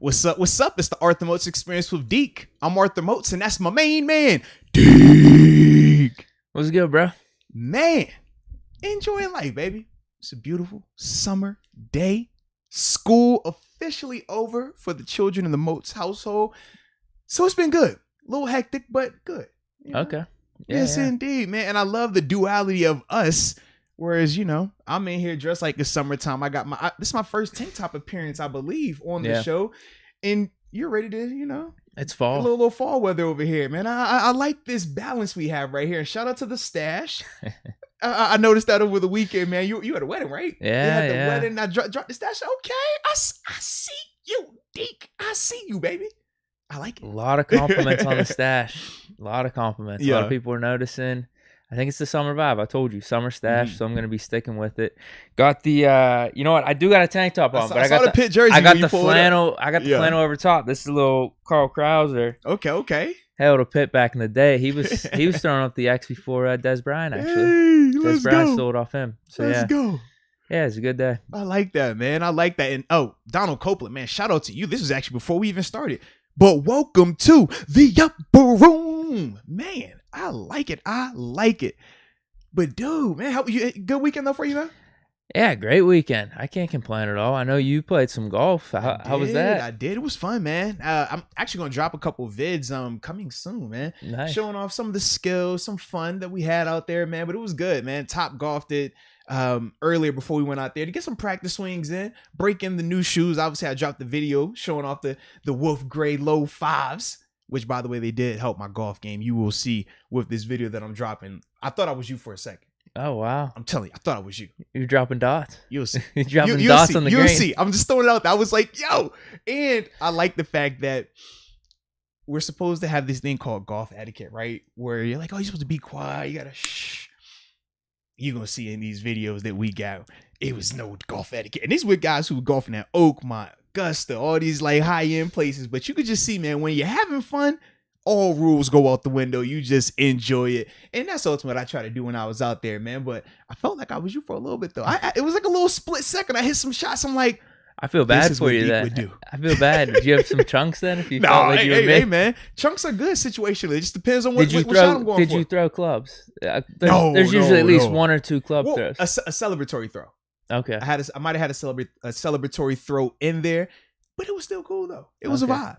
What's up? What's up? It's the Arthur Moats Experience with Deke. I'm Arthur Moats, and that's my main man, Deke. What's good, bro? Man, enjoying life, baby. It's a beautiful summer day. School officially over for the children in the Moats household. So it's been good. A little hectic, but good. You know? Okay. Yes, indeed, man. And I love the duality of us. Whereas, I'm in here dressed like it's summertime. I got this is my first tank top appearance, I believe, on the show. And you're ready to, it's fall. A little fall weather over here, man. I like this balance we have right here. And shout out to the stash. I noticed that over the weekend, man. You had a wedding, right? Yeah, you had the wedding. I dropped the stash. Okay, I see you, Deke. I see you, baby. I like it. A lot of compliments on the stash. A lot of compliments. Yeah. A lot of people are noticing. I think it's the summer vibe. I told you, summer stash, so I'm going to be sticking with it. Got the, you know what? I do got a tank top on, but I got the pit jersey. I got the flannel. I got the flannel over top. This is a little Carl Krauser. Okay. Held a pit back in the day. He was throwing up the X before Des Bryant, actually. Hey, Des Bryant stole it off him. So let's go. Yeah, it's a good day. I like that, man. I like that. And Donald Copeland, man, shout out to you. This was actually before we even started. But welcome to the upper room. Man, I like it. But dude, man, good weekend though for you, man? Yeah, great weekend. I can't complain at all. I know you played some golf. How was that? I did. It was fun, man. I'm actually going to drop a couple of vids coming soon, man. Nice. Showing off some of the skills, some fun that we had out there, man. But it was good, man. Top golfed it earlier before we went out there to get some practice swings in, break in the new shoes. Obviously, I dropped the video showing off the Wolf Gray Low 5s, which, by the way, they did help my golf game. You will see with this video that I'm dropping. I thought I was you for a second. Oh, wow. I'm telling you, I thought I was you. You're dropping dots. You'll see. You're dropping dots on the green. You'll see. I'm just throwing it out there. I was like, yo. And I like the fact that we're supposed to have this thing called golf etiquette, right? Where you're like, oh, you're supposed to be quiet. You got to shh. You're going to see in these videos that we got, it was no golf etiquette. And these were guys who were golfing at Oakmont, Augusta, all these like high-end places. But you could just see, man, when you're having fun, all rules go out the window. You just enjoy it. And that's ultimately what I try to do when I was out there, man. But I felt like I was you for a little bit, though. It was like a little split second. I hit some shots. I'm like, I feel bad for you then. I feel bad. Did you have some chunks then? If you felt like you were hey, man. Chunks are good situationally. It just depends on what shot I'm going for. Did you throw clubs? There's usually at least one or two club throws. A celebratory throw. Okay. I might have had a celebratory throw in there, but it was still cool, though. It was a vibe,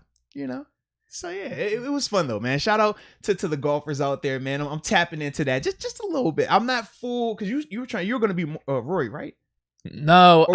So yeah, it was fun though, man. Shout out to the golfers out there, man. I'm tapping into that just a little bit. I'm not full because you were going to be Rory, right? No,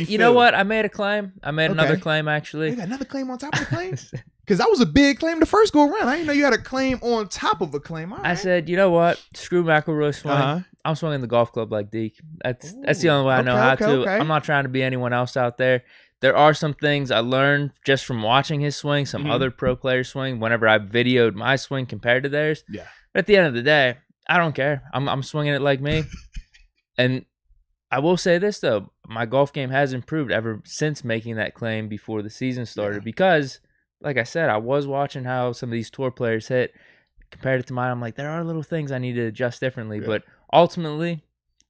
you know what? I made a claim. I made another claim actually. You got another claim on top of the claim? Because that was a big claim the first go around. I didn't know you had a claim on top of a claim. All right. I said, you know what? Screw McElroy swing. I'm swinging the golf club like Deke. That's the only way I know how to. I'm not trying to be anyone else out there. There are some things I learned just from watching his swing, some other pro players swing, whenever I videoed my swing compared to theirs. Yeah. But at the end of the day, I don't care. I'm swinging it like me. And I will say this, though. My golf game has improved ever since making that claim before the season started because, like I said, I was watching how some of these tour players hit. Compared it to mine, I'm like, there are little things I need to adjust differently. Yeah. But ultimately,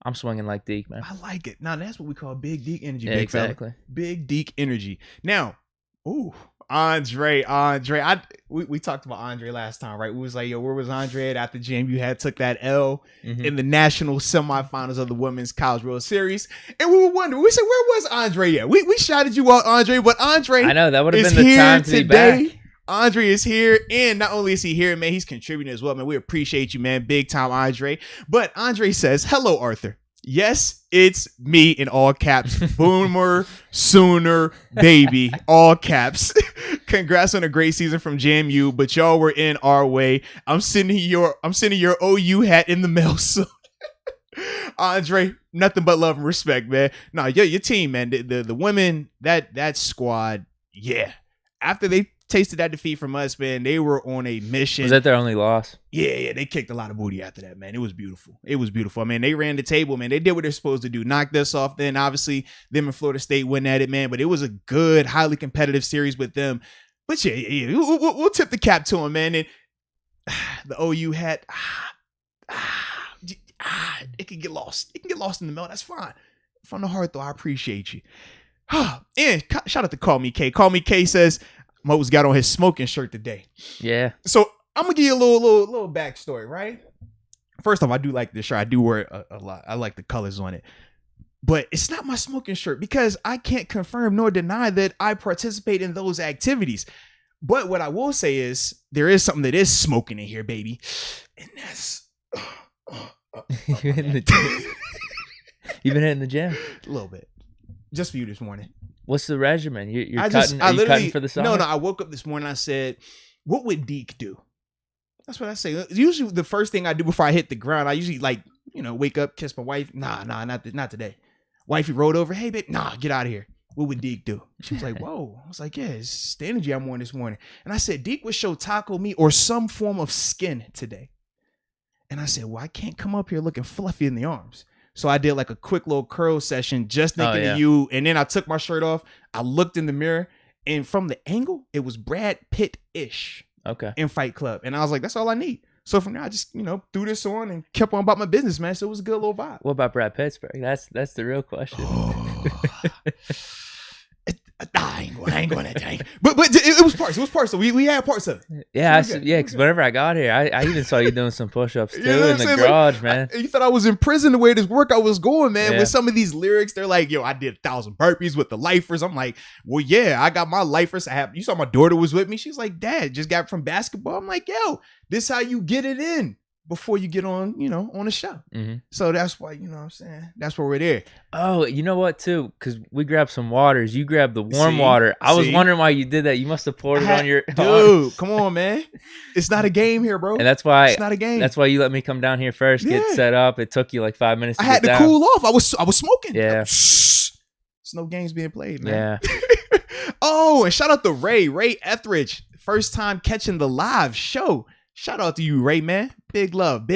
I'm swinging like Deke, man. I like it. Now, that's what we call big Deke energy. Yeah, big exactly. Fella. Big Deke energy. Now, Andre. We talked about Andre last time, right? We was like, yo, where was Andre at after Jam? You took that L in the national semifinals of the Women's College World Series. And we were wondering, we said, where was Andre at? We shouted you out, Andre, but Andre I know, that would have been the time to today. Be back. Andre is here, and not only is he here, man, he's contributing as well, man. We appreciate you, man. Big time, Andre. But Andre says, hello, Arthur. Yes, it's me in all caps. Boomer Sooner baby, all caps. Congrats on a great season from JMU, but y'all were in our way. I'm sending your OU hat in the mail soon. Andre, nothing but love and respect, man. No, your team, man. The women, that squad, yeah. After they tasted that defeat from us, man, they were on a mission. Was that their only loss? Yeah, they kicked a lot of booty after that, man. It was beautiful. I mean, they ran the table, man. They did what they're supposed to do. Knocked us off then. Obviously, them and Florida State went at it, man. But it was a good, highly competitive series with them. But yeah, we'll tip the cap to them, man. And the OU hat, it can get lost. It can get lost in the mail. That's fine. From the heart, though, I appreciate you. And shout out to Call Me K. Call Me K says Moats got on his smoking shirt today. Yeah. So I'm gonna give you a little backstory, right? First off, I do like this shirt. I do wear it a lot. I like the colors on it. But it's not my smoking shirt because I can't confirm nor deny that I participate in those activities. But what I will say is there is something that is smoking in here, baby. And that's You've been hitting the gym a little bit. Just for you this morning. What's the regimen? You're I cutting for the summer? No, I woke up this morning. I said, what would Deke do? That's what I say. Usually the first thing I do before I hit the ground, I usually wake up, kiss my wife. Nah, not today. Wifey rolled over. Hey, babe, nah, get out of here. What would Deke do? She was like, whoa. I was like, yeah, it's the energy I'm on this morning. And I said, Deke would show taco meat or some form of skin today. And I said, well, I can't come up here looking fluffy in the arms. So I did like a quick little curl session just thinking of you. And then I took my shirt off. I looked in the mirror. And from the angle, it was Brad Pitt-ish. Okay. In Fight Club. And I was like, that's all I need. So from there, I just, threw this on and kept on about my business, man. So it was a good little vibe. What about Brad Pittsburgh? That's the real question. I ain't going that thing. But it was parts. It was parts. So we had parts of it. Yeah, because whenever I got here, I even saw you doing some push-ups too in the garage, man. You thought I was in prison the way this workout was going, man. With some of these lyrics, they're like, yo, I did 1,000 burpees with the lifers. I'm like, well, yeah, I got my lifers. You saw my daughter was with me. She's like, Dad, just got from basketball. I'm like, yo, this how you get it in before you get on, on the show. Mm-hmm. So that's why, what I'm saying? That's why we're there. Oh, you know what, too? Because we grabbed some waters. You grabbed the warm water. I was wondering why you did that. You must have poured it on your... Dude, come on, man. It's not a game here, bro. And that's why... It's not a game. That's why you let me come down here first, get set up. It took you like 5 minutes to get down. I had to cool off. I was smoking. Yeah. There's no games being played, man. Yeah. Oh, and shout out to Ray Etheridge. First time catching the live show. Shout out to you, Ray, man. Big love.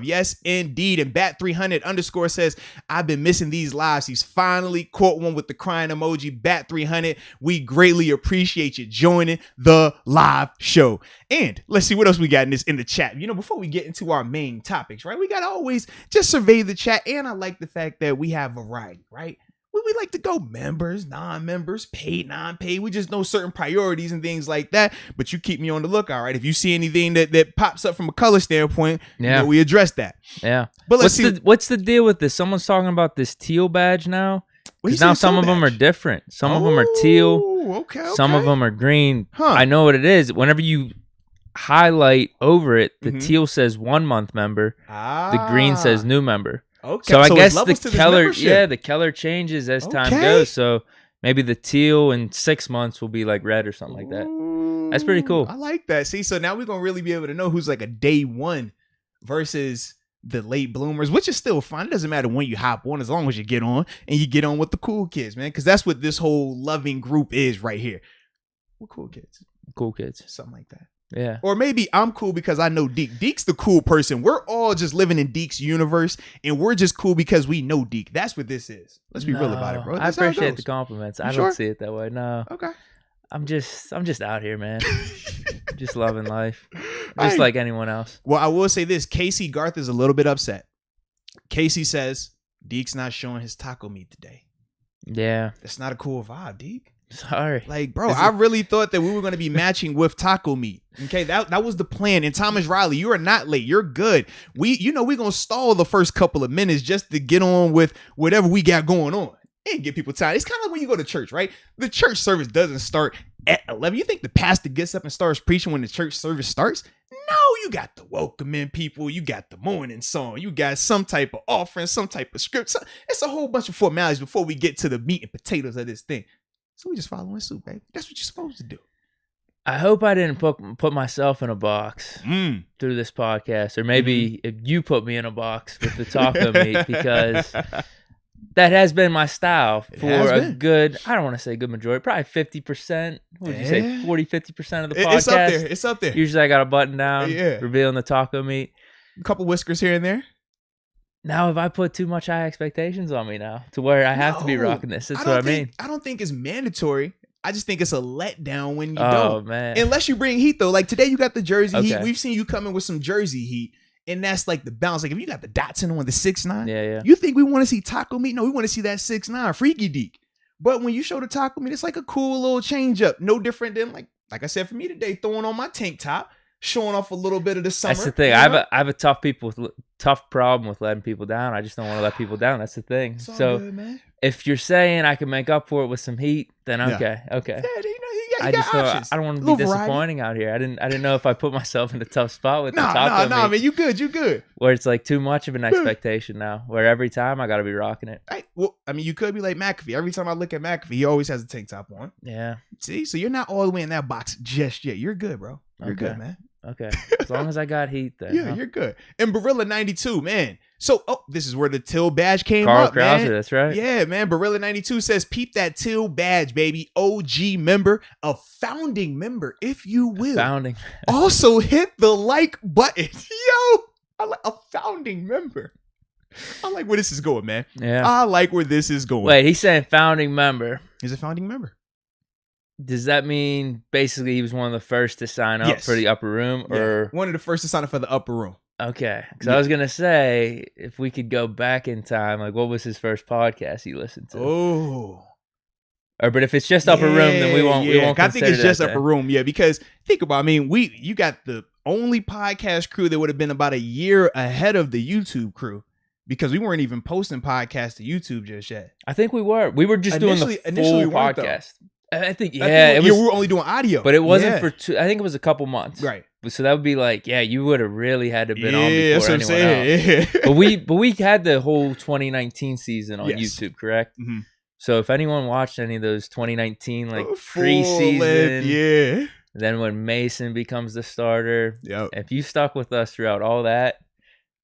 Yes, indeed. And Bat300_ says, I've been missing these lives. He's finally caught one with the crying emoji. Bat300, we greatly appreciate you joining the live show. And let's see what else we got in the chat. Before we get into our main topics, right? We got to always just survey the chat. And I like the fact that we have variety, right? We like to go members, non-members, paid, non-paid. We just know certain priorities and things like that. But you keep me on the lookout, right? If you see anything that pops up from a color standpoint, we address that. Yeah. But let's see. What's the deal with this? Someone's talking about this teal badge now. Because now some of them are different. Some of them are teal. Okay. Some of them are green. Huh. I know what it is. Whenever you highlight over it, the teal says 1 month member. The green says new member. Okay, so I guess the color changes as time goes. So maybe the teal in 6 months will be like red or something like that. That's pretty cool. I like that. See, so now we're gonna really be able to know who's like a day one versus the late bloomers, which is still fine. It doesn't matter when you hop on, as long as you get on and you get on with the cool kids, man. Because that's what this whole loving group is right here. We're cool kids. Cool kids. Something like that. Yeah. Or maybe I'm cool because I know Deke. Deke's the cool person. We're all just living in Deke's universe, and we're just cool because we know Deke. That's what this is. Let's be real about it, bro. I appreciate the compliments. I don't see it that way. No. Okay. I'm just out here, man. Just loving life. Just like anyone else. Well, I will say this. Casey Garth is a little bit upset. Casey says Deke's not showing his taco meat today. Yeah. That's not a cool vibe, Deke. Sorry. Like, bro, I really thought that we were going to be matching with taco meat. Okay, that was the plan. And Thomas Riley, you are not late. You're good. We're going to stall the first couple of minutes just to get on with whatever we got going on and get people tired. It's kind of like when you go to church, right? The church service doesn't start at 11. You think the pastor gets up and starts preaching when the church service starts? No, you got the welcoming people. You got the morning song. You got some type of offering, some type of script. It's a whole bunch of formalities before we get to the meat and potatoes of this thing. So we just following suit, baby. That's what you're supposed to do. I hope I didn't put myself in a box through this podcast, or maybe if you put me in a box with the taco meat, because that has been my style for a good, I don't want to say good majority, probably 50%. What would you say, 40, 50% of the podcast? It's up there. Usually I got a button down, revealing the taco meat. A couple whiskers here and there. Now, have I put too much high expectations on me now to where I have to be rocking this? That's what I mean. I don't think it's mandatory. I just think it's a letdown when you don't. Oh, man. Unless you bring heat, though. Like today, you got the Jersey heat. We've seen you come in with some Jersey heat. And that's like the balance. Like if you got the Datsun on the 6'9", yeah. You think we want to see taco meat? No, we want to see that 6'9", freaky Deke. But when you show the taco meat, it's like a cool little change up. No different than like I said for me today, throwing on my tank top, showing off a little bit of the summer. That's the thing. I have a tough problem with letting people down. I just don't want to let people down. That's the thing. It's all So good, man. if you're saying I can make up for it with some heat, then Yeah. okay. Yeah, you I got just options. I don't want to Little be variety. disappointing out here. I didn't know if I put myself in a tough spot with the No, taco meat, man. You good. where it's like too much of an expectation now. Where every time I got to be rocking it. Right. Well, I mean, you could be like McAfee. Every time I look at McAfee, he always has a tank top on. Yeah. See, so you're not all the way in that box just yet. You're good, bro. You're Okay. good, man. Okay. As long as I got heat, then. Yeah, you're good. And Barilla 92, man. So, this is where the Till badge came Carl up, Krauser, man. that's right. Yeah, man. Barilla 92 says, peep that Till badge, baby. OG member, a founding member, if you will. Founding. Also hit the like button. Yo, I like a founding member. I like where this is going, man. Yeah. I like where this is going. Wait, he's saying founding member. He's a founding member. Does that mean basically he was one of the first to sign up Yes. for the upper room? Yeah, Or one of the first to sign up for the upper room. okay, because Yeah. I was gonna say if we could go back in time, like what was his first podcast he listened to? Oh. But if it's just upper room, then we won't. We won't. I think consider it's just that upper then. room. Yeah, because think about. I mean, you got the only podcast crew that would have been about a year ahead of the YouTube crew because we weren't even posting podcasts to YouTube just yet. I think we were. We were just doing the Initially full we weren't, though. podcast. I think I yeah, think it was. we were only doing audio, But it wasn't Yeah. for two. I think it was a couple months. Right. So that would be like, yeah, you would have really had to have been Yeah, on that's before what I'm anyone else. saying. Yeah. But we had the whole 2019 season on Yes. YouTube, correct? Mhm. So if anyone watched any of those 2019 like Full preseason, length, yeah. then when Mason becomes the starter, Yep. if you stuck with us throughout all that,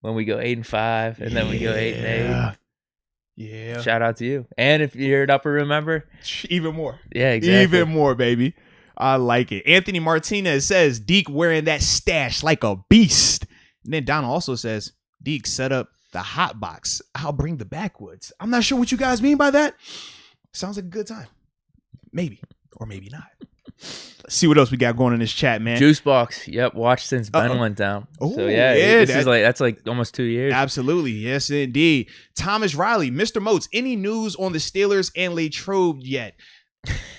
when we go 8-5 and then we go 8-8, Yeah. shout out to you. And if you're an upper room member, Even more. yeah, exactly. Even more, baby. I like it. Anthony Martinez says, Deke wearing that stash like a beast. And then Donna also says, Deke set up the hot box. I'll bring the backwoods. I'm not sure what you guys mean by that. Sounds like a good time. Maybe. Or maybe not. Let's see what else we got going in this chat, man. Juice box. Yep, watched since Ben Uh-oh. went down. Oh, So yeah, yeah, that's like almost 2 years. Absolutely. Yes, indeed. Thomas Riley, Mr. Moats, any news on the Steelers and Latrobe yet?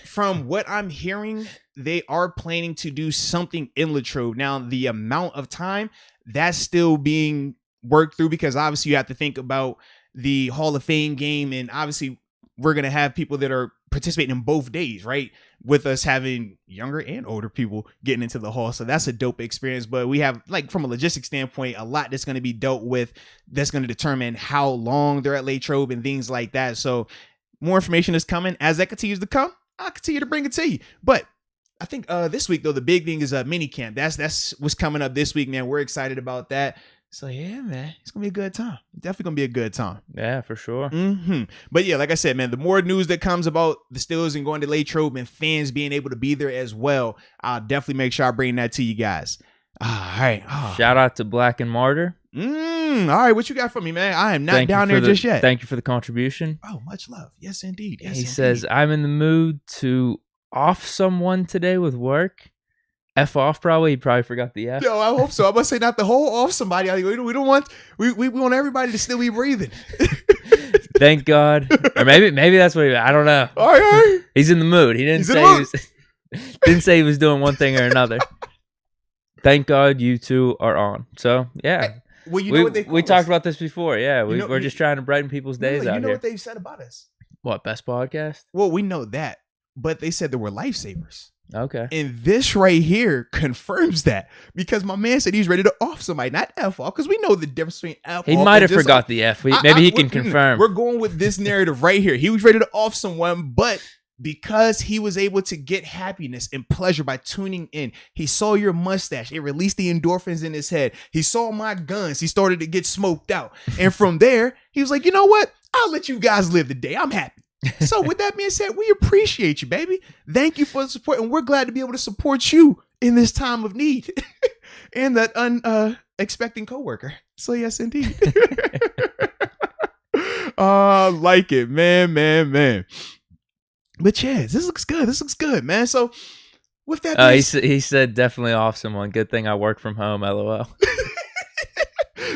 From what I'm hearing, they are planning to do something in Latrobe. Now, the amount of time, that's still being worked through because obviously you have to think about the Hall of Fame game, and obviously we're going to have people that are participating in both days, right? With us having younger and older people getting into the hall. So that's a dope experience. But we have, like, from a logistics standpoint, a lot that's going to be dealt with that's going to determine how long they're at Latrobe and things like that. So more information is coming. As that continues to come, I'll continue to bring it to you. But I think this week, though, the big thing is mini camp. That's what's coming up this week, man. We're excited about that. So, yeah, man, it's going to be a good time. Definitely going to be a good time. Yeah, for sure. Mm-hmm. But, yeah, like I said, man, the more news that comes about the Steelers and going to Latrobe and fans being able to be there as well, I'll definitely make sure I bring that to you guys. All right. Oh. Shout out to Black and Martyr. All right, what you got for me, man? I am not down there just yet. Thank you for the contribution. Oh, much love. Yes, indeed. Yes, He indeed. says, I'm in the mood to off someone today with work. F off probably. He probably forgot the F. No, I hope so. I'm gonna say not the whole off somebody. We don't want. We want everybody to still be breathing. Thank God. Or maybe that's what I don't know. All right. He's in the mood. He didn't He's in say the he was, didn't say he was doing one thing or another. Thank God you two are on. So yeah. Well, you know what they we call talked us? about this before. Yeah, we're just trying to brighten people's days No, out you know here. what they've said about us? What, best podcast? Well, we know that, but they said they were lifesavers. Okay. And this right here confirms that because my man said he's ready to off somebody, not F off, because we know the difference between F He off might and have just forgot off. the F. Maybe he can confirm. We're going with this narrative right here. He was ready to off someone, but because he was able to get happiness and pleasure by tuning in, he saw your mustache. It released the endorphins in his head. He saw my guns. He started to get smoked out. And from there, he was like, you know what? I'll let you guys live the day. I'm happy. So with that being said, we appreciate you, baby. Thank you for the support. And we're glad to be able to support you in this time of need and that unexpecting coworker. So yes, indeed. Like it, man. But yeah, this looks good, man. So with that being he said definitely off someone. Good thing I work from home, LOL.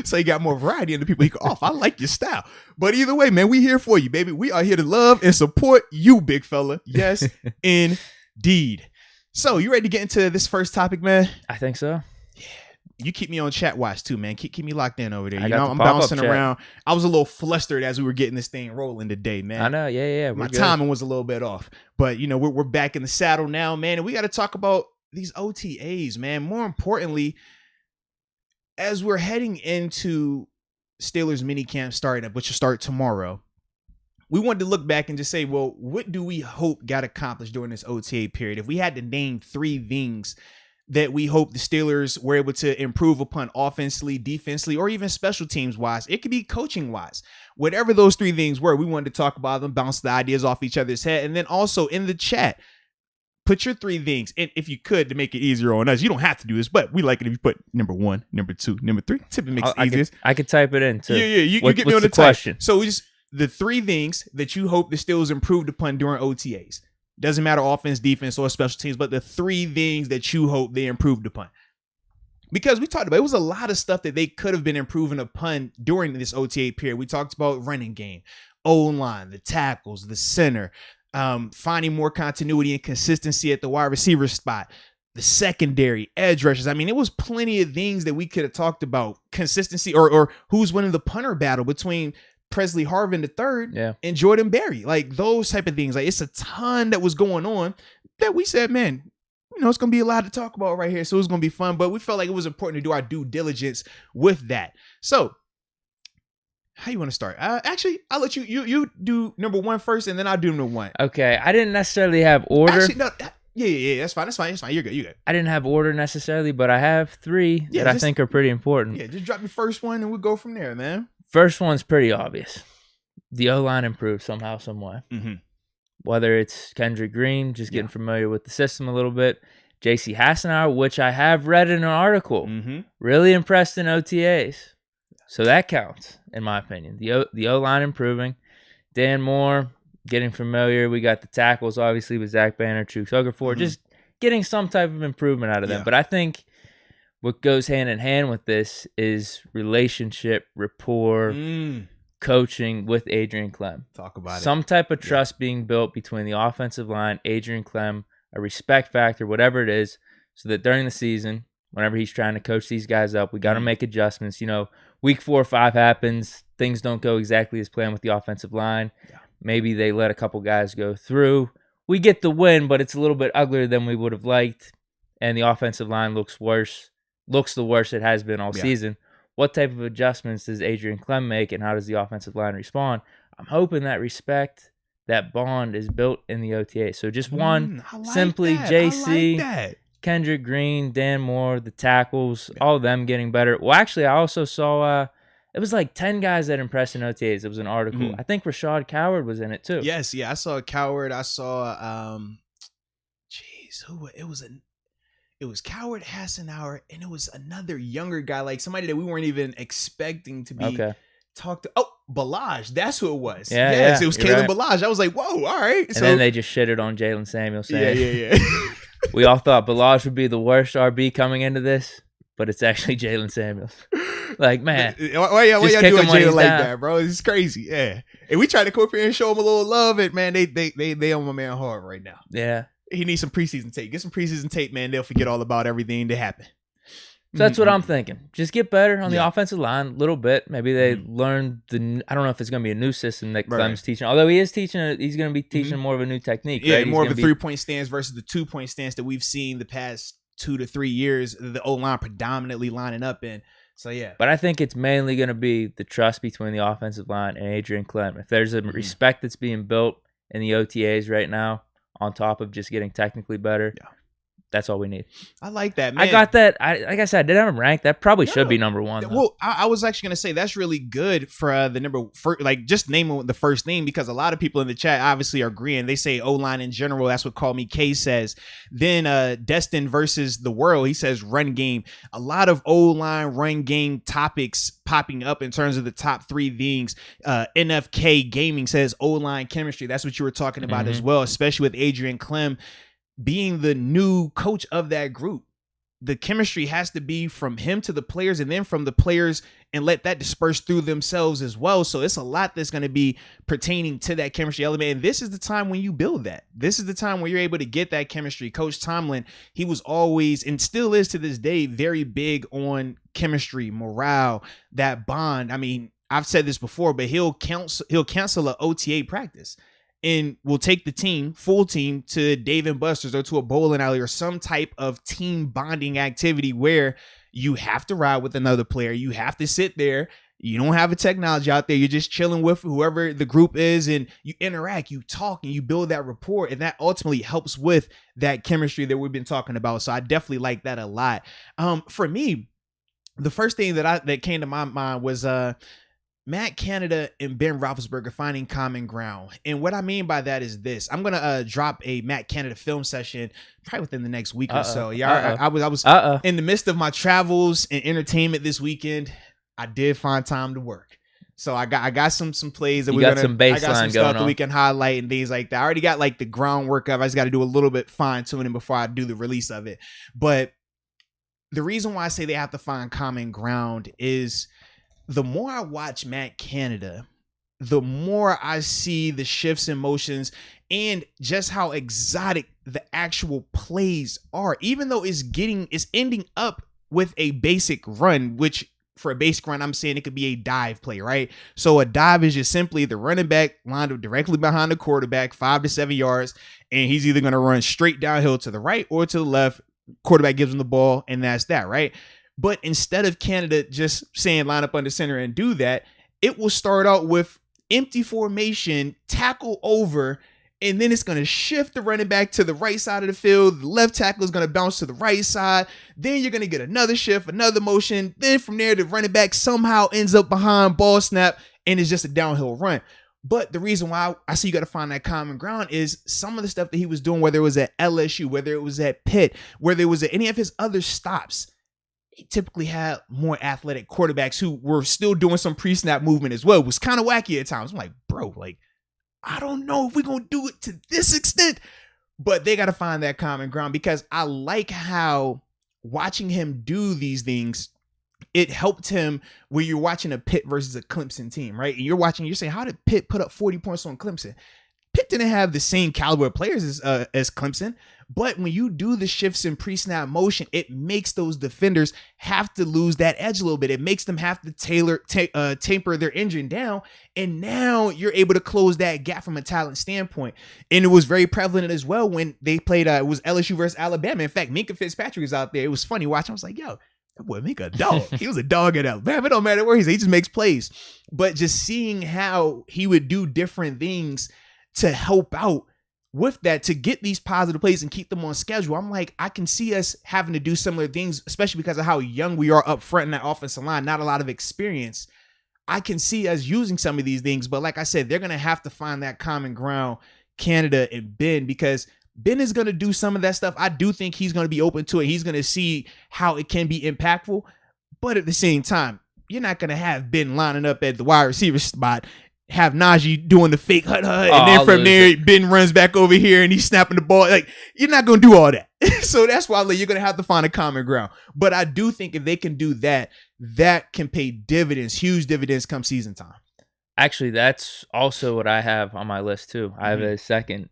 So you got more variety in the people he can offer. I like your style. But either way, man, we here for you, baby. We are here to love and support you, big fella. Yes, indeed. So you ready to get into this first topic, man? I think so. You keep me on chat watch too, man. Keep me locked in over there. I You got know, the I'm pop-up bouncing chat. around. I was a little flustered as we were getting this thing rolling today, man. I know. Yeah. My good. timing was a little bit off, but you know, we're back in the saddle now, man. And we got to talk about these OTAs, man. More importantly, as we're heading into Steelers minicamp starting up, which will start tomorrow, we wanted to look back and just say, well, what do we hope got accomplished during this OTA period? If we had to name 3 things that we hope the Steelers were able to improve upon offensively, defensively, or even special teams wise, it could be coaching wise. Whatever those 3 things were, we wanted to talk about them, bounce the ideas off each other's head, and then also in the chat, put your 3 things, and if you could, to make it easier on us, you don't have to do this, but we like it if you put number 1, number 2, number 3. Typically makes it easier. I could type it in too. Yeah. You get me on the question. So we just the 3 things that you hope the Steelers improved upon during OTAs. Doesn't matter offense, defense, or special teams, but the 3 things that you hope they improved upon. Because we talked about it was a lot of stuff that they could have been improving upon during this OTA period. We talked about running game, O-line, the tackles, the center, finding more continuity and consistency at the wide receiver spot, the secondary, edge rushers. I mean, it was plenty of things that we could have talked about. Consistency or who's winning the punter battle between Presley Harvin III and Jordan Berry, like those type of things. Like it's a ton that was going on that we said, man, you know, it's going to be a lot to talk about right here. So it's going to be fun, but we felt like it was important to do our due diligence with that. So how you want to start? Actually, I'll let you do number 1 first, and then I'll do number 1. Okay. I didn't necessarily have order. Actually, no. Yeah. That's fine. You're good. I didn't have order necessarily, but I have 3 that I think are pretty important. Yeah, just drop your first one and we'll go from there, man. First one's pretty obvious. The O-line improved somehow, some way. Mm-hmm. Whether it's Kendrick Green, just getting familiar with the system a little bit. J.C. Hassenauer, which I have read in an article, really impressed in OTAs. So that counts, in my opinion. The O-line improving. Dan Moore, getting familiar. We got the tackles, obviously, with Zach Banner, Chooks Okafor. Just getting some type of improvement out of them. But I think what goes hand in hand with this is relationship, rapport, coaching with Adrian Clem. Talk about it. Some type of trust being built between the offensive line, Adrian Clem, a respect factor, whatever it is, so that during the season, whenever he's trying to coach these guys up, we got to make adjustments. You know, week 4 or 5 happens, things don't go exactly as planned with the offensive line. Yeah. Maybe they let a couple guys go through. We get the win, but it's a little bit uglier than we would have liked, and the offensive line looks the worst it has been all season. What type of adjustments does Adrian Clem make, and how does the offensive line respond? I'm hoping that respect, that bond is built in the OTA. So just one, simply that. JC, Kendrick Green, Dan Moore, the tackles, all of them getting better. Well, actually, I also saw it was like 10 guys that impressed in OTAs. It was an article. I think Rashad Coward was in it too. Yes, I saw Coward. I saw it was Coward, Hassenauer, and it was another younger guy, like somebody that we weren't even expecting to be talked to. Oh, Balaj. That's who it was. Yes, it was Caleb Balaj. I was like, whoa, all right. And then they just shitted on Jalen Samuels. Yeah. We all thought Balaj would be the worst RB coming into this, but it's actually Jalen Samuels. Like, man. Why y'all doing Jalen like that, bro? It's crazy. Yeah. And we tried to come up here and show him a little love. And, man, they on my man hard right now. Yeah. He needs some preseason tape. Get some preseason tape, man. They'll forget all about everything that happened. So that's what I'm thinking. Just get better on the offensive line a little bit. Maybe they learn I don't know if it's going to be a new system that Clem's teaching. Although he is teaching, he's going to be teaching more of a new technique. Yeah, right? more of a 3-point stance versus the 2-point stance that we've seen the past 2 to 3 years. The O-line predominantly lining up in. So, yeah. But I think it's mainly going to be the trust between the offensive line and Adrian Clem. If there's a respect that's being built in the OTAs right now, on top of just getting technically better, that's all we need. I like that, man. I got that. Like I said, I didn't have him ranked. That probably should be number 1. Though. Well, I was actually going to say that's really good for the number, like just name the first name, because a lot of people in the chat obviously are agreeing. They say O-line in general. That's what Call Me K says. Then Destin versus the World, he says run game. A lot of O-line run game topics popping up in terms of the top 3 things. NFK Gaming says O-line chemistry. That's what you were talking about as well, especially with Adrian Clem being the new coach of that group. the chemistry has to be from him to the players and then from the players and let that disperse through themselves as well. So it's a lot that's going to be pertaining to that chemistry element. And this is the time when you build that. This is the time where you're able to get that chemistry. Coach Tomlin, he was always and still is to this day very big on chemistry, morale, that bond. I mean, I've said this before, but he'll cancel an OTA practice and will take the team, full team, to Dave and Buster's or to a bowling alley or some type of team bonding activity where you have to ride with another player. You have to sit there. You don't have a technology out there. You're just chilling with whoever the group is and you interact, you talk, and you build that rapport. And that ultimately helps with that chemistry that we've been talking about. So I definitely like that a lot. For me, the first thing that came to my mind was Matt Canada and Ben Roethlisberger finding common ground. And what I mean by that is this. I'm going to drop a Matt Canada film session probably within the next week or so. Yeah, I was in the midst of my travels and entertainment this weekend. I did find time to work. So I got some plays that some baseline I got some stuff that we can highlight and things like that. I already got like the groundwork of it. I just got to do a little bit fine tuning before I do the release of it. But the reason why I say they have to find common ground is the more I watch Matt Canada, the more I see the shifts in motions and just how exotic the actual plays are. Even though it's ending up with a basic run, which for a basic run, I'm saying it could be a dive play, right? So a dive is just simply the running back lined up directly behind the quarterback, 5 to 7 yards, and he's either going to run straight downhill to the right or to the left. Quarterback gives him the ball, and that's that, right? But instead of Canada just saying line up under center and do that, it will start out with empty formation, tackle over, and then it's going to shift the running back to the right side of the field. The left tackle is going to bounce to the right side. Then you're going to get another shift, another motion. Then from there, the running back somehow ends up behind, ball snap, and it's just a downhill run. But the reason why I see you got to find that common ground is some of the stuff that he was doing, whether it was at LSU, whether it was at Pitt, whether it was at any of his other stops. He typically had more athletic quarterbacks who were still doing some pre-snap movement as well. It was kind of wacky at times. I'm like, bro, like, I don't know if we're going to do it to this extent, but they got to find that common ground because I like how watching him do these things, it helped him where you're watching a Pitt versus a Clemson team, right? And you're saying, how did Pitt put up 40 points on Clemson? Pitt didn't have the same caliber of players as Clemson, but when you do the shifts in pre-snap motion, it makes those defenders have to lose that edge a little bit. It makes them have to taper their engine down, and now you're able to close that gap from a talent standpoint. And it was very prevalent as well when they played. It was LSU versus Alabama. In fact, Minkah Fitzpatrick was out there. It was funny watching. I was like, yo, that boy Minkah a dog. He was a dog at Alabama. It don't matter where he's at. He just makes plays. But just seeing how he would do different things to help out with that, to get these positive plays and keep them on schedule. I'm like, I can see us having to do similar things, especially because of how young we are up front in that offensive line, not a lot of experience. I can see us using some of these things, but like I said, they're going to have to find that common ground, Canada and Ben, because Ben is going to do some of that stuff. I do think he's going to be open to it. He's going to see how it can be impactful, but at the same time, you're not going to have Ben lining up at the wide receiver spot, have Najee doing the fake hut, and then from there, Ben runs back over here and he's snapping the ball. Like, you're not going to do all that. So that's why you're going to have to find a common ground. But I do think if they can do that, that can pay dividends, huge dividends come season time. Actually, that's also what I have on my list too. I have a second.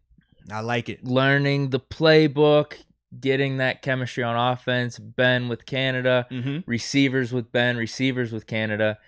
I like it. Learning the playbook, getting that chemistry on offense, Ben with Canada, receivers with Ben, receivers with Canada.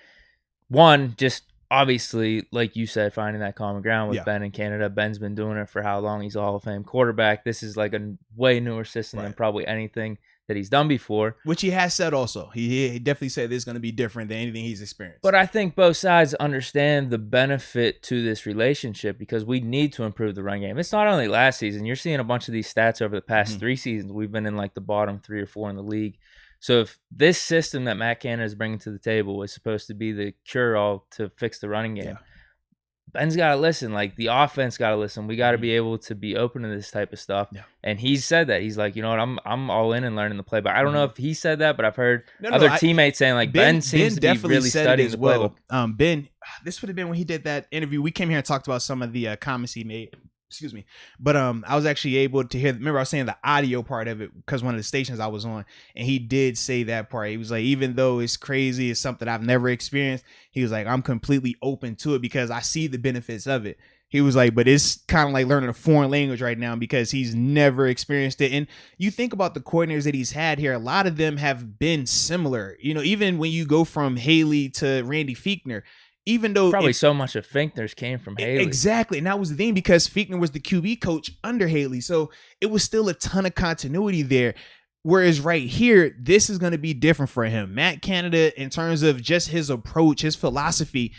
One, just obviously, like you said, finding that common ground with Ben and Canada. Ben's been doing it for how long? He's a Hall of Fame quarterback. This is like a way newer system than probably anything that he's done before. Which he has said also. He definitely said this is going to be different than anything he's experienced. But I think both sides understand the benefit to this relationship because we need to improve the run game. It's not only last season. You're seeing a bunch of these stats over the past 3 seasons. We've been in like the bottom 3 or 4 in the league. So if this system that Matt Canada is bringing to the table is supposed to be the cure-all to fix the running game, Ben's got to listen. Like, the offense got to listen. We got to be able to be open to this type of stuff. And he's said that. He's like, you know what, I'm all in and learning the play. But I don't know if he said that, but I've heard other teammates saying, like, Ben seems to be really studying the playbook. Ben, this would have been when he did that interview. We came here and talked about some of the comments he made. Excuse me. But I was actually able to hear, remember I was saying the audio part of it because one of the stations I was on, and he did say that part. He was like, even though it's crazy, it's something I've never experienced, he was like, I'm completely open to it because I see the benefits of it. He was like, but it's kind of like learning a foreign language right now because he's never experienced it. And you think about the coordinators that he's had here, a lot of them have been similar. You know, even when you go from Haley to Randy Fichtner, even though probably so much of Fichtner's came from Haley. Exactly. And that was the thing because Fichtner was the QB coach under Haley. So it was still a ton of continuity there. Whereas right here, this is going to be different for him. Matt Canada, in terms of just his approach, his philosophy,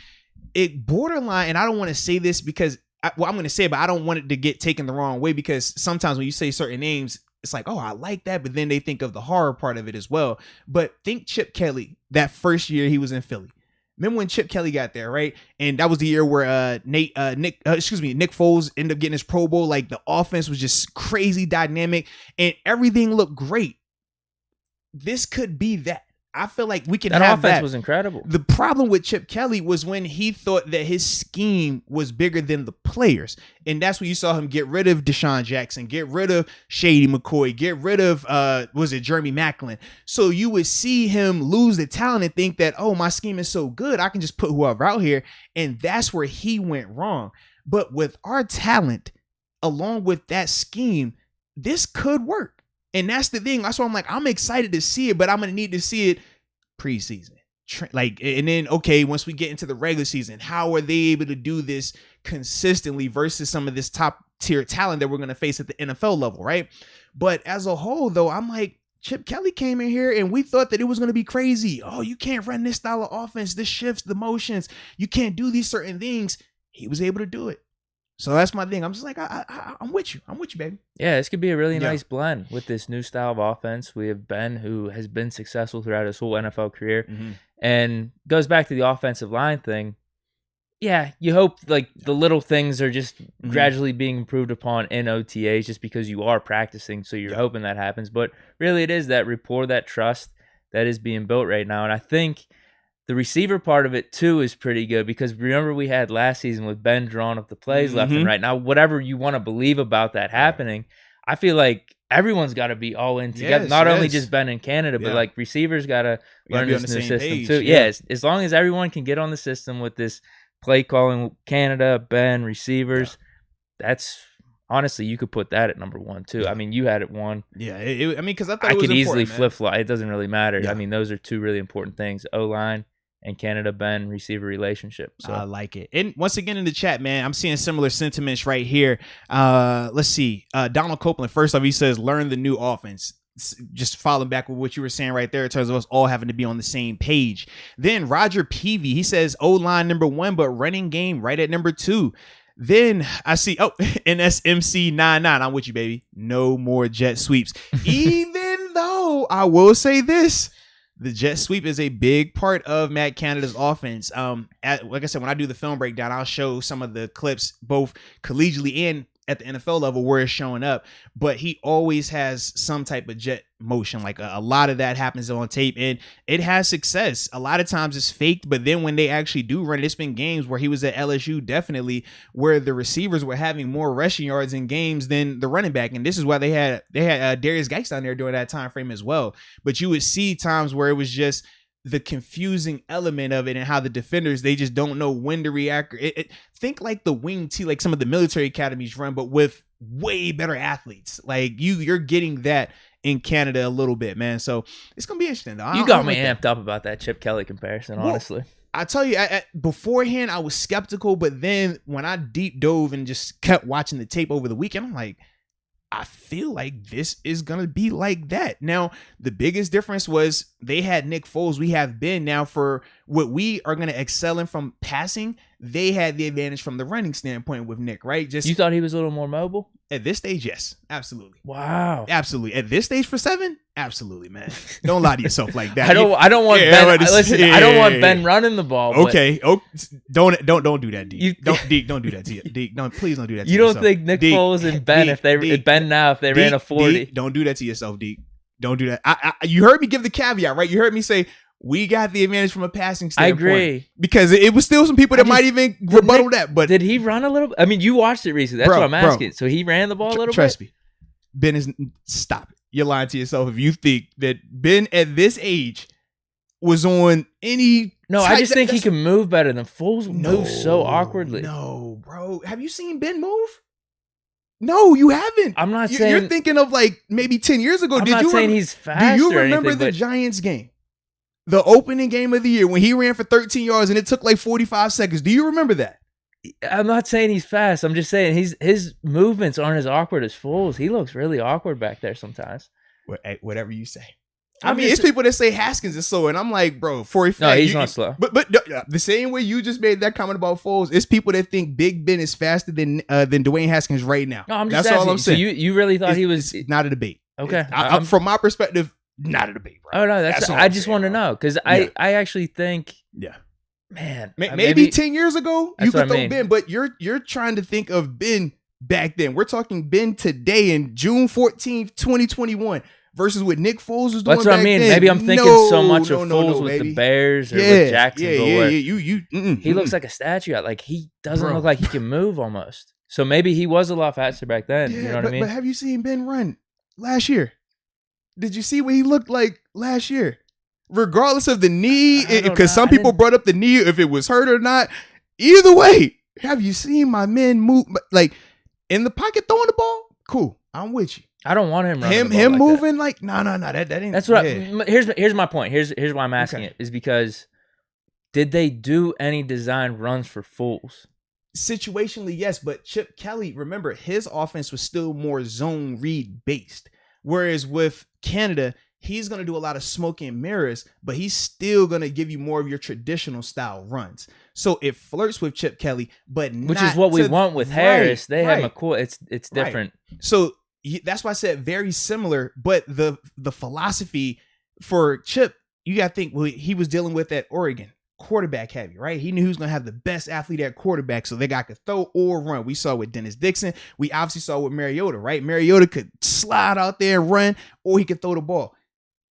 it borderline, and I don't want to say this because, I'm going to say it, but I don't want it to get taken the wrong way because sometimes when you say certain names, it's like, oh, I like that. But then they think of the horror part of it as well. But think Chip Kelly, that first year he was in Philly. Remember when Chip Kelly got there, right? And that was the year where Nick Foles ended up getting his Pro Bowl. Like the offense was just crazy dynamic and everything looked great. This could be that. I feel like we can have that. That offense was incredible. The problem with Chip Kelly was when he thought that his scheme was bigger than the players. And that's when you saw him get rid of Deshaun Jackson, get rid of Shady McCoy, get rid of, Jeremy Maclin. So you would see him lose the talent and think that, oh, my scheme is so good, I can just put whoever out here. And that's where he went wrong. But with our talent, along with that scheme, this could work. And that's the thing. That's why I'm like, I'm excited to see it, but I'm going to need to see it preseason. And then, okay, once we get into the regular season, how are they able to do this consistently versus some of this top tier talent that we're going to face at the NFL level, right? But as a whole, though, I'm like, Chip Kelly came in here and we thought that it was going to be crazy. Oh, you can't run this style of offense. This shifts the motions. You can't do these certain things. He was able to do it. So that's my thing. I'm just like, I'm with you. I'm with you, baby. Yeah, this could be a really nice blend with this new style of offense. We have Ben, who has been successful throughout his whole NFL career, and goes back to the offensive line thing. Yeah, you hope like the little things are just gradually being improved upon in OTAs just because you are practicing, so you're hoping that happens. But really it is that rapport, that trust that is being built right now. And I think the receiver part of it, too, is pretty good because remember we had last season with Ben drawing up the plays left and right. Now, whatever you want to believe about that happening, I feel like everyone's got to be all in together. Not only just Ben in Canada, but like receivers got to learn this new system, page, too. Yeah, as long as everyone can get on the system with this play calling, Canada, Ben, receivers, that's... Honestly, you could put that at number one, too. I mean, you had it one. Yeah, because I thought I it was could easily man. flip-flop. It doesn't really matter. Yeah. I mean, those are two really important things. O-line and Canada, Ben, receiver relationship. So. I like it. And once again in the chat, man, I'm seeing similar sentiments right here. Let's see. Donald Copeland, first off, he says, learn the new offense. Just following back with what you were saying right there in terms of us all having to be on the same page. Then Roger Peavy, he says O-line number 1, but running game right at number 2. Then I see, NSMC99. I'm with you, baby. No more jet sweeps. Even though I will say this, the jet sweep is a big part of Matt Canada's offense. Like I said, when I do the film breakdown, I'll show some of the clips both collegially and at the NFL level where it's showing up, but he always has some type of jet motion. Like a lot of that happens on tape and it has success. A lot of times it's faked, but then when they actually do run it, it's been games where he was at LSU, definitely, where the receivers were having more rushing yards in games than the running back. And this is why they had Darius Geist down there during that time frame as well. But you would see times where it was just the confusing element of it and how the defenders, they just don't know when to react. Think like the wing T, like some of the military academies run, but with way better athletes. Like you're getting that in Canada a little bit, man. So it's going to be interesting, though. You got me amped up about that Chip Kelly comparison, honestly. I tell you, beforehand, I was skeptical, but then when I deep dove and just kept watching the tape over the weekend, I'm like, I feel like this is going to be like that. Now, the biggest difference was they had Nick Foles. We have Ben now for what we are going to excel in from passing. They had the advantage from the running standpoint with Nick, right? You thought he was a little more mobile? At this stage, yes. Absolutely. Wow. Absolutely. At this stage for 7? Absolutely, man. Don't lie to yourself like that. I don't want Ben. Listen, I don't want Ben running the ball. Okay. Don't do that, Deke. Don't do that to you. Deke, please don't do that to yourself. You don't think Nick Foles and Ben, if they ran a 40. Deke, don't do that to yourself, Deke. Don't do that. You heard me give the caveat, right? You heard me say, we got the advantage from a passing I standpoint. agree. Because it was still some people that might even rebuttal that. But did he run a little bit? I mean, you watched it recently. That's what I'm asking. So he ran the ball a little bit? Trust me. Ben is... Stop it. You're lying to yourself if you think that Ben at this age was on any... No, I just think he can move better than Foles moves so awkwardly. No, bro. Have you seen Ben move? No, you haven't. I'm not saying... You're thinking of like maybe 10 years ago. I'm not saying he's fast. Do you remember the Giants game? The opening game of the year when he ran for 13 yards and it took like 45 seconds. Do you remember that? I'm not saying he's fast. I'm just saying his movements aren't as awkward as Foles. He looks really awkward back there sometimes. Whatever you say. I mean, it's people that say Haskins is slow, and I'm like, bro, for a fact, no, he's not slow. But the same way you just made that comment about Foles, it's people that think Big Ben is faster than Dwayne Haskins right now. No, I'm just asking. All I'm saying. So you really thought he was not a debate? Okay, from my perspective, not a debate, bro. Oh no, I just want to know because I actually think, man, maybe 10 years ago you could throw Ben, but you're trying to think of Ben back then. We're talking Ben today in June 14th, 2021. Versus what Nick Foles was doing. That's what I mean. Then. Maybe I'm thinking so much of Foles with the Bears or with Jacksonville. He looks like a statue. Like he doesn't look like he can move almost. So maybe he was a lot faster back then. You know what I mean? But have you seen Ben run last year? Did you see what he looked like last year? Regardless of the knee, because some people brought up the knee, if it was hurt or not. Either way, have you seen my men move like in the pocket throwing the ball? Cool, I'm with you. I don't want him running. Him moving like no. That ain't. That's what. Here's my point. Here's why I'm asking it is because did they do any design runs for Foles? Situationally, yes, but Chip Kelly, remember his offense was still more zone read based, whereas with Canada, he's gonna do a lot of smoke and mirrors, but he's still gonna give you more of your traditional style runs. So it flirts with Chip Kelly, but which is what we want with Harris. They have McCoy. It's different. So. That's why I said very similar, but the philosophy for Chip, you got to think he was dealing with at Oregon, quarterback heavy, right? He knew he was going to have the best athlete at quarterback, so they guy could throw or run. We saw with Dennis Dixon. We obviously saw with Mariota, right? Mariota could slide out there and run, or he could throw the ball.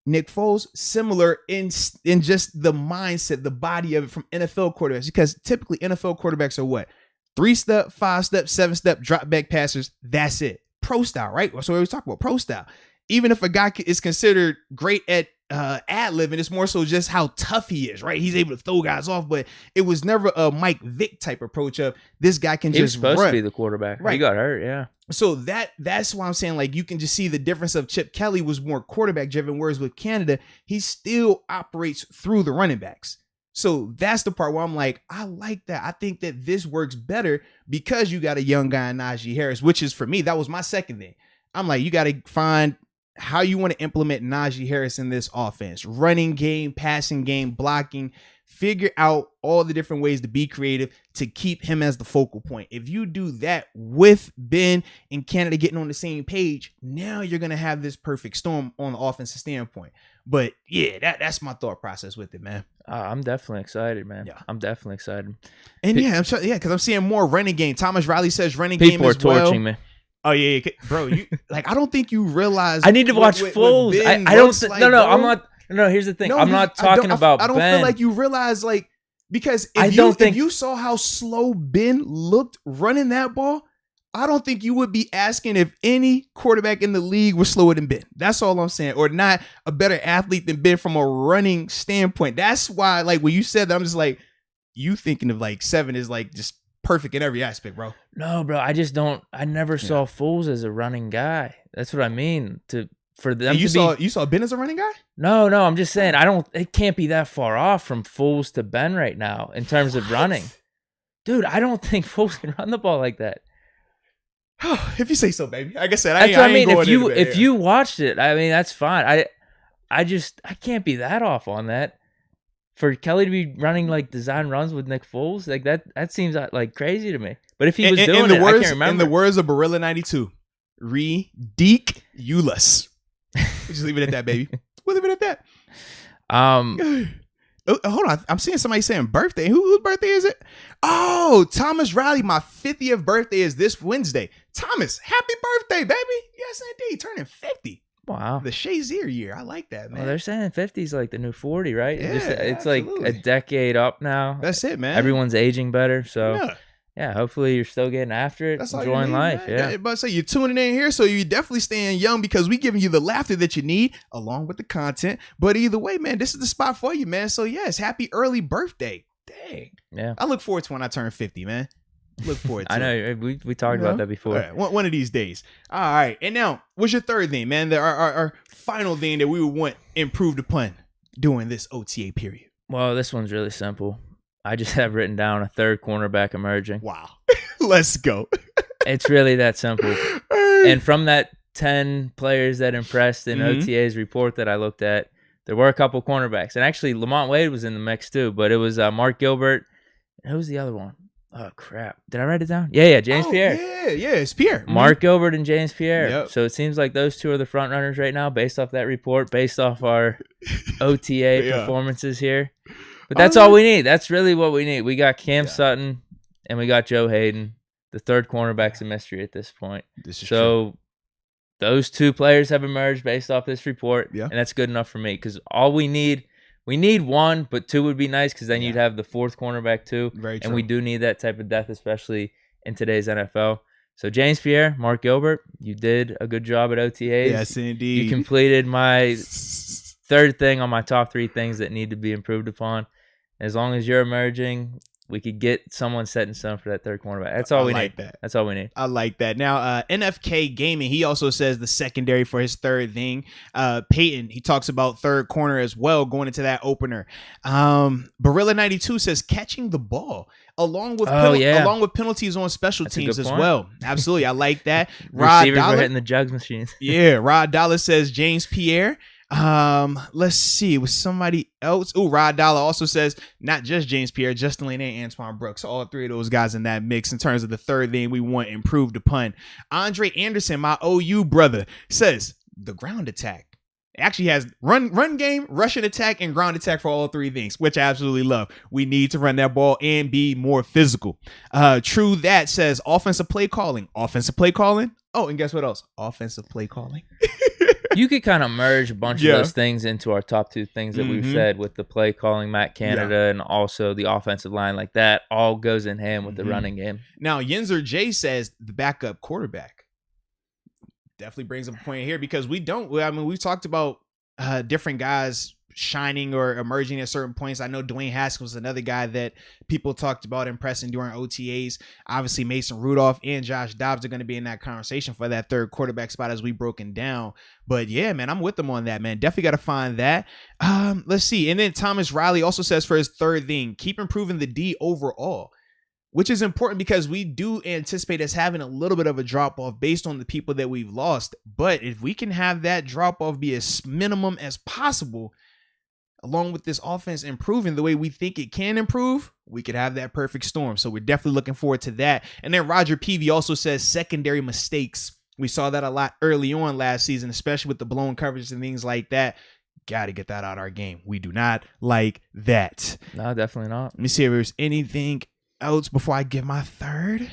Nick Foles, similar in just the mindset, the body of it from NFL quarterbacks, because typically NFL quarterbacks are what? 3-step, 5-step, 7-step drop back passers. That's it. Pro style, right? So we always talk about pro style. Even if a guy is considered great at ad-libbing, it's more so just how tough he is, right? He's able to throw guys off, but it was never a Mike Vick type approach of this guy can just run. He was supposed to be the quarterback. Right. He got hurt, yeah. So that's why I'm saying, like, you can just see the difference of Chip Kelly was more quarterback driven, whereas with Canada, he still operates through the running backs. So that's the part where I'm like, I like that. I think that this works better because you got a young guy in Najee Harris, which is for me, that was my second thing. I'm like, you got to find how you want to implement Najee Harris in this offense. Running game, passing game, blocking. Figure out all the different ways to be creative to keep him as the focal point. If you do that with Ben and Canada getting on the same page, now you're going to have this perfect storm on the offensive standpoint. But yeah, that's my thought process with it, man. I'm definitely excited, man. Yeah. I'm definitely excited. And because I'm seeing more running game. Thomas Riley says running game as well. People are torching me. Oh yeah, bro. You like, I don't think you realize. I need to watch Foles. I don't. No, I'm not. No, here's the thing. No, I'm not talking about. I don't Ben. feel like you realize, like, because if you saw how slow Ben looked running that ball, I don't think you would be asking if any quarterback in the league was slower than Ben. That's all I'm saying. Or not a better athlete than Ben from a running standpoint. That's why, like, when you said that, I'm just like, you thinking of like 7 is like just perfect in every aspect, bro. No, bro. I just don't. I never saw Foles as a running guy. That's what I mean. For them you saw Ben as a running guy? No. I'm just saying it can't be that far off from Foles to Ben right now in terms of running. Dude, I don't think Foles can run the ball like that. If you say so, baby. Like I said, that's what I mean. If you watched it, I mean, that's fine. I can't be that off on that. For Kelly to be running like design runs with Nick Foles, like that seems like crazy to me. But if he was doing it, I can't remember. In the words of Barilla 92, ridiculous. We'll just leave it at that, baby. We'll leave it at that. Hold on. I'm seeing somebody saying birthday. Whose birthday is it? Oh, Thomas Riley. My 50th birthday is this Wednesday. Thomas, happy birthday, baby. Yes, indeed. Turning 50. Wow. The Shazier year. I like that, man. Well, they're saying 50 is like the new 40, right? Yeah, It's like a absolutely. decade up now. That's it, man. Everyone's aging better. So, Yeah. hopefully you're still getting after it, That's all you enjoying need, life. man. Yeah. But say you're tuning in here, so you're definitely staying young because we giving you the laughter that you need along with the content. But either way, man, this is the spot for you, man. So yes, happy early birthday. Dang. Yeah. I look forward to when I turn 50, man. Look forward to I know. it. We talked about that before. All right, one of these days. All right. And now, what's your third thing, man? Our final thing that we would want improved upon during this OTA period. Well, this one's really simple. I just have written down a third cornerback emerging. Wow. Let's go. It's really that simple. And from that 10 players that impressed in OTA's report that I looked at, there were a couple cornerbacks. And actually, Lamont Wade was in the mix too, but it was Mark Gilbert. And who was the other one? Oh, crap. Did I write it down? Yeah, James Pierre. Yeah, it's Pierre. Mark Gilbert and James Pierre. Yep. So it seems like those two are the front runners right now based off that report, based off our OTA performances here. But that's all we need. That's really what we need. We got Cam Sutton and we got Joe Hayden. The third cornerback's a mystery at this point. This is true. Those two players have emerged based off this report, and that's good enough for me because all we need one, but two would be nice because then you'd have the fourth cornerback too. Very true. And we do need that type of depth, especially in today's NFL. So James Pierre, Mark Gilbert, you did a good job at OTAs. Yes, indeed. You completed my third thing on my top 3 things that need to be improved upon. As long as you're emerging, we could get someone set in stone for that third cornerback. That's all we need. That's all we need. I like that. Now, NFK Gaming, he also says the secondary for his third thing. Peyton, he talks about third corner as well going into that opener. Barilla92 says catching the ball along with penalties on special teams as well. Absolutely. I like that. Rod Receivers Dollar were hitting the jugs machines. Yeah, Rod Dollar says James Pierre. Let's see, with somebody else. Oh, Rod Dollar also says not just James Pierre, Justin Lane and Antoine Brooks. All 3 of those guys in that mix in terms of the third thing we want improved upon. Andre Anderson, my OU brother, says the ground attack. It actually has run game, rushing attack, and ground attack for all 3 things, which I absolutely love. We need to run that ball and be more physical. True That says offensive play calling. Oh, and guess what else? Offensive play calling. You could kind of merge a bunch of those things into our top 2 things that we've said with the play calling, Matt Canada, and also the offensive line. Like that all goes in hand with the running game. Now, Yenzer J says the backup quarterback. Definitely brings up a point here because we've talked about different guys shining or emerging at certain points. I know Dwayne Haskins was another guy that people talked about impressing during OTAs. Obviously, Mason Rudolph and Josh Dobbs are going to be in that conversation for that third quarterback spot as we broken down. But yeah, man, I'm with them on that, man. Definitely got to find that. Let's see. And then Thomas Riley also says for his third thing, keep improving the D overall, which is important because we do anticipate us having a little bit of a drop off based on the people that we've lost. But if we can have that drop off be as minimum as possible, along with this offense improving the way we think it can improve, we could have that perfect storm. So we're definitely looking forward to that. And then Roger Peavy also says secondary mistakes. We saw that a lot early on last season, especially with the blown coverage and things like that. Got to get that out of our game. We do not like that. No, definitely not. Let me see if there's anything else before I give my third.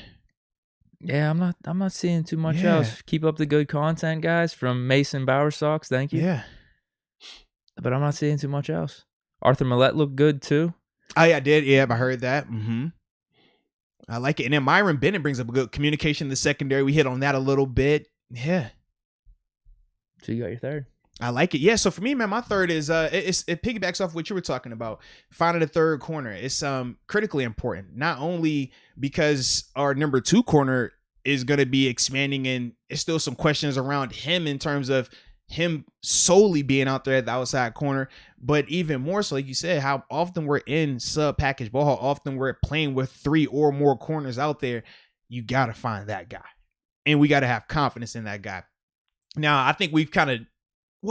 Yeah, I'm not seeing too much else. Keep up the good content, guys, from Mason Bowerstocks. Thank you. Yeah. But I'm not seeing too much else. Arthur Millette looked good too. Oh, yeah, I did. Yeah, I heard that. I like it. And then Myron Bennett brings up a good communication in the secondary. We hit on that a little bit. Yeah. So you got your third. I like it. Yeah. So for me, man, my third is it piggybacks off what you were talking about. Finding a third corner. It's critically important. Not only because our number 2 corner is going to be expanding, and it's still some questions around him in terms of him solely being out there at the outside corner, but even more so, like you said, how often we're in sub package ball, how often we're playing with 3 or more corners out there. You got to find that guy, and we got to have confidence in that guy. Now, I think we've kind of,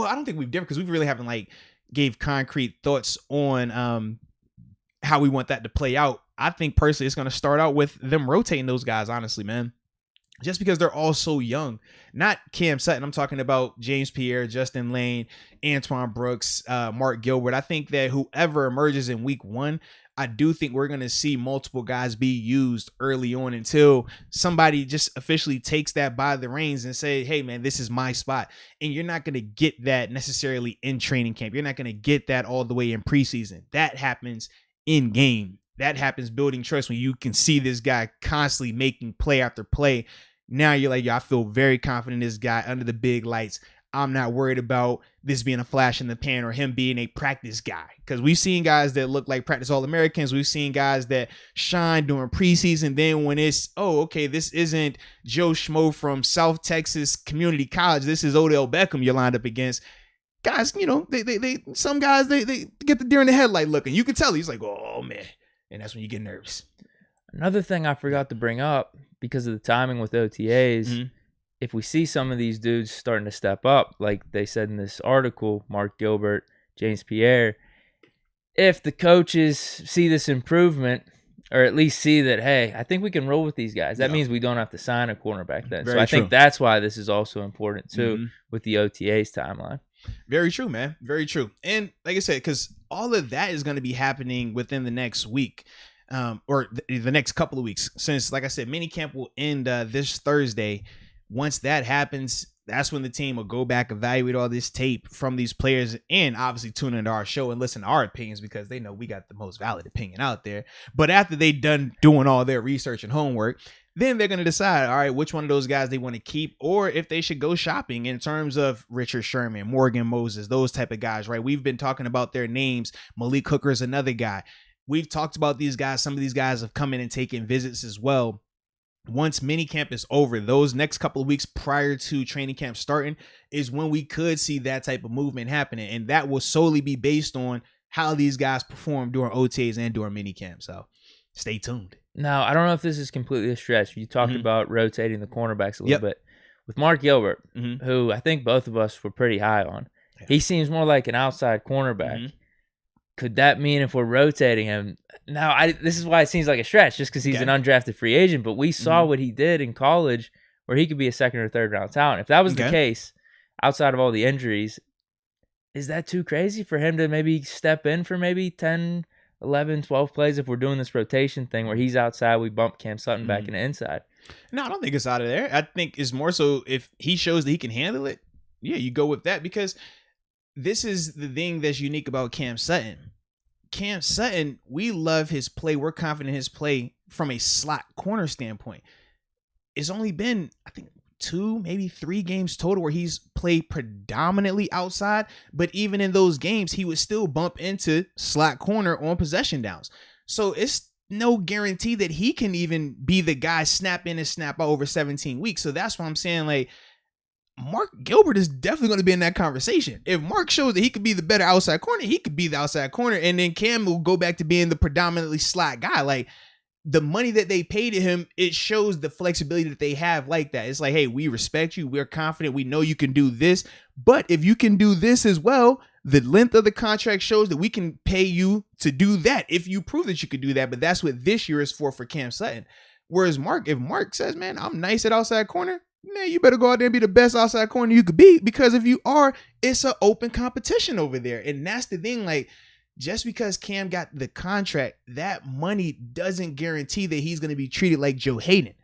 I don't think we've different because we really haven't gave concrete thoughts on how we want that to play out. I think personally, it's going to start out with them rotating those guys, honestly, man. Just because they're all so young. Not Cam Sutton. I'm talking about James Pierre, Justin Lane, Antoine Brooks, Mark Gilbert. I think that whoever emerges in week 1, I do think we're going to see multiple guys be used early on until somebody just officially takes that by the reins and say, hey, man, this is my spot. And you're not going to get that necessarily in training camp. You're not going to get that all the way in preseason. That happens in game. That happens building trust when you can see this guy constantly making play after play. Now you're like, yo, I feel very confident in this guy under the big lights. I'm not worried about this being a flash in the pan or him being a practice guy. Because we've seen guys that look like practice All-Americans. We've seen guys that shine during preseason. Then when it's, oh, okay, this isn't Joe Schmo from South Texas Community College. This is Odell Beckham you're lined up against. Guys, you know, some guys, they get the deer in the headlight looking. You can tell he's like, oh, man. And that's when you get nervous. Another thing I forgot to bring up, because of the timing with OTAs, if we see some of these dudes starting to step up, like they said in this article, Mark Gilbert, James Pierre, if the coaches see this improvement, or at least see that, hey, I think we can roll with these guys, that means we don't have to sign a cornerback then. Very so I true. think that's why this is also important too with the OTAs timeline. Very true, man. Very true. And like I said, because all of that is going to be happening within the next week. Or the next couple of weeks, since, like I said, minicamp will end this Thursday. Once that happens, that's when the team will go back, evaluate all this tape from these players, and obviously tune into our show and listen to our opinions because they know we got the most valid opinion out there. But after they done doing all their research and homework, then they're going to decide, all right, which one of those guys they want to keep, or if they should go shopping in terms of Richard Sherman, Morgan Moses, those type of guys, right? We've been talking about their names. Malik Hooker is another guy. We've talked about these guys. Some of these guys have come in and taken visits as well. Once minicamp is over, those next couple of weeks prior to training camp starting is when we could see that type of movement happening. And that will solely be based on how these guys perform during OTAs and during minicamp. So stay tuned. Now, I don't know if this is completely a stretch. You talked about rotating the cornerbacks a little bit. With Mark Gilbert, who I think both of us were pretty high on, he seems more like an outside cornerback. Could that mean if we're rotating him? Now, this is why it seems like a stretch, just because he's an undrafted free agent, but we saw what he did in college where he could be a second or third round talent. If that was the case, outside of all the injuries, is that too crazy for him to maybe step in for maybe 10, 11, 12 plays if we're doing this rotation thing where he's outside, we bump Cam Sutton back in the inside? No, I don't think it's out of there. I think it's more so if he shows that he can handle it, yeah, you go with that, because this is the thing that's unique about Cam Sutton. Cam Sutton, we love his play. We're confident in his play from a slot corner standpoint. It's only been, I think, 2, maybe 3 games total where he's played predominantly outside. But even in those games, he would still bump into slot corner on possession downs. So it's no guarantee that he can even be the guy snap in and snap out over 17 weeks. So that's why I'm saying, like, Mark Gilbert is definitely going to be in that conversation. If Mark shows that he could be the better outside corner, he could be the outside corner. And then Cam will go back to being the predominantly slot guy. Like, the money that they paid to him, it shows the flexibility that they have like that. It's like, hey, we respect you. We're confident. We know you can do this. But if you can do this as well, the length of the contract shows that we can pay you to do that if you prove that you could do that. But that's what this year is for Cam Sutton. Whereas Mark, if Mark says, man, I'm nice at outside corner, man, you better go out there and be the best outside corner you could be, because if you are, it's an open competition over there. And that's the thing. Like, just because Cam got the contract, that money doesn't guarantee that he's going to be treated like Joe Hayden.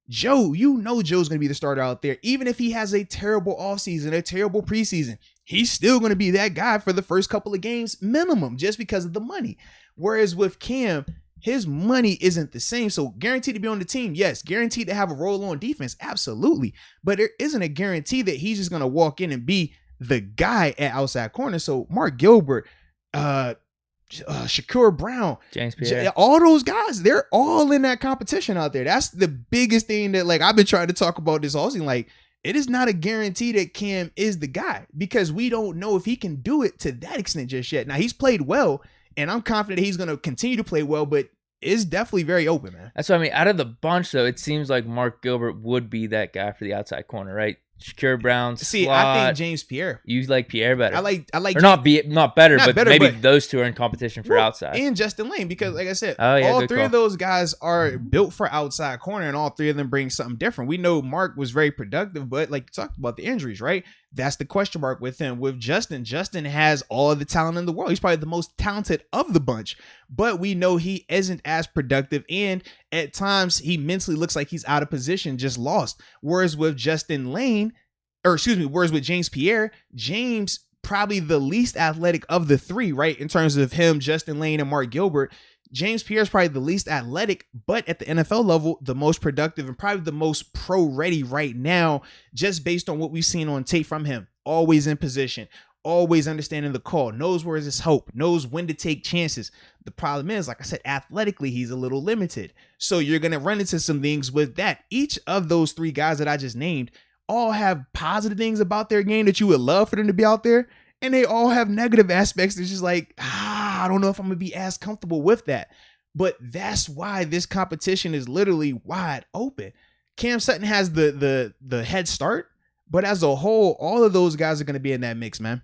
Joe, you know Joe's going to be the starter out there. Even if he has a terrible offseason, a terrible preseason, he's still going to be that guy for the first couple of games minimum, just because of the money. Whereas with Cam, his money isn't the same. So guaranteed to be on the team, yes. Guaranteed to have a role on defense, absolutely. But there isn't a guarantee that he's just going to walk in and be the guy at outside corner. So Mark Gilbert, Shakur Brown, James Pierre, all those guys, they're all in that competition out there. That's the biggest thing that, like, I've been trying to talk about this all season. Like, it is not a guarantee that Cam is the guy, because we don't know if he can do it to that extent just yet. Now, he's played well, and I'm confident he's going to continue to play well, but it's definitely very open, man. That's what I mean. Out of the bunch, though, it seems like Mark Gilbert would be that guy for the outside corner, right? Shakur Brown, See, slot. I think James Pierre. You like Pierre better. I like or not better, not but better, maybe but- those two are in competition for outside. And Justin Lane, because like I said, Oh, yeah, all good three call. of those guys are built for outside corner, and all three of them bring something different. We know Mark was very productive, but like you talked about the injuries, right? That's the question mark with him. With Justin has all of the talent in the world. He's probably the most talented of the bunch, but we know he isn't as productive, and at times he mentally looks like he's out of position, just lost. Whereas with whereas with James Pierre, James probably the least athletic of the three, right? In terms of him, Justin Lane, and Mark Gilbert. James Pierre is probably the least athletic, but at the NFL level, the most productive and probably the most pro ready right now, just based on what we've seen on tape from him. Always in position, always understanding the call, knows where his hope, knows when to take chances. The problem is, like I said, athletically, he's a little limited. So you're going to run into some things with that. Each of those three guys that I just named all have positive things about their game that you would love for them to be out there. And they all have negative aspects. It's just like, I don't know if I'm going to be as comfortable with that. But that's why this competition is literally wide open. Cam Sutton has the head start, but as a whole, all of those guys are going to be in that mix, man.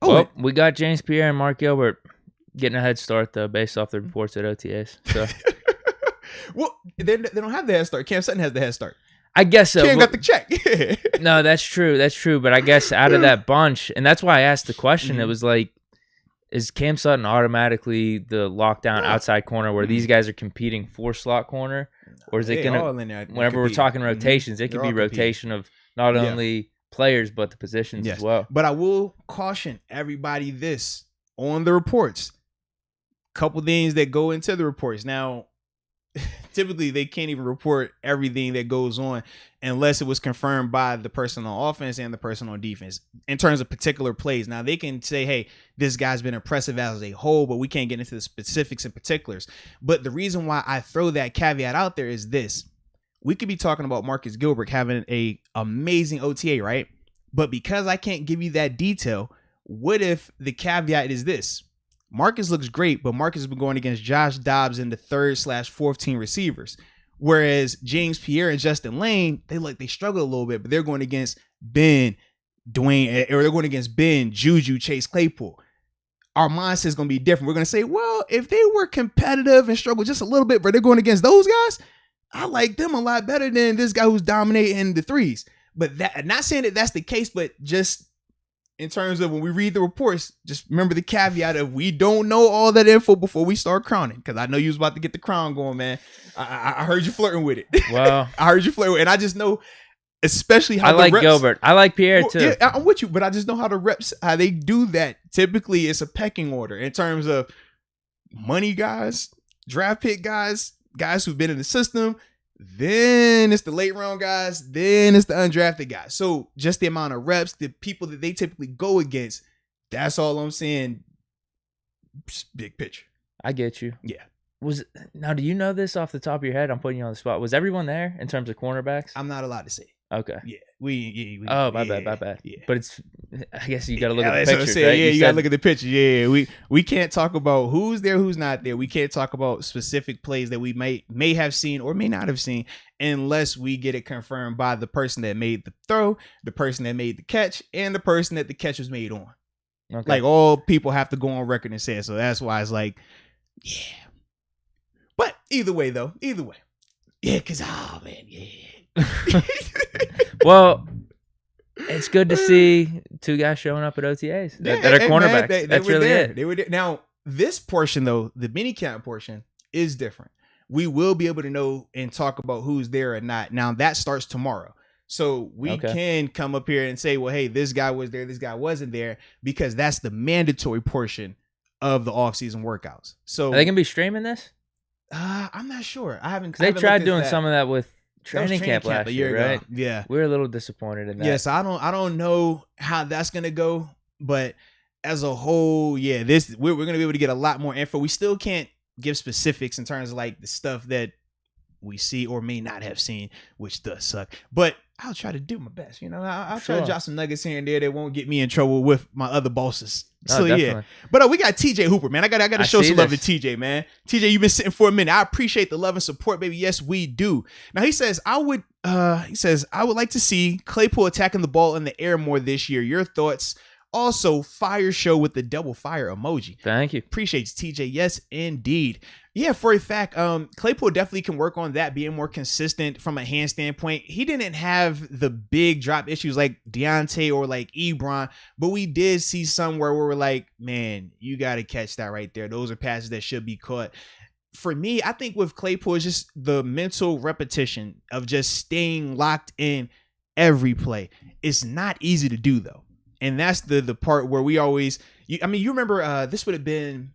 Oh, well, we got James Pierre and Mark Gilbert getting a head start, though, based off the reports at OTAs. So, well, they don't have the head start. Cam Sutton has the head start. I guess so. Cam got the check. No, that's true. That's true. But I guess out of that bunch, and that's why I asked the question, it was like, is Cam Sutton automatically the lockdown outside corner where these guys are competing for slot corner? Or is it going to, whenever we're talking rotations, it could be rotation of not only players, but the positions as well. But I will caution everybody this on the reports. Couple things that go into the reports. Now, typically they can't even report everything that goes on unless it was confirmed by the person on offense and the person on defense in terms of particular plays. Now they can say, hey, this guy's been impressive as a whole, but we can't get into the specifics and particulars. But the reason why I throw that caveat out there is this. We could be talking about Marcus Gilbert having a amazing OTA, right? But because I can't give you that detail, what if the caveat is this? Marcus looks great, but Marcus has been going against Josh Dobbs and the 3rd/4th team receivers. Whereas James Pierre and Justin Lane, they struggle a little bit, but they're going against Ben, Dwayne, or they're going against Ben, Juju, Chase Claypool. Our mindset is going to be different. We're going to say, well, if they were competitive and struggle just a little bit, but they're going against those guys, I like them a lot better than this guy who's dominating the threes. But that, not saying that that's the case, but just in terms of when we read the reports, just remember the caveat of we don't know all that info before we start crowning. Because I know you was about to get the crown going, man. I heard you flirting with it. Well, I heard you flirting with it. And I just know, especially how I like Gilbert. I like Pierre too. Yeah, I'm with you, but I just know how the reps, how they do that. Typically, it's a pecking order in terms of money guys, draft pick guys who've been in the system. Then it's the late round guys. Then it's the undrafted guys. So just the amount of reps, the people that they typically go against. That's all I'm saying. Big picture. I get you. Yeah. Now, do you know this off the top of your head? I'm putting you on the spot. Was everyone there in terms of cornerbacks? I'm not allowed to say. Okay. Yeah. We my bad. Yeah. But it's, I guess you got to look at the pictures, right? Yeah, you got to look at the pictures. Yeah. We can't talk about who's there, who's not there. We can't talk about specific plays that we may have seen or may not have seen unless we get it confirmed by the person that made the throw, the person that made the catch, and the person that the catch was made on. Okay. Like all people have to go on record and say it. So that's why it's like, yeah. But either way. Yeah, because, oh, man, yeah. Well, it's good to see two guys showing up at OTAs that are cornerbacks. Man, that's really there. it. They were there. Now, this portion, though, the mini camp portion is different. We will be able to know and talk about who's there or not. Now, that starts tomorrow. So we can come up here and say, well, hey, this guy was there, this guy wasn't there, because that's the mandatory portion of the offseason workouts. So are they going to be streaming this? I'm not sure. I haven't. They tried doing some of that with training camp last year, right? Yeah, we were a little disappointed in that. Yes, I don't know how that's gonna go, but as a whole, yeah, we're gonna be able to get a lot more info. We still can't give specifics in terms of like the stuff that we see or may not have seen, which does suck. But I'll try to do my best. You know, I'll try to drop some nuggets here and there that won't get me in trouble with my other bosses. So yeah, but we got TJ Hooper, man. I got to show some love to TJ, man. TJ, you've been sitting for a minute. I appreciate the love and support, baby. Yes, we do. Now he says I would like to see Claypool attacking the ball in the air more this year. Your thoughts Also, fire show with the double fire emoji. Thank you. Appreciate you, TJ. Yes, indeed. Yeah, for a fact, Claypool definitely can work on that, being more consistent from a hand standpoint. He didn't have the big drop issues like Deontay or like Ebron, but we did see some where we were like, man, you got to catch that right there. Those are passes that should be caught. For me, I think with Claypool, it's just the mental repetition of just staying locked in every play. It's not easy to do, though. And that's the part where we always, you remember this would have been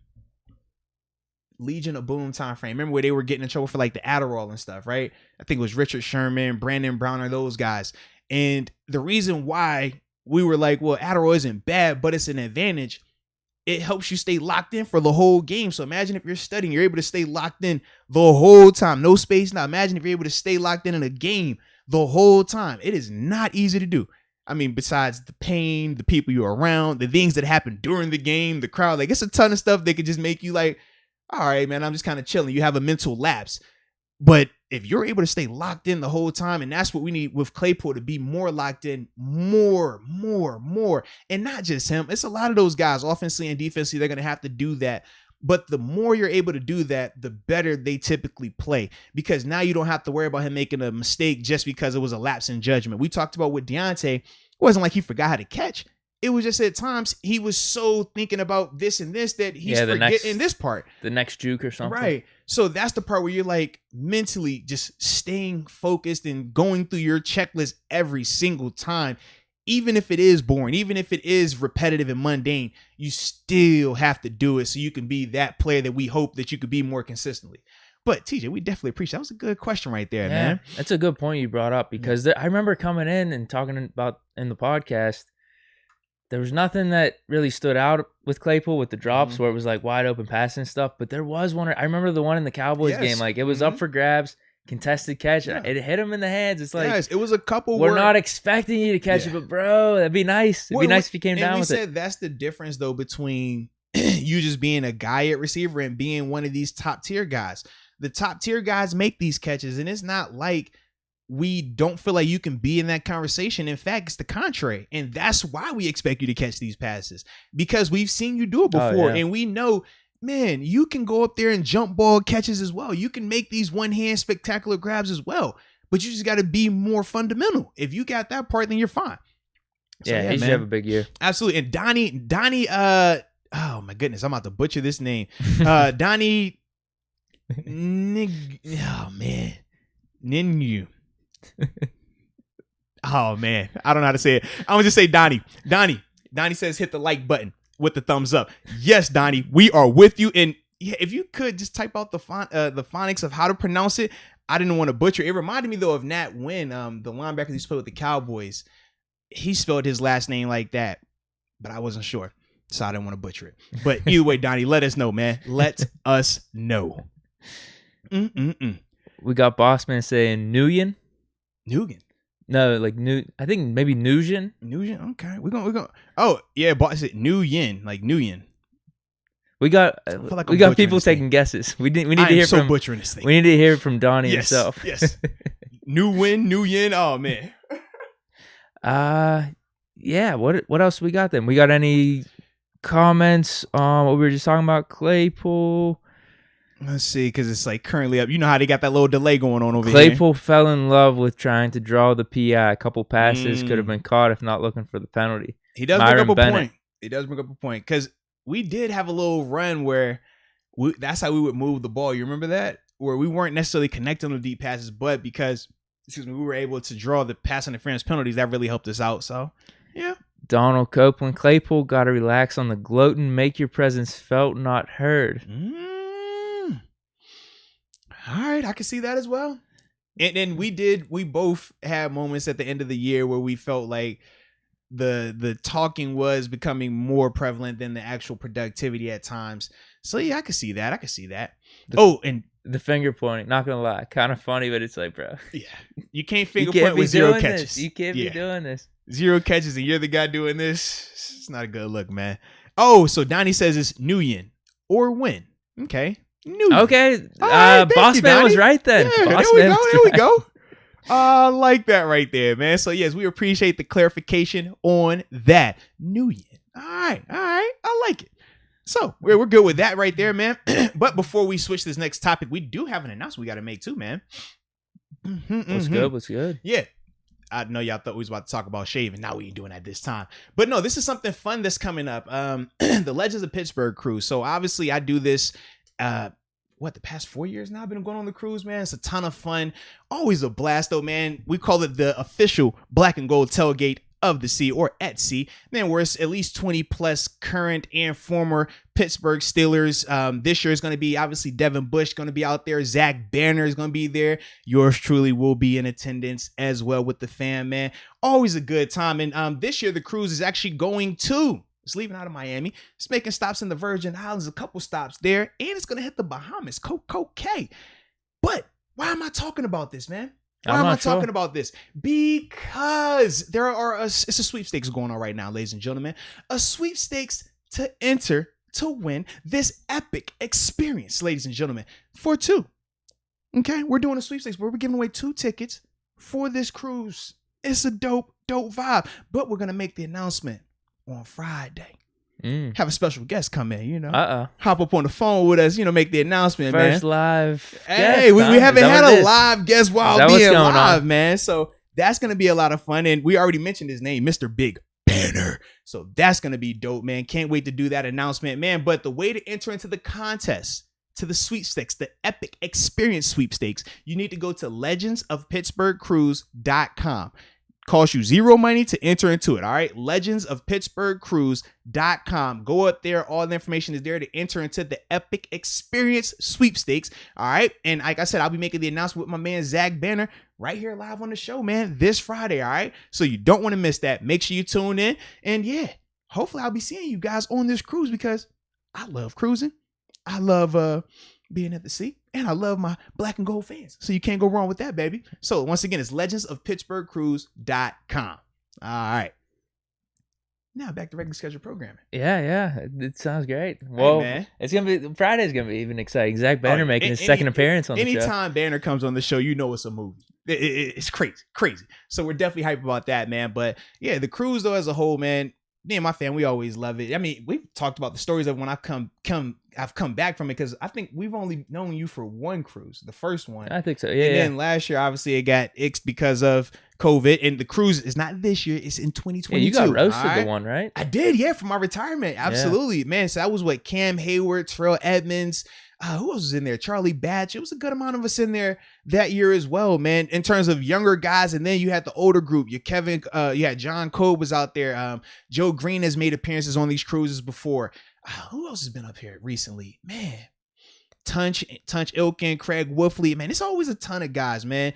Legion of Boom time frame. Remember where they were getting in trouble for like the Adderall and stuff, right? I think it was Richard Sherman, Brandon Brown, or those guys. And the reason why we were like, well, Adderall isn't bad, but it's an advantage. It helps you stay locked in for the whole game. So imagine if you're studying, you're able to stay locked in the whole time. No space. Now imagine if you're able to stay locked in a game the whole time. It is not easy to do. I mean, besides the pain, the people you're around, the things that happen during the game, the crowd, like it's a ton of stuff that could just make you like, all right, man, I'm just kind of chilling. You have a mental lapse. But if you're able to stay locked in the whole time, and that's what we need with Claypool, to be more locked in, more. And not just him. It's a lot of those guys, offensively and defensively, they're going to have to do that. But the more you're able to do that, the better they typically play. Because now you don't have to worry about him making a mistake just because it was a lapse in judgment. We talked about with Deontay, it wasn't like he forgot how to catch. It was just at times he was so thinking about this and this that he's forgetting this part. The next juke or something. Right. So that's the part where you're like mentally just staying focused and going through your checklist every single time. Even if it is boring, even if it is repetitive and mundane, you still have to do it so you can be that player that we hope that you could be more consistently. But TJ, we definitely appreciate that. Was a good question right there, man. That's a good point you brought up, because I remember coming in and talking about in the podcast, there was nothing that really stood out with Claypool with the drops where it was like wide open passing stuff. But there was one. I remember the one in the Cowboys game. Like it was up for grabs, contested catch. Yeah. It hit him in the hands. It's like, it was a couple. We're not expecting you to catch it, but bro, that'd be nice. It'd be nice if you came down with it. We said that's the difference though between you just being a guy at receiver and being one of these top tier guys. The top tier guys make these catches, and it's not like we don't feel like you can be in that conversation. In fact, it's the contrary. And that's why we expect you to catch these passes, because we've seen you do it before. And we know, man, you can go up there and jump ball catches as well. You can make these one hand spectacular grabs as well, but you just got to be more fundamental. If you got that part, then you're fine. So, he should have a big year. Absolutely. And Donnie, oh my goodness, I'm about to butcher this name. Donnie, oh man, Ninyu. Oh man, I don't know how to say it. I'm gonna just say Donnie. Donnie says hit the like button with the thumbs up. Yes, Donnie, we are with you. And yeah, if you could just type out the phonics of how to pronounce it. I didn't want to butcher it. It reminded me though of Nat Wynn, the linebacker he played with the Cowboys. He spelled his last name like that, but I wasn't sure, so I didn't want to butcher it. But either way, Donnie, let us know, man. Let us know. We got Bossman saying Nguyen. No, like I think maybe Nugent. Okay. We're going. Oh, yeah, boss it Nguyen, like Nguyen. We got people taking guesses. We need to hear from butchering this thing. We need to hear from Donnie himself. Yes. Nguyen. Oh man. Yeah, what else we got then? We got any comments on what we were just talking about, Claypool? Let's see, because it's like currently up. You know how they got that little delay going on over here. Claypool fell in love with trying to draw the PI. A couple passes could have been caught if not looking for the penalty. He does bring up a point. He does bring up a point, because we did have a little run where that's how we would move the ball. You remember that? Where we weren't necessarily connecting on the deep passes, but because we were able to draw the pass interference penalties, that really helped us out. So, yeah. Donald Copeland, Claypool got to relax on the gloating, make your presence felt, not heard. All right, I can see that as well. And then we both had moments at the end of the year where we felt like the talking was becoming more prevalent than the actual productivity at times. So yeah, I can see that. And the finger pointing, not gonna lie, kind of funny, but it's like, bro, yeah, you can't finger point with 0 catches. You can't be doing this. 0 catches and you're the guy doing this. It's not a good look, man. Oh, so Donnie says it's Nguyen or win. Okay. Okay. Bossman was right then. Yeah, there we go. I like that right there, man. So yes, we appreciate the clarification on that. Nguyen. All right. I like it. So we're good with that right there, man. But before we switch to this next topic, we do have an announcement we got to make too, man. What's good? What's good? Yeah. I know y'all thought we was about to talk about shaving. Now we ain't doing that this time. But no, this is something fun that's coming up. The Legends of Pittsburgh cruise. So obviously I do this, the past 4 years now I've been going on the cruise, man. It's a ton of fun. Always a blast though, man. We call it the official Black and Gold Tailgate of the Sea, or at sea. Man, we're at least 20 plus current and former Pittsburgh Steelers. This year is going to be obviously Devin Bush going to be out there. Zach Banner is going to be there. Yours truly will be in attendance as well with the fam, man. Always a good time. And this year the cruise is actually going to, it's leaving out of Miami. It's making stops in the Virgin Islands, a couple stops there, and it's going to hit the Bahamas, K. But why am I talking about this, man? Why am I talking about this? Because there are it's a sweepstakes going on right now, ladies and gentlemen. A sweepstakes to enter to win this epic experience, ladies and gentlemen, for two. Okay, we're doing a sweepstakes where we're giving away 2 tickets for this cruise. It's a dope vibe. But we're gonna make the announcement on Friday. Have a special guest come in, hop up on the phone with us, make the announcement, First man. live Hey, guest, we haven't had a is? live guest while Is that being what's going live, on? man. So that's going to be a lot of fun. And we already mentioned his name, Mr. Big Banner. So that's going to be dope, man. Can't wait to do that announcement, man. But the way to enter into the contest, to the sweepstakes, the epic experience sweepstakes, you need to go to legendsofpittsburghcruise.com. Costs you 0 money to enter into it. All right. legendsofpittsburghcruise.com. Go up there. All the information is there to enter into the epic experience sweepstakes. All right. And like I said, I'll be making the announcement with my man, Zach Banner, right here live on the show, man, this Friday. All right. So you don't want to miss that. Make sure you tune in. And yeah, hopefully I'll be seeing you guys on this cruise because I love cruising. I love being at the sea, and I love my black and gold fans. So you can't go wrong with that, baby. So once again, it's legendsofpittsburghcruise.com. All right. Now back to regular scheduled programming. Yeah. It sounds great. Well, man. It's gonna be Friday's gonna be even exciting. Zach Banner making his second appearance on the show. Anytime Banner comes on the show, it's a movie. It's crazy. So we're definitely hyped about that, man. But yeah, the cruise though as a whole, man, me and my family, we always love it. I mean, we've talked about the stories of when I've come back from it, because I think we've only known you for one cruise, the first one. I think so. Yeah. And then last year, obviously, it got ixed because of COVID, and the cruise is not this year; it's in 2022. Yeah, you got roasted the one, right? I did, yeah, for my retirement, absolutely, man. So that was what Cam Hayward, Terrell Edmonds. Who else was in there? Charlie Batch. It was a good amount of us in there that year as well, man, in terms of younger guys. And then you had the older group. You had John Cole was out there. Joe Green has made appearances on these cruises before. Who else has been up here recently? Man, Tunch Ilkin, Craig Wolfley. Man, it's always a ton of guys, man.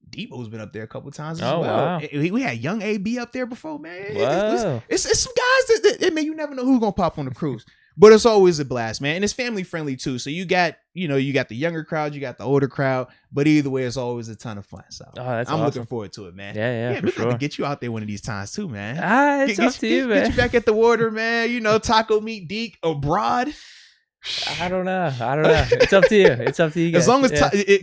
Debo's been up there a couple times as well. Wow. We had young AB up there before, man. Wow. It's some guys that man, you never know who's gonna pop on the cruise. But it's always a blast, man. And it's family friendly too. So you got the younger crowd, you got the older crowd, but either way, it's always a ton of fun. So I'm awesome. looking forward to it, man. Yeah, we're sure. going to get you out there one of these times too, man. It's up to you, man. Get you back at the water, man. Taco meat Deke abroad. I don't know. It's up to you. It's up to you guys. As long as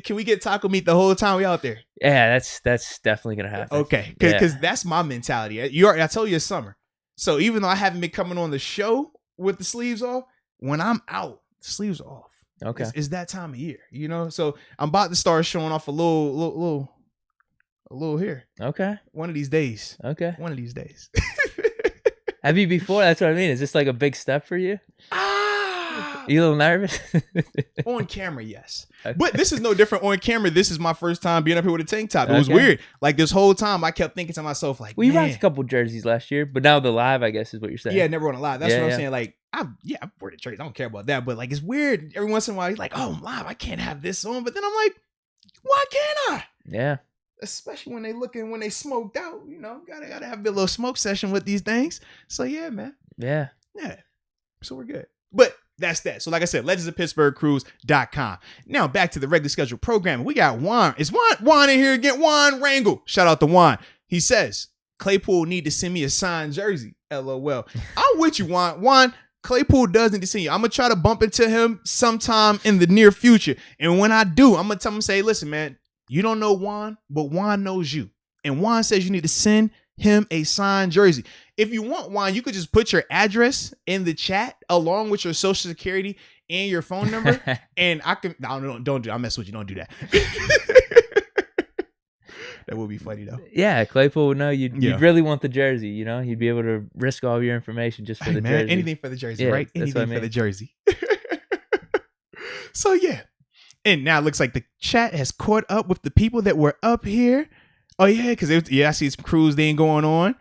can we get taco meat the whole time we out there? Yeah, that's definitely gonna happen. Okay, because that's my mentality. I told you it's summer, so even though I haven't been coming on the show with the sleeves off, when I'm out, the sleeves are off. Okay, it's that time of year, So I'm about to start showing off a little here. Okay, one of these days. Okay, one of these days. Have you before? That's what I mean. Is this like a big step for you? You a little nervous? On camera, yes. Okay. But this is no different on camera. This is my first time being up here with a tank top. It was weird. Like this whole time, I kept thinking to myself, like, we rocked a couple jerseys last year, but now the live, I guess, is what you're saying. Yeah, never on a live. That's what I'm saying. Like, I've worn the jerseys. I don't care about that. But like, it's weird. Every once in a while, you're like, oh, I'm live. I can't have this on. But then I'm like, why can't I? Yeah. Especially when they smoked out. Gotta have a little smoke session with these things. So yeah, man. Yeah. So we're good. But that's that. So like I said, legendsofpittsburghcruise.com. Now back to the regular scheduled programming. We got Juan. Is Juan in here again? Juan Rangel. Shout out to Juan. He says, Claypool need to send me a signed jersey. LOL. I'm with you, Juan. Juan, Claypool does need to see you. I'm going to try to bump into him sometime in the near future. And when I do, I'm going to tell him, say, listen, man, you don't know Juan, but Juan knows you. And Juan says you need to send him a signed jersey. If you want one, you could just put your address in the chat along with your social security and your phone number, and I can. No, don't do. I'll mess with you. Don't do that. That would be funny though. Yeah, Claypool would know you'd really want the jersey. You know, you'd be able to risk all of your information just for the jersey. Anything for the jersey, right? Anything for the jersey. So yeah, and now it looks like the chat has caught up with the people that were up here. Oh yeah, because I see some cruise thing going on.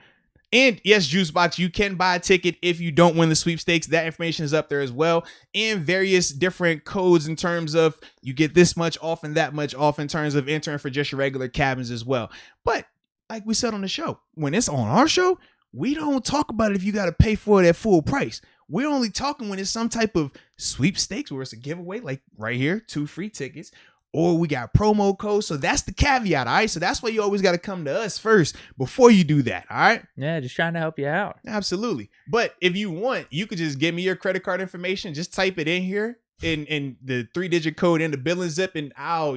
And yes, Juicebox, you can buy a ticket if you don't win the sweepstakes. That information is up there as well. And various different codes in terms of you get this much off and that much off in terms of entering for just your regular cabins as well. But like we said on the show, when it's on our show, we don't talk about it if you got to pay for it at full price. We're only talking when it's some type of sweepstakes where it's a giveaway, like right here, 2 free tickets. Or we got promo codes. So that's the caveat, all right? So that's why you always got to come to us first before you do that, all right? Yeah, just trying to help you out. Absolutely. But if you want, you could just give me your credit card information. Just type it in here in the 3-digit code in the billing zip, and I'll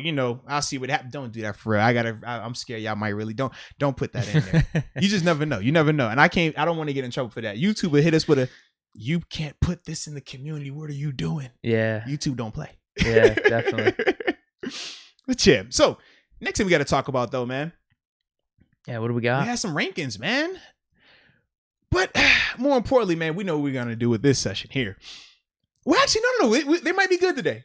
see what happens. Don't do that for real. I'm scared y'all might really don't put that in there. You just never know. You never know. And I don't want to get in trouble for that. YouTube will hit us with you can't put this in the community. What are you doing? Yeah. YouTube don't play. Yeah, definitely. But yeah, so next thing we got to talk about though, man. Yeah, what do we got? We had some rankings, man. But more importantly, man, we know what we're going to do with this session here. Well, actually, no. They might be good today.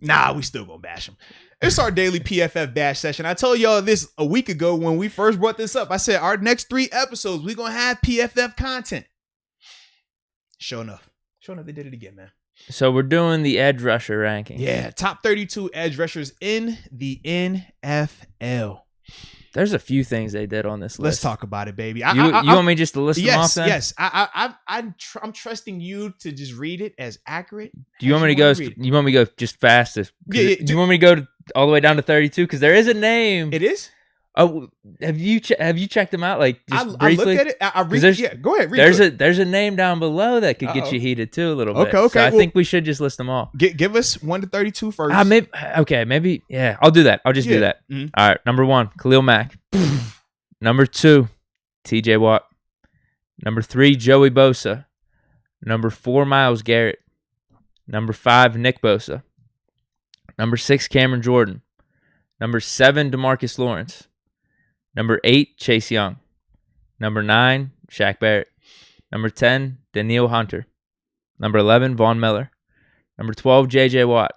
Nah, we still going to bash them. It's our daily PFF bash session. I told y'all this a week ago when we first brought this up. I said our next 3 episodes, we're going to have PFF content. Sure enough, they did it again, man. So we're doing the edge rusher ranking. Yeah, top 32 edge rushers in the NFL. There's a few things they did on this list. Let's talk about it, baby. You want me just to list them off then? Yes. I'm trusting you to just read it as accurate. Do you want me to go? You want me to go just fastest? Yeah. Do you want me to go all the way down to 32? Because there is a name. It is. Oh, have you checked them out? Like just briefly? I looked at it. Yeah, go ahead. Read there's a name down below that could get you heated too a little bit. Okay. So I think we should just list them all. Give us 1 to 32 first. Maybe. Yeah, I'll do that. I'll just do that. Mm-hmm. All right. Number 1, Khalil Mack. Number 2, T.J. Watt. Number 3, Joey Bosa. Number 4, Myles Garrett. Number 5, Nick Bosa. Number 6, Cameron Jordan. Number 7, DeMarcus Lawrence. Number 8, Chase Young. Number 9, Shaq Barrett. Number 10, Danielle Hunter. Number 11, Von Miller. Number 12, J.J. Watt.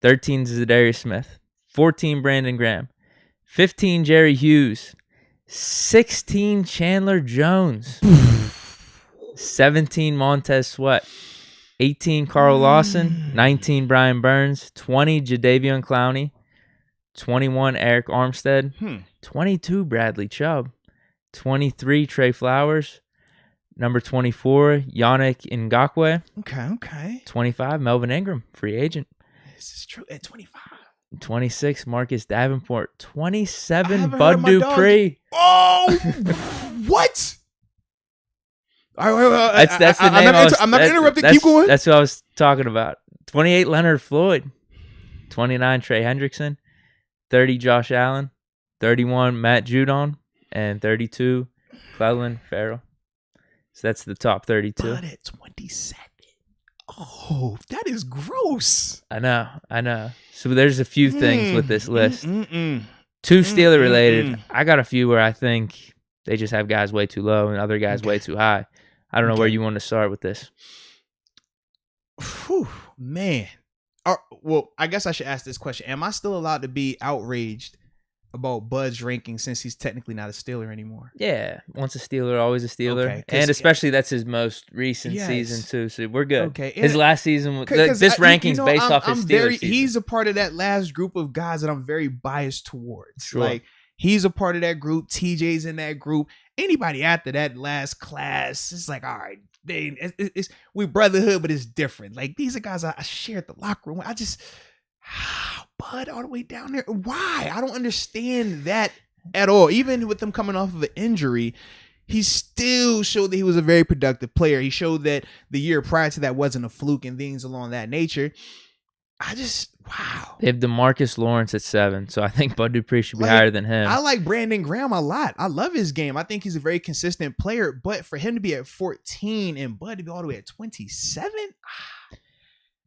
13, Zadarius Smith. 14, Brandon Graham. 15, Jerry Hughes. 16, Chandler Jones. 17, Montez Sweat. 18, Carl Lawson. 19, Brian Burns. 20, Jadeveon Clowney. 21, Eric Armstead. 22, Bradley Chubb. 23, Trey Flowers. Number 24, Yannick Ngakoue. Okay. 25, Melvin Ingram, free agent. This is true. At 25. 26, Marcus Davenport. 27, Bud Dupree. Oh, what? All right, that's the name. I'm not interrupting. Keep going. That's what I was talking about. 28, Leonard Floyd. 29, Trey Hendrickson. 30, Josh Allen. 31, Matt Judon. And 32, Clelin Ferrell. So that's the top 32. But at 27. Oh, that is gross. I know. So there's a few things with this list. 2 Steeler related. I got a few where I think they just have guys way too low and other guys way too high. I don't know where you want to start with this. Whew, man. Well, I guess I should ask this question. Am I still allowed to be outraged about Bud's ranking since he's technically not a Steeler anymore? Yeah. Once a Steeler, always a Steeler. Okay, and especially that's his most recent season too. So we're good. Okay. His last season, this ranking's based off his Steelers season. He's a part of that last group of guys that I'm very biased towards. Sure. Like, he's a part of that group. TJ's in that group. Anybody after that last class, it's like, all right, we brotherhood, but it's different. Like, these are guys I shared the locker room with. Bud all the way down there. Why? I don't understand that at all. Even with him coming off of an injury, he still showed that he was a very productive player. He showed that the year prior to that wasn't a fluke and things along that nature. wow. They have DeMarcus Lawrence at 7, so I think Bud Dupree should be higher than him. I like Brandon Graham a lot. I love his game. I think he's a very consistent player, but for him to be at 14 and Bud to be all the way at 27,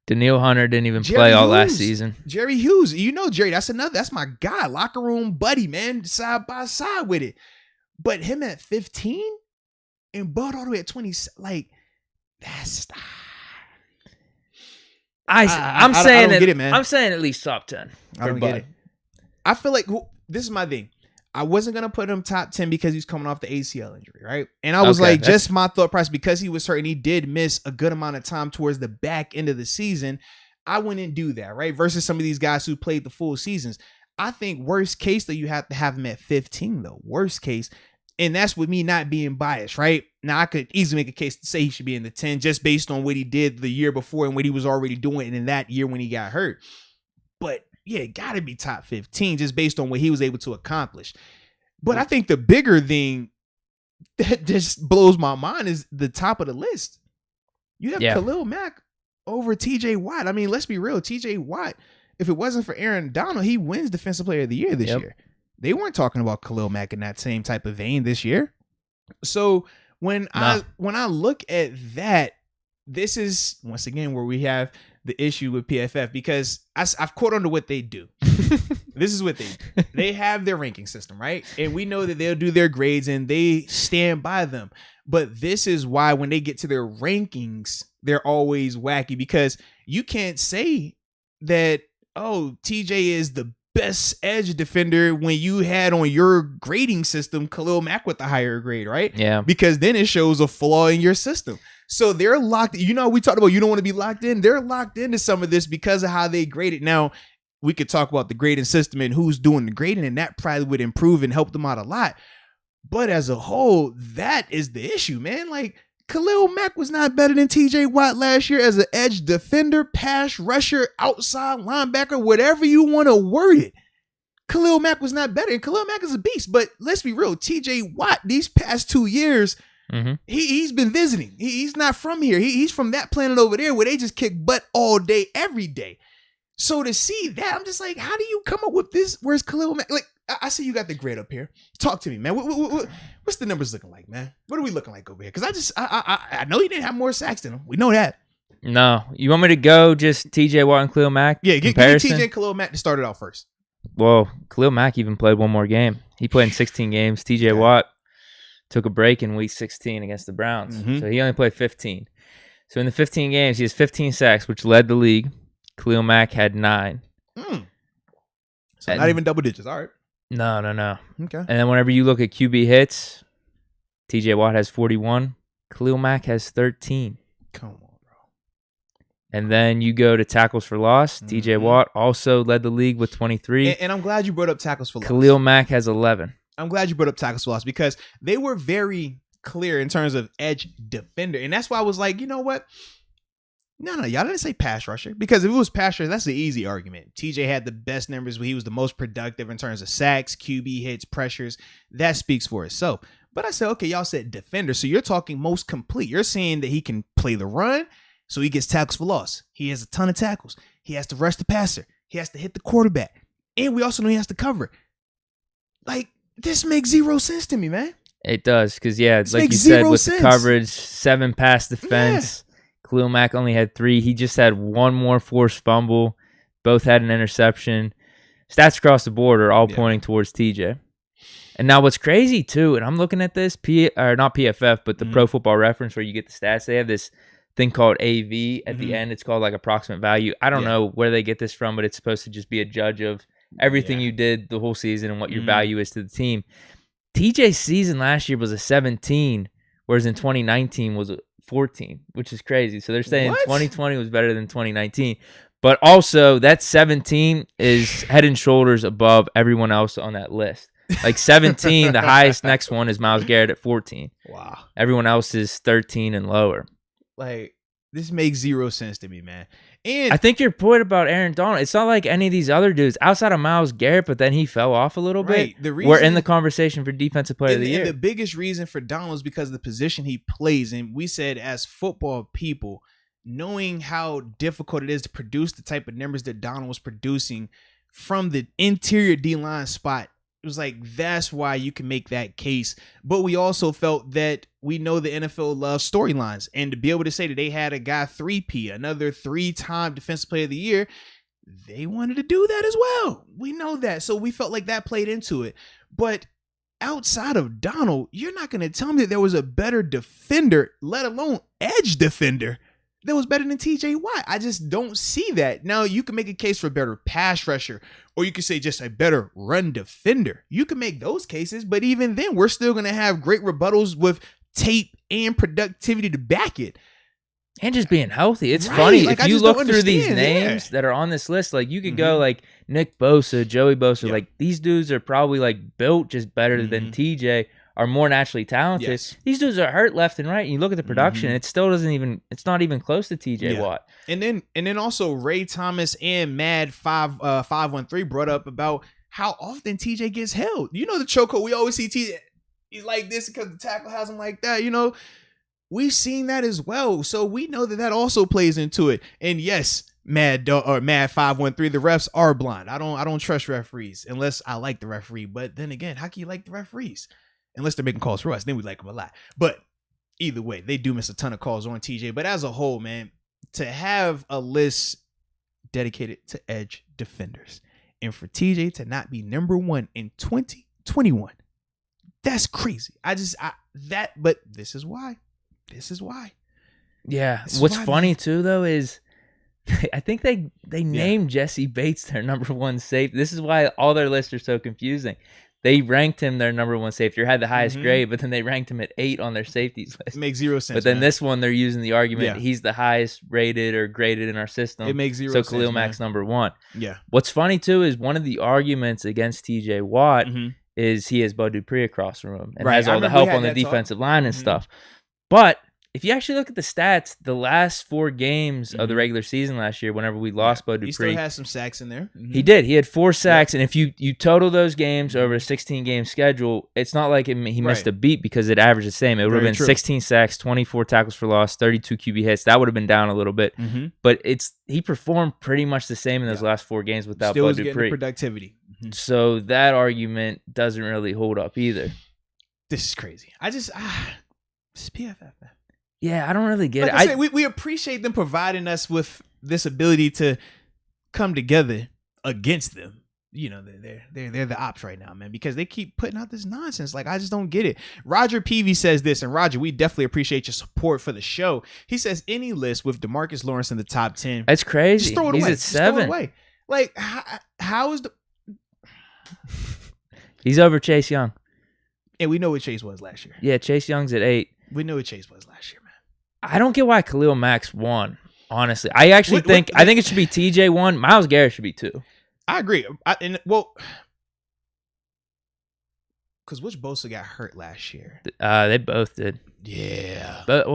Daniil Hunter didn't even play all last season. Jerry Hughes, Jerry, that's my guy, locker room buddy, man, side by side with it. But him at 15 and Bud all the way at 20, like that's. I'm saying I don't get it, man. I'm saying at least top 10. I don't get it. I feel like this is my thing. I wasn't gonna put him top 10 because he's coming off the ACL injury, right? And I was just my thought process, because he was hurt and he did miss a good amount of time towards the back end of the season. I wouldn't do that, right? Versus some of these guys who played the full seasons. I think worst case that you have to have him at 15, though. Worst case. And that's with me not being biased, right? Now, I could easily make a case to say he should be in the 10 just based on what he did the year before and what he was already doing in that year when he got hurt. But yeah, it got to be top 15 just based on what he was able to accomplish. But I think the bigger thing that just blows my mind is the top of the list. You have Khalil Mack over TJ Watt. I mean, let's be real. TJ Watt, if it wasn't for Aaron Donald, he wins Defensive Player of the Year this year. They weren't talking about Khalil Mack in that same type of vein this year. So when I look at that, this is once again where we have the issue with PFF, because I've caught on to what they do. This is what they have their ranking system, right? And we know that they'll do their grades and they stand by them. But this is why when they get to their rankings, they're always wacky, because you can't say that, oh, TJ is the best edge defender when you had on your grading system Khalil Mack with the higher grade, right? Yeah. Because then it shows a flaw in your system. So they're locked. We talked about you don't want to be locked in. They're locked into some of this because of how they grade it. Now, we could talk about the grading system and who's doing the grading, and that probably would improve and help them out a lot. But as a whole, that is the issue, man. Like, Khalil Mack was not better than TJ Watt last year as an edge defender, pass rusher, outside linebacker, whatever you want to word it. Khalil Mack was not better, and Khalil Mack is a beast. But let's be real, TJ Watt, these past 2 years, he's been visiting. He's not from here. He's from that planet over there where they just kick butt all day, every day. So to see that, I'm just like, how do you come up with this? Where's Khalil Mack? Like, I see you got the grade up here. Talk to me, man. What's the numbers looking like, man? What are we looking like over here? Because I know he didn't have more sacks than him. We know that. No. You want me to go just TJ Watt and Khalil Mack? Yeah, give me TJ and Khalil Mack to start it out first. Well, Khalil Mack even played one more game. He played in 16 games. TJ Watt took a break in week 16 against the Browns. So he only played 15. So in the 15 games, he has 15 sacks, which led the league. Khalil Mack had 9. So not even double digits. All right. No. Okay. And then whenever you look at QB hits, TJ Watt has 41. Khalil Mack has 13. Come on, bro. And then you go to tackles for loss. TJ Watt also led the league with 23. And I'm glad you brought up tackles for loss. Khalil Mack has 11. I'm glad you brought up tackles for loss because they were very clear in terms of edge defender. And that's why I was like, you know what? No, y'all didn't say pass rusher, because if it was pass rusher, that's the easy argument. TJ had the best numbers. He was the most productive in terms of sacks, QB hits, pressures. That speaks for itself. But I said, okay, y'all said defender. So you're talking most complete. You're saying that he can play the run, so he gets tackles for loss. He has a ton of tackles. He has to rush the passer. He has to hit the quarterback. And we also know he has to cover. Like, this makes zero sense to me, man. It does, because, like you said, with the coverage, 7 pass defense. Khalil Mack only had 3. He just had 1 more forced fumble. Both had an interception. Stats across the board are all pointing towards TJ. And now what's crazy, too, and I'm looking at this, not PFF, but the Pro Football Reference where you get the stats. They have this thing called AV at the end. It's called like approximate value. I don't know where they get this from, but it's supposed to just be a judge of everything you did the whole season and what your value is to the team. TJ's season last year was a 17, whereas in 2019 was a 14, which is crazy. So they're saying 2020 was better than 2019. But also, that 17 is head and shoulders above everyone else on that list. Like 17, the highest next one is Myles Garrett at 14. Wow. Everyone else is 13 and lower. Like, this makes zero sense to me, man. And I think your point about Aaron Donald, it's not like any of these other dudes outside of Myles Garrett, but then he fell off a little bit. We're in the conversation for Defensive Player of the Year. And the biggest reason for Donald is because of the position he plays. And we said, as football people, knowing how difficult it is to produce the type of numbers that Donald was producing from the interior D-line spot, it was like, that's why you can make that case. But we also felt that we know the NFL loves storylines, and to be able to say that they had a guy 3P, another 3-time Defensive Player of the Year, they wanted to do that as well. We know that. So we felt like that played into it. But outside of Donald, you're not going to tell me that there was a better defender, let alone edge defender, that was better than TJ Watt. I just don't see that. Now, you can make a case for a better pass rusher, or you could say just a better run defender. You can make those cases, but even then, we're still going to have great rebuttals with tape and productivity to back it. And just being healthy. It's Right. funny. Like, if I you just look don't through these understand. names that are on this list, like you could Mhm. go like Nick Bosa, Joey Bosa, Yep. like these dudes are probably like built just better than Mhm. TJ, are more naturally talented. Yes. These dudes are hurt left and right. And you look at the production, Mhm. it still doesn't even, it's not even close to TJ Yeah. Watt. And then also Ray Thomas and Mad 513 brought up about how often TJ gets held. You know the chokehold, we always see TJ, he's like this because the tackle has him like that, you know. We've seen that as well. So we know that also plays into it. And yes, Mad 513, the refs are blind. I don't trust referees unless I like the referee. But then again, how can you like the referees? Unless they're making calls for us, then we like them a lot. But either way, they do miss a ton of calls on TJ. But as a whole, man, to have a list dedicated to edge defenders and for TJ to not be number 1 in 2021, that's crazy. But this is why. Yeah. This is What's why, funny man. too, though, is I think they named Jesse Bates their number 1 safety. This is why all their lists are so confusing. They ranked him their number 1 safety, or had the highest Mhm. grade, but then they ranked him at 8 on their safeties list. It makes zero sense. But then man. this one, they're using the argument Yeah. he's the highest rated or graded in our system. It makes zero so sense. Khalil man. Mack's number 1. Yeah. What's funny too is one of the arguments against TJ Watt Mhm. is he has Bud Dupree across the room and Right, has I all the remember we help had on the that talk. defensive line and Mhm. stuff. But if you actually look at the stats, the last 4 games of the Mhm. regular season last year, whenever we lost Bud He still Dupree, has some sacks in there. Mhm. he did. He had 4 sacks, and if you total those games over a 16-game schedule, it's not like he missed Right. a beat because it averaged the same. It would have Very been true. 16 sacks, 24 tackles for loss, 32 QB hits. That would have been down a little bit, Mhm. but he performed pretty much the same in those Yeah. last 4 games without Still Bud is getting the Dupree. productivity. Mhm. So that argument doesn't really hold up either. This is crazy. This is PFF, man. Yeah, I don't really get Like it. I said, we appreciate them providing us with this ability to come together against them. You know, they're the ops right now, man, because they keep putting out this nonsense. Like, I just don't get it. Roger Peavy says this, and Roger, we definitely appreciate your support for the show. He says any list with DeMarcus Lawrence in the top 10, That's crazy. just throw it He's away. at Just throw 7. it away. Like, how is the? He's over Chase Young. And we know what Chase was last year. Yeah, Chase Young's at 8. We know what Chase was last year, man. I don't get why Khalil Mack's 1. Honestly, I actually think it should be TJ 1. Myles Garrett should be 2. I agree. Because which Bosa got hurt last year? They both did. Yeah. But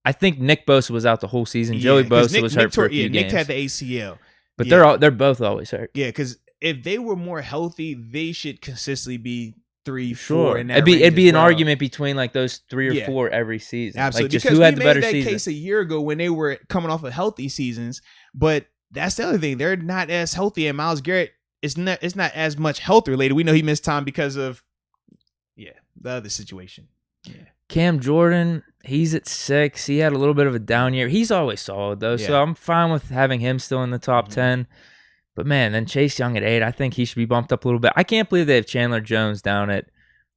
I think Nick Bosa was out the whole season. Joey Bosa was hurt for a few Nick games. had the ACL. But Yeah. they're both always hurt. Yeah, because if they were more healthy, they should consistently be 3, 4. Sure, In that it'd be range an as well. argument between like those 3 or Yeah. 4 every season. Absolutely. Like just because who had we the better made that season. case a year ago when they were coming off of healthy seasons. But that's the other thing; they're not as healthy. And Myles Garrett it's not as much health related. We know he missed time because of the other situation. Yeah. Cam Jordan, he's at 6. He had a little bit of a down year. He's always solid though, so Yeah. I'm fine with having him still in the top 10. But man, then Chase Young at 8, I think he should be bumped up a little bit. I can't believe they have Chandler Jones down at,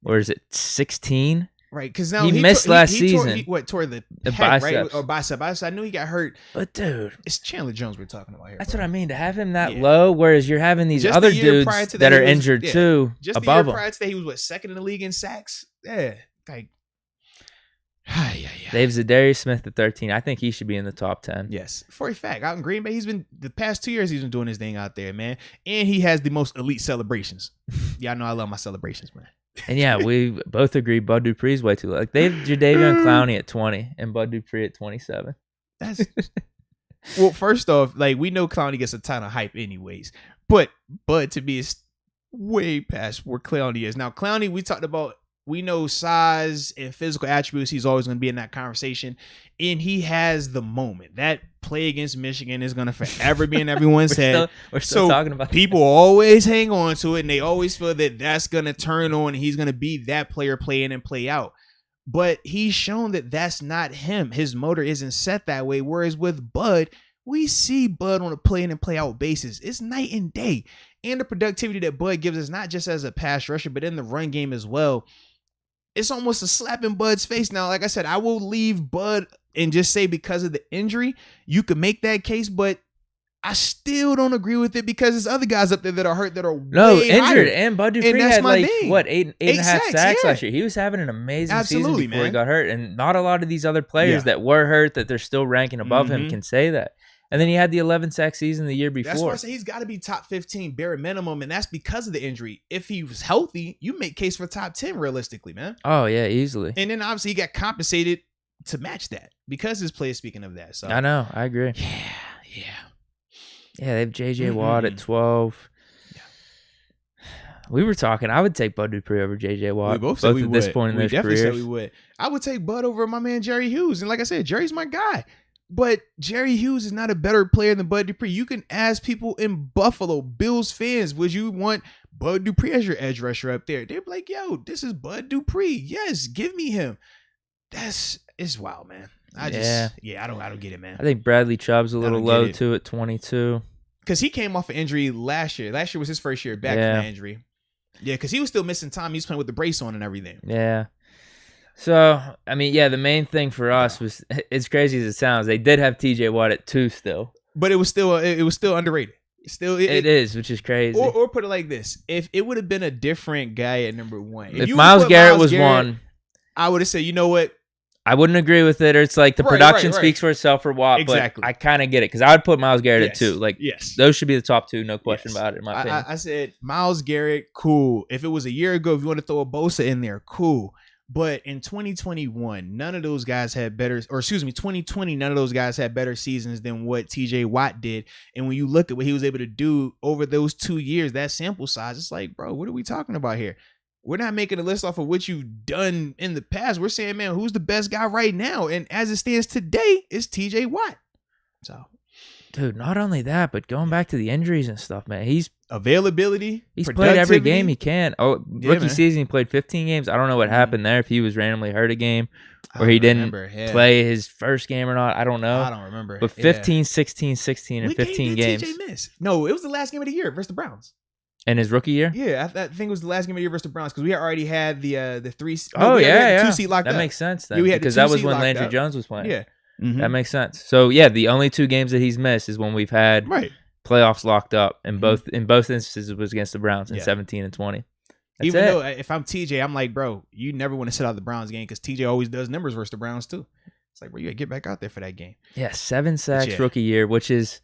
or is it 16? Right, because now He missed last season. Tore the The pec, right? biceps. Or bicep. I knew he got hurt. But dude, It's Chandler Jones we're talking about here. that's what I mean. To have him that Yeah. low, whereas you're having these Just other the year dudes prior to that that, are he was- injured yeah. too Just the above year him. prior to that, he was second in the league in sacks. Yeah, like, They have Zadarius Smith at 13. I think he should be in the top 10. Yes, for a fact, out in Green Bay, he's been the past 2 years. He's been doing his thing out there, man, and he has the most elite celebrations. Y'all know I love my celebrations, man. And yeah, we both agree Bud Dupree's way too low. Like they have Jadeveon Clowney at 20 and Bud Dupree at 27. That's well. First off, like we know Clowney gets a ton of hype, anyways. But to me, it's way past where Clowney is now. Clowney, we talked about we know size and physical attributes. He's always going to be in that conversation, and he has the moment. That play against Michigan is going to forever be in everyone's head. We're still talking about people always hang on to it, and they always feel that that's going to turn on, and he's going to be that player play in and play out. But he's shown that that's not him. His motor isn't set that way. Whereas with Bud, we see Bud on a play in and play out basis. It's night and day. And the productivity that Bud gives us, not just as a pass rusher, but in the run game as well. It's almost a slap in Bud's face. Now, like I said, I will leave Bud and just say because of the injury, you could make that case, but I still don't agree with it because there's other guys up there that are hurt that are way injured. higher. And Bud Dupree had eight and a half sacks last year. He was having an amazing season before he got hurt. And not a lot of these other players that were hurt that they're still ranking above him can say that. And then he had the 11 sack season the year before. That's why I say he's got to be top 15 bare minimum, and that's because of the injury. If he was healthy, you make case for top 10 realistically, man. Oh yeah, easily. And then obviously he got compensated to match that because his play is speaking of that. So I know, I agree. Yeah. They have J.J. Watt at 12. Yeah. We were talking. I would take Bud Dupree over J.J. Watt. We both said we at would. This point in their definitely careers. said we would. I would take Bud over my man Jerry Hughes, and like I said, Jerry's my guy. But Jerry Hughes is not a better player than Bud Dupree. You can ask people in Buffalo, Bills fans, would you want Bud Dupree as your edge rusher up there? They're like, yo, this is Bud Dupree. Yes, give me him. It's wild, man. I don't get it, man. I think Bradley Chubb's a little low too at 22. Because he came off an injury last year. Last year was his first year back from the injury. Yeah, because he was still missing time. He was playing with the brace on and everything. Yeah. So, I mean, the main thing for us was, as crazy as it sounds, they did have TJ Watt at 2 still. But it was still underrated. It is, which is crazy. Or put it like this. If it would have been a different guy at number 1. If Myles Garrett was 1, I would have said, you know what? I wouldn't agree with it. Or it's like the production speaks for itself for Watt. Exactly. But I kind of get it because I would put Myles Garrett at 2. Like, those should be the top 2, no question about it, in my opinion. I said Myles Garrett, cool. If it was a year ago, if you want to throw a Bosa in there, cool. But in 2021, none of those guys had better, or excuse me, 2020, none of those guys had better seasons than what TJ Watt did. And when you look at what he was able to do over those 2 years, that sample size, it's like, bro, what are we talking about here? We're not making a list off of what you've done in the past. We're saying, man, who's the best guy right now? And as it stands today, it's TJ Watt. So, dude, not only that, but going back to the injuries and stuff, man, he's availability. He's played every game he can. Rookie season, he played 15 games. I don't know what happened there, if he was randomly hurt a game or he didn't play his first game or not. I don't know. I don't remember. But 15, 16, 16, and 15 games. TJ miss? No, it was the last game of the year versus the Browns. In his rookie year? Yeah, I think it was the last game of the year versus the Browns because we had already had the 3. No, we had the 2 seat locked up. That makes sense then. Because that was when Landry Jones was playing. Yeah. That makes sense. So, the only 2 games that he's missed is when we've had playoffs locked up, and both instances it was against the Browns in 17 and 20. Even though if I'm TJ, I'm like, bro, you never want to sit out the Browns game because TJ always does numbers versus the Browns too. It's like, bro, you gotta get back out there for that game. Yeah, 7 sacks rookie year, which is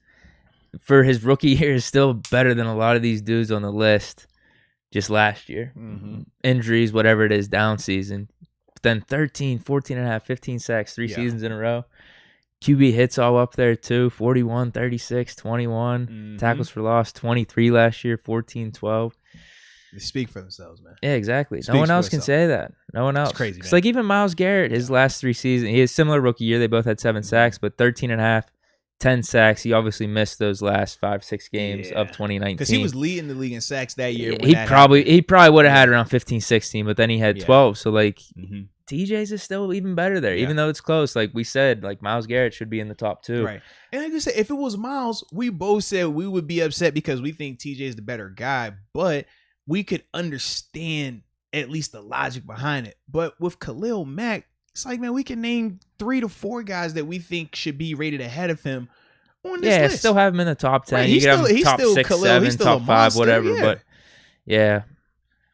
for his rookie year is still better than a lot of these dudes on the list just last year. Injuries, whatever it is, down season. But then 13, 14 and a half, 15 sacks, 3 seasons in a row. QB hits all up there too, 41, 36, 21. Tackles for loss, 23 last year, 14, 12. They speak for themselves, man. Yeah, exactly. No one else can say that. No one else. It's crazy, man. It's like even Myles Garrett, his last 3 seasons, he had a similar rookie year. They both had 7 sacks, but 13 and a half, 10 sacks. He obviously missed those last 5-6 games of 2019. Because he was leading the league in sacks that year. He probably would have had around 15, 16, but then he had 12. So, like, TJ's is still even better there, even though it's close. Like we said, like Myles Garrett should be in the top 2. Right. And like I said, if it was Myles, we both said we would be upset because we think TJ is the better guy, but we could understand at least the logic behind it. But with Khalil Mack, it's like, man, we can name 3 to 4 guys that we think should be rated ahead of him on this list. Still have him in the top 10. Right. You can have him top 6, Khalil, 7, top 5, whatever. Yeah. But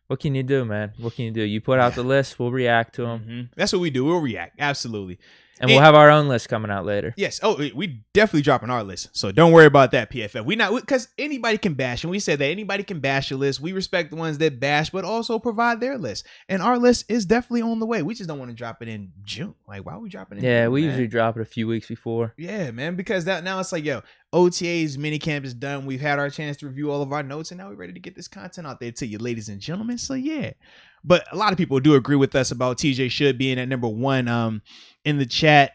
what can you do, man? What can you do? You put out the list, we'll react to them. That's what we do. We'll react. Absolutely. And we'll have our own list coming out later. Yes. Oh, we definitely dropping our list. So don't worry about that, PFF. We not because anybody can bash, and we said that anybody can bash your list. We respect the ones that bash, but also provide their list. And our list is definitely on the way. We just don't want to drop it in June. Like, why are we dropping it in June, we man? usually drop it a few weeks before. Yeah, man, because that now it's like, yo, OTAs minicamp is done. We've had our chance to review all of our notes, and now we're ready to get this content out there to you, ladies and gentlemen. So yeah. But a lot of people do agree with us about TJ should be in at number 1. In the chat,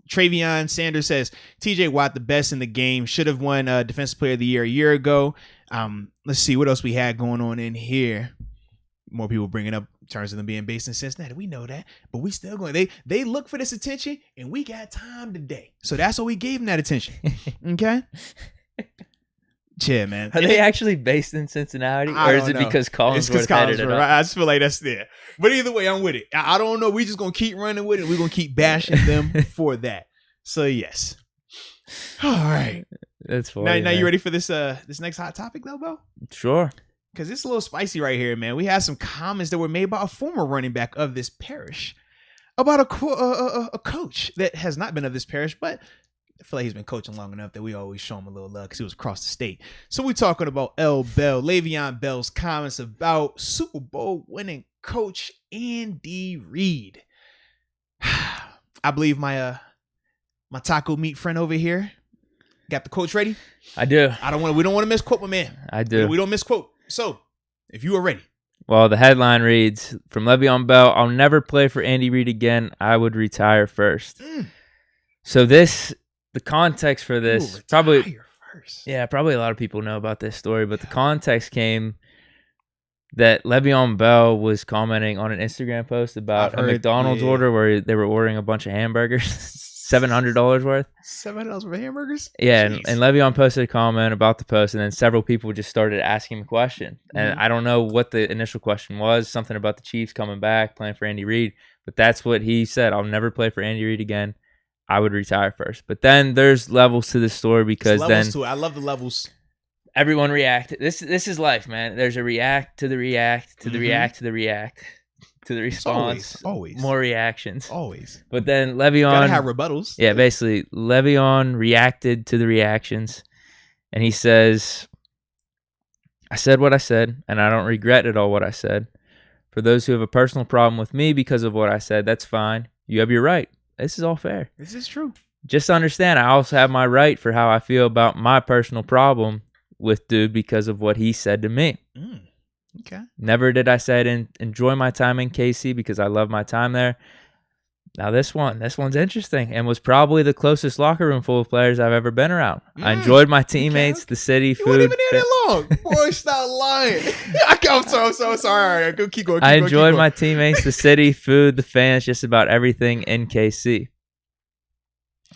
Travion Sanders says TJ Watt the best in the game, should have won Defensive Player of the Year a year ago. Let's see what else we had going on in here. More people bringing up in terms of them being based in Cincinnati. We know that, but we still going. They look for this attention, and we got time today, so that's why we gave them that attention. Okay. Yeah, man. Are they actually based in Cincinnati, or is it because Collinsworth headed it up? I just feel like that's there. But either way, I'm with it. I don't know. We just gonna keep running with it. We're gonna keep bashing them for that. So yes. All right. That's funny. Now you ready for this next hot topic though, Bo? Sure. Because it's a little spicy right here, man. We had some comments that were made by a former running back of this parish about a coach that has not been of this parish, but I feel like he's been coaching long enough that we always show him a little love because he was across the state. So we're talking about Le'Veon Bell's comments about Super Bowl winning coach Andy Reid. I believe my taco meat friend over here got the coach ready. I do. We don't want to misquote my man. I do. We don't misquote. So if you are ready. Well, the headline reads, from Le'Veon Bell, I'll never play for Andy Reid again. I would retire first. So the context for this, probably a lot of people know about this story, but the context came that Le'Veon Bell was commenting on an Instagram post about a McDonald's order where they were ordering a bunch of hamburgers, $700 worth. $700 worth of hamburgers? Yeah, and Le'Veon posted a comment about the post, and then several people just started asking him a question. And I don't know what the initial question was, something about the Chiefs coming back, playing for Andy Reid, but that's what he said. I'll never play for Andy Reid again. I would retire first. But then there's levels to this story because then I love the levels. Everyone reacted. This is life, man. There's a react to the react to the react to the react to the response. Always. More reactions. Always. But then Le'Veon gotta have rebuttals. Yeah, basically Le'Veon reacted to the reactions, and he says, "I said what I said, and I don't regret at all what I said. For those who have a personal problem with me because of what I said, that's fine. You have your right. This is all fair. This is true. Just understand, I also have my right for how I feel about my personal problem with dude because of what he said to me. Okay. Never did I say I didn't enjoy my time in KC because I love my time there. Now this one's interesting and was probably the closest locker room full of players I've ever been around. I enjoyed my teammates, the city, food. You weren't even here that long. Boy, stop lying. I'm so sorry. All right, go keep going. I enjoyed my teammates, the city, food, the fans, just about everything in KC.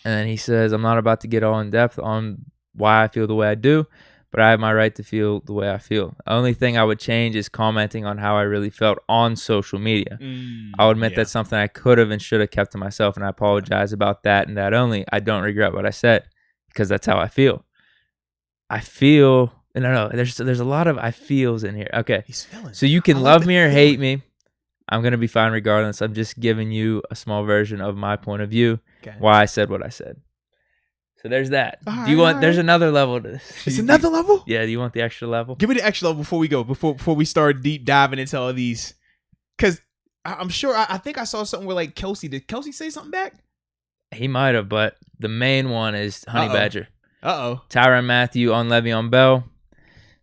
And then he says, I'm not about to get all in depth on why I feel the way I do, but I have my right to feel the way I feel. The only thing I would change is commenting on how I really felt on social media. I'll admit that's something I could have and should have kept to myself, and I apologize about that and that only. I don't regret what I said because that's how I feel. No, there's a lot of I feels in here. Okay, so you can love me or hate me. I'm going to be fine regardless. I'm just giving you a small version of my point of view, why I said what I said. So there's that. There's another level to this. It's another level? Yeah, do you want the extra level? Give me the extra level before we go, before we start deep diving into all these. Because I'm sure, I think I saw something where like Kelsey, did Kelsey say something back? He might have, but the main one is Honey Badger. Tyrann Mathieu on Le'Veon Bell.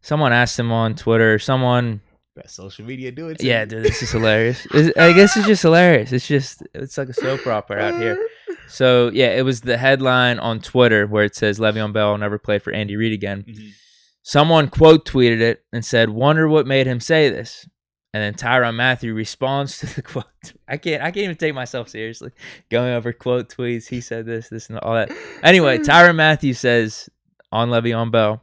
Someone asked him on Twitter, Best social media do it. Yeah, dude, this is hilarious. I guess it's just hilarious. It's like a soap opera out here. So, yeah, it was the headline on Twitter where it says, Le'Veon Bell will never play for Andy Reid again. Someone quote tweeted it and said, wonder what made him say this. And then Tyrann Mathieu responds to the quote. I can't even take myself seriously. Going over quote tweets, he said this, and all that. Anyway, Tyrann Mathieu says on Le'Veon Bell,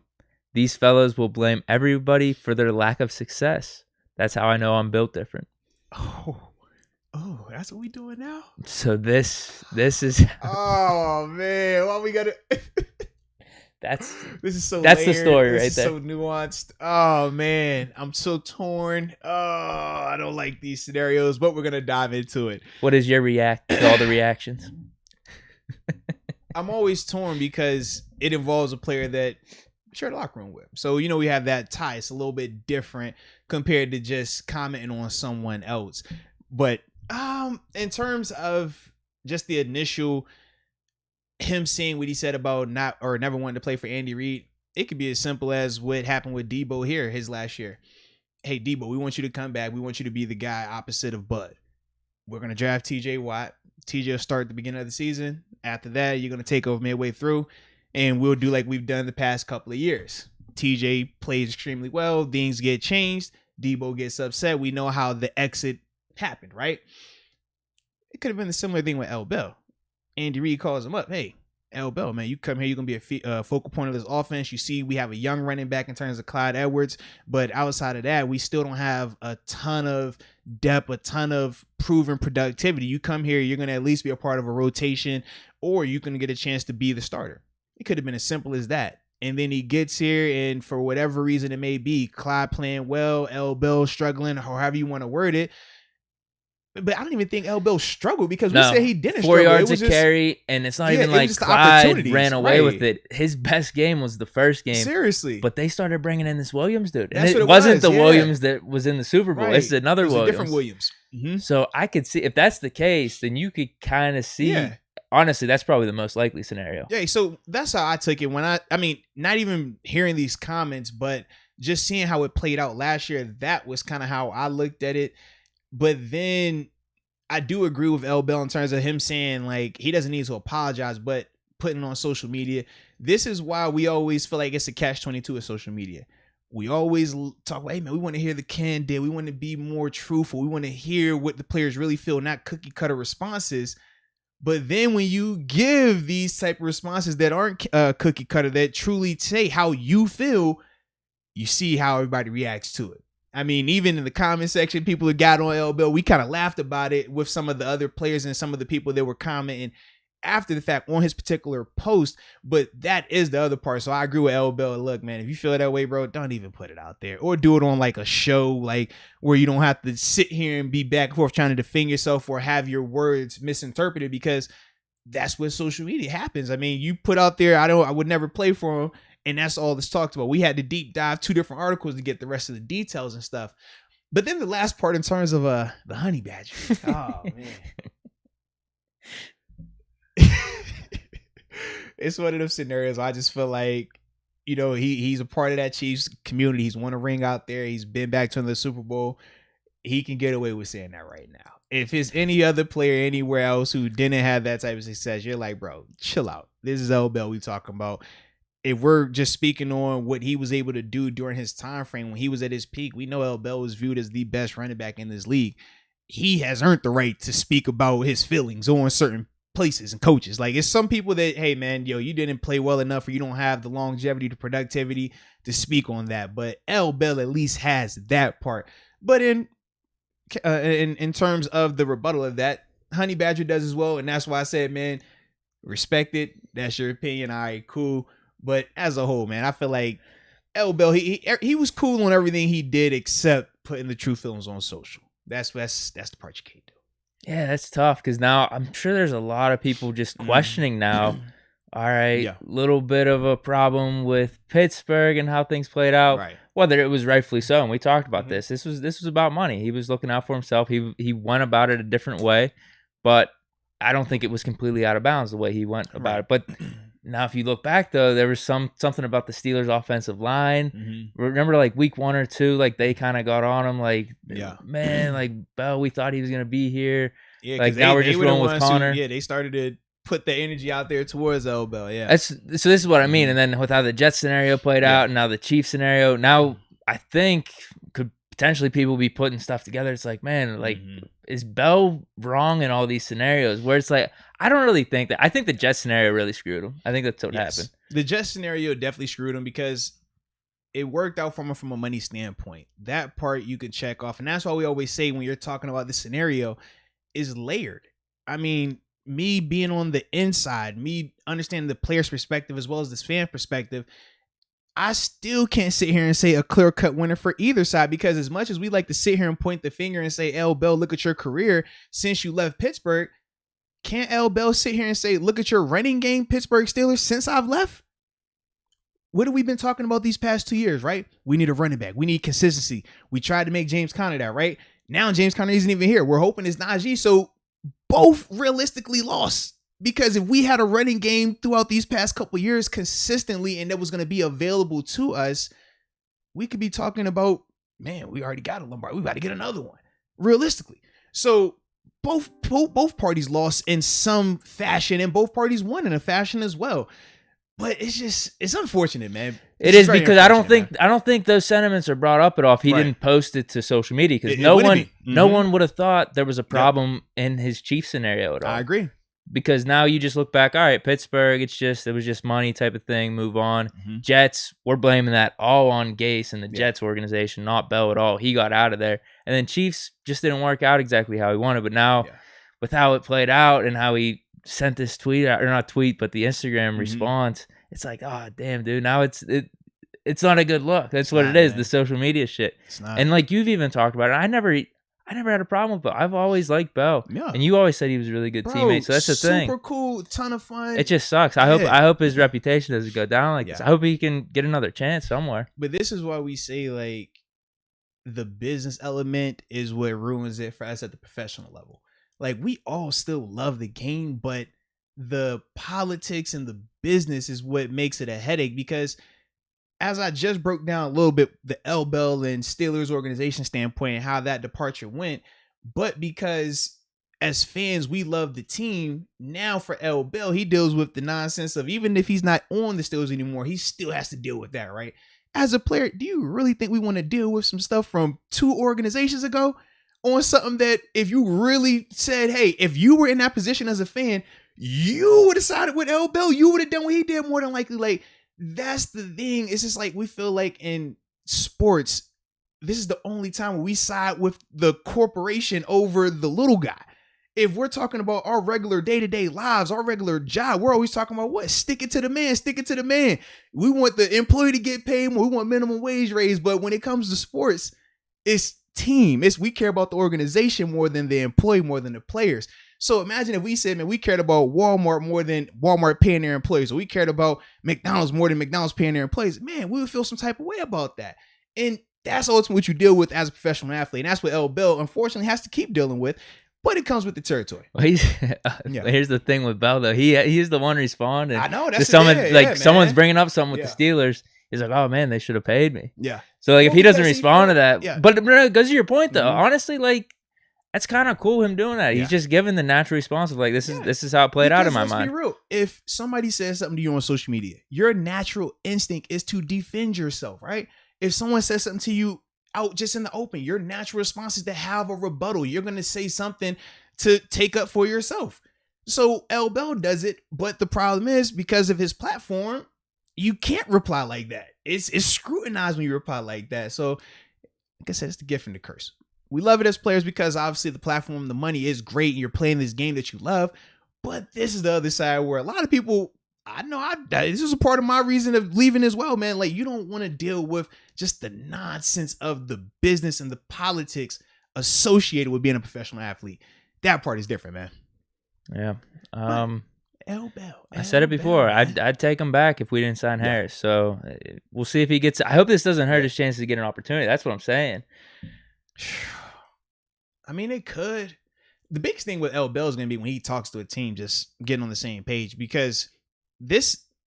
these fellows will blame everybody for their lack of success. That's how I know I'm built different. Oh, that's what we doing now? So this is oh man, why we gotta That's so that's layered. The story this right is there. So nuanced. Oh man, I'm so torn. Oh, I don't like these scenarios, but we're gonna dive into it. What is your react to all the reactions? I'm always torn because it involves a player that share the locker room with. So, we have that tie. It's a little bit different compared to just commenting on someone else. But in terms of just the initial him saying what he said about not or never wanting to play for Andy Reid, it could be as simple as what happened with Debo here his last year. Hey, Debo, we want you to come back. We want you to be the guy opposite of Bud. We're going to draft TJ Watt. TJ will start at the beginning of the season. After that, you're going to take over midway through, and we'll do like we've done the past couple of years. TJ plays extremely well. Things get changed. Debo gets upset. We know how the exit happened, right? It could have been a similar thing with L. Bell. Andy Reid calls him up. Hey, L. Bell, man, you come here. You're going to be a focal point of this offense. You see, we have a young running back in terms of Clyde Edwards. But outside of that, we still don't have a ton of depth, a ton of proven productivity. You come here, you're going to at least be a part of a rotation, or you're going to get a chance to be the starter. It could have been as simple as that. And then he gets here, and for whatever reason it may be, Clyde playing well, L. Bell struggling, or however you want to word it. But I don't even think L. Bell struggled because we said he didn't 4 struggle. yards a carry, and it's not even like Clyde ran away with it. His best game was the first game. Seriously. But they started bringing in this Williams dude. And That's what it it wasn't was, the yeah. Williams that was in the Super Bowl. Right. It's another It was Williams. a different Williams. Mm-hmm. So I could see, if that's the case, then you could kind of see. Yeah. Honestly, that's probably the most likely scenario. Yeah, so that's how I took it when I mean, not even hearing these comments, but just seeing how it played out last year, that was kind of how I looked at it. But then I do agree with L. Bell in terms of him saying, like, he doesn't need to apologize, but putting it on social media. This is why we always feel like it's a catch-22 of social media. We always talk about, hey, man, we want to hear the candid. We want to be more truthful. We want to hear what the players really feel, not cookie-cutter responses. But then when you give these type of responses that aren't cookie cutter, that truly say how you feel, you see how everybody reacts to it. I mean, even in the comment section, people who got on L. Bell, we kind of laughed about it with some of the other players and some of the people that were commenting after the fact on his particular post. But that is the other part. So I agree with L. Bell. Look, man, if you feel that way, bro, don't even put it out there, or do it on like a show, like where you don't have to sit here and be back and forth trying to defend yourself or have your words misinterpreted, because that's what social media happens. I mean, you put out there, I would never play for him, and that's all that's talked about. We had to deep dive 2 different articles to get the rest of the details and stuff. But then the last part in terms of the honey badger. Oh, man. It's one of those scenarios I just feel like, he's a part of that Chiefs community. He's won a ring out there. He's been back to the Super Bowl. He can get away with saying that right now. If it's any other player anywhere else who didn't have that type of success, you're like, bro, chill out. This is L. Bell we talking about. If we're just speaking on what he was able to do during his time frame when he was at his peak, we know L. Bell was viewed as the best running back in this league. He has earned the right to speak about his feelings on certain places and coaches. Like, it's some people that, hey man, you didn't play well enough, or you don't have the longevity, the productivity to speak on that. But L. Bell at least has that part. But in terms of the rebuttal of that, Honey Badger does as well. And that's why I said, man, respect it. That's your opinion. All right, cool. But as a whole, man, I feel like L. Bell, he was cool on everything he did except putting the true films on social. That's the part you can't do. Yeah, that's tough, because now I'm sure there's a lot of people just questioning now. All right, little bit of a problem with Pittsburgh and how things played out. Right. Whether it was rightfully so, and we talked about this. This was about money. He was looking out for himself. He went about it a different way, but I don't think it was completely out of bounds the way he went about it. But now, if you look back though, there was something about the Steelers' offensive line. Remember, like week 1 or 2, like they kind of got on him, like, man, like Bell, we thought he was gonna be here. Yeah, like now we're just rolling with Connor. They started to put the energy out there towards L. Bell. Yeah. So this is what I mean. And then with how the Jets scenario played out, and now the Chiefs scenario, now I think could potentially people be putting stuff together. It's like, man, like is Bell wrong in all these scenarios? Where it's like, I don't really think that. I think the Jets scenario really screwed him. I think that's what happened. The Jets scenario definitely screwed him because it worked out from a money standpoint. That part you could check off. And that's why we always say when you're talking about this scenario is layered. I mean, me being on the inside, me understanding the player's perspective as well as this fan perspective, I still can't sit here and say a clear-cut winner for either side, because as much as we like to sit here and point the finger and say, L. Bell, look at your career since you left Pittsburgh, Can't L. Bell sit here and say, look at your running game, Pittsburgh Steelers, since I've left? What have we been talking about these past 2 years, right? We need a running back. We need consistency. We tried to make James Conner that, right? Now James Conner isn't even here. We're hoping it's Najee. So both realistically lost. Because if we had a running game throughout these past couple years consistently and that was going to be available to us, we could be talking about, man, we already got a Lombardi. We got to get another one, realistically. So both parties lost in some fashion and both parties won in a fashion as well. But it's unfortunate, man. It is because I don't think those sentiments are brought up at all if he didn't post it to social media, because no one would have thought there was a problem in his Chiefs scenario at all. I agree. Because now you just look back, all right, Pittsburgh, it was just money type of thing, move on. Jets, we're blaming that all on Gase and the Jets organization, not Bell at all. He got out of there. And then Chiefs just didn't work out exactly how he wanted. But now with how it played out and how he sent this tweet out, or not tweet, but the Instagram response, it's like, oh, damn, dude, now it's not a good look. That's what it is, man. The social media shit. It's not. And like you've even talked about it, I never had a problem with Bell. I've always liked Bell. Yeah. And you always said he was a really good teammate. So that's the thing. Super cool, ton of fun. It just sucks. I hope his reputation doesn't go down like this. I hope he can get another chance somewhere. But this is why we say, like, the business element is what ruins it for us at the professional level. Like, we all still love the game, but the politics and the business is what makes it a headache, because as I just broke down a little bit, the L. Bell and Steelers organization standpoint and how that departure went, but because as fans, we love the team. Now for L. Bell, he deals with the nonsense of, even if he's not on the Steelers anymore, he still has to deal with that, right? As a player, do you really think we want to deal with some stuff from 2 organizations ago on something that, if you really said, hey, if you were in that position as a fan, you would have sided with L. Bell, you would have done what he did more than likely? Like, that's the thing. It's just like, we feel like in sports, this is the only time where we side with the corporation over the little guy. If we're talking about our regular day-to-day lives, our regular job, we're always talking about what? Stick it to the man, stick it to the man. We want the employee to get paid more. We want minimum wage raise. But when it comes to sports, it's team. We care about the organization more than the employee, more than the players. So imagine if we said, man, we cared about Walmart more than Walmart paying their employees, or we cared about McDonald's more than McDonald's paying their employees. Man, we would feel some type of way about that. And that's ultimately what you deal with as a professional athlete. And that's what L. Bell, unfortunately, has to keep dealing with. But it comes with the territory. Well, here's the thing with Bell, though. He's the one responding. I know. That's someone's bringing up something with the Steelers. He's like, oh, man, they should have paid me. Yeah. So, like, if he doesn't respond to that. But it goes to your point, though. Honestly, like, that's kind of cool, him doing that. He's just giving the natural response of, like, this is how it played out in my mind. Let's be real. If somebody says something to you on social media, your natural instinct is to defend yourself, right? If someone says something to you out just in the open, your natural response is to have a rebuttal. You're going to say something to take up for yourself. So L. Bell does it, but the problem is, because of his platform, you can't reply like that. It's scrutinized when you reply like that. So, like I said, it's the gift and the curse. We love it as players because obviously the platform, the money is great, and you're playing this game that you love. But this is the other side where a lot of people, I know this is a part of my reason of leaving as well, man. Like, you don't want to deal with just the nonsense of the business and the politics associated with being a professional athlete. That part is different, man. Yeah. L. Bell. I said it before. I'd take him back if we didn't sign Harris. So we'll see if he gets. I hope this doesn't hurt his chances to get an opportunity. That's what I'm saying. I mean, it could. The biggest thing with L. Bell is going to be when he talks to a team, just getting on the same page, because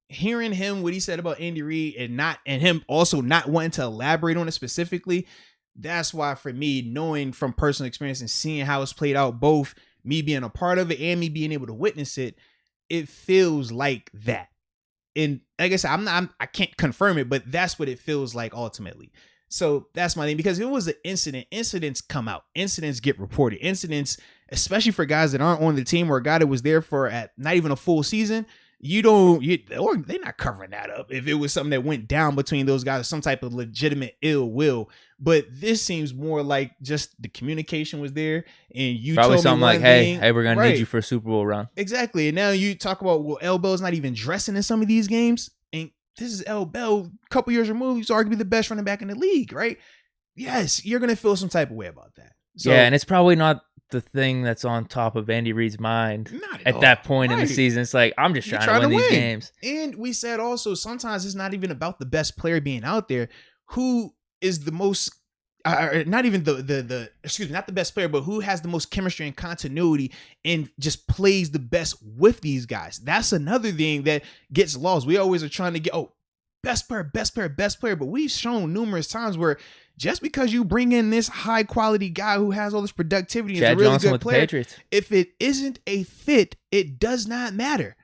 hearing him, what he said about Andy Reid and him also not wanting to elaborate on it specifically. That's why, for me, knowing from personal experience and seeing how it's played out, both me being a part of it and me being able to witness it, it feels like that. And like I said, I can't confirm it, but that's what it feels like ultimately. So that's my thing, because if it was an incident, incidents come out, incidents get reported, incidents, especially for guys that aren't on the team or a guy that was there for not even a full season. Or they're not covering that up if it was something that went down between those guys, some type of legitimate ill will. But this seems more like just the communication was there, and you probably told something me like, hey, we're gonna need you for a Super Bowl run. Exactly. And now you talk about, well, L. Bell's not even dressing in some of these games, and this is L. Bell, a couple years removed, he's arguably the best running back in the league, right? Yes, you're gonna feel some type of way about that. So, yeah, and it's probably not the thing that's on top of Andy Reid's mind Not at all. that point in the Right. season. It's like, I'm just You're trying to win these games. And we said also sometimes it's not even about the best player being out there. Who is the most not even the excuse me, not the best player, but who has the most chemistry and continuity and just plays the best with these guys. That's another thing that gets lost. We always are trying to get best player, but we've shown numerous times where just because you bring in this high quality guy who has all this productivity and is a really Johnson good with the player, Patriots. if it isn't a fit, it does not matter.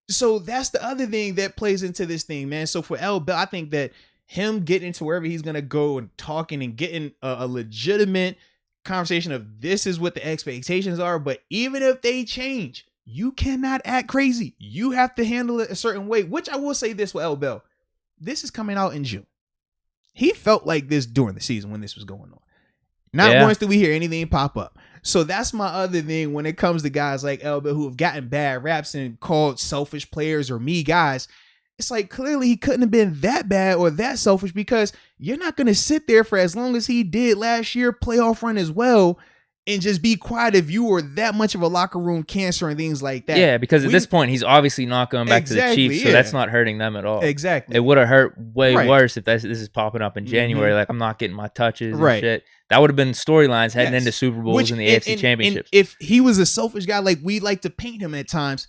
So that's the other thing that plays into this thing, man. So for L. Bell, I think that him getting to wherever he's going to go and talking and getting a legitimate conversation of this is what the expectations are. But even if they change, you cannot act crazy. You have to handle it a certain way, which I will say this with L. Bell. This is coming out in June. He felt like this during the season when this was going on. Not once did we hear anything pop up. So that's my other thing when it comes to guys like L. Bell who have gotten bad raps and called selfish players or me guys. It's like clearly he couldn't have been that bad or that selfish because you're not going to sit there for as long as he did last year, playoff run as well, and just be quiet if you were that much of a locker room cancer and things like that. Yeah, because at this point, he's obviously not going back to the Chiefs, so that's not hurting them at all. Exactly. It would have hurt way worse if this is popping up in January. Like, I'm not getting my touches and shit. That would have been storylines heading into Super Bowls and the AFC Championships. And if he was a selfish guy like we like to paint him at times,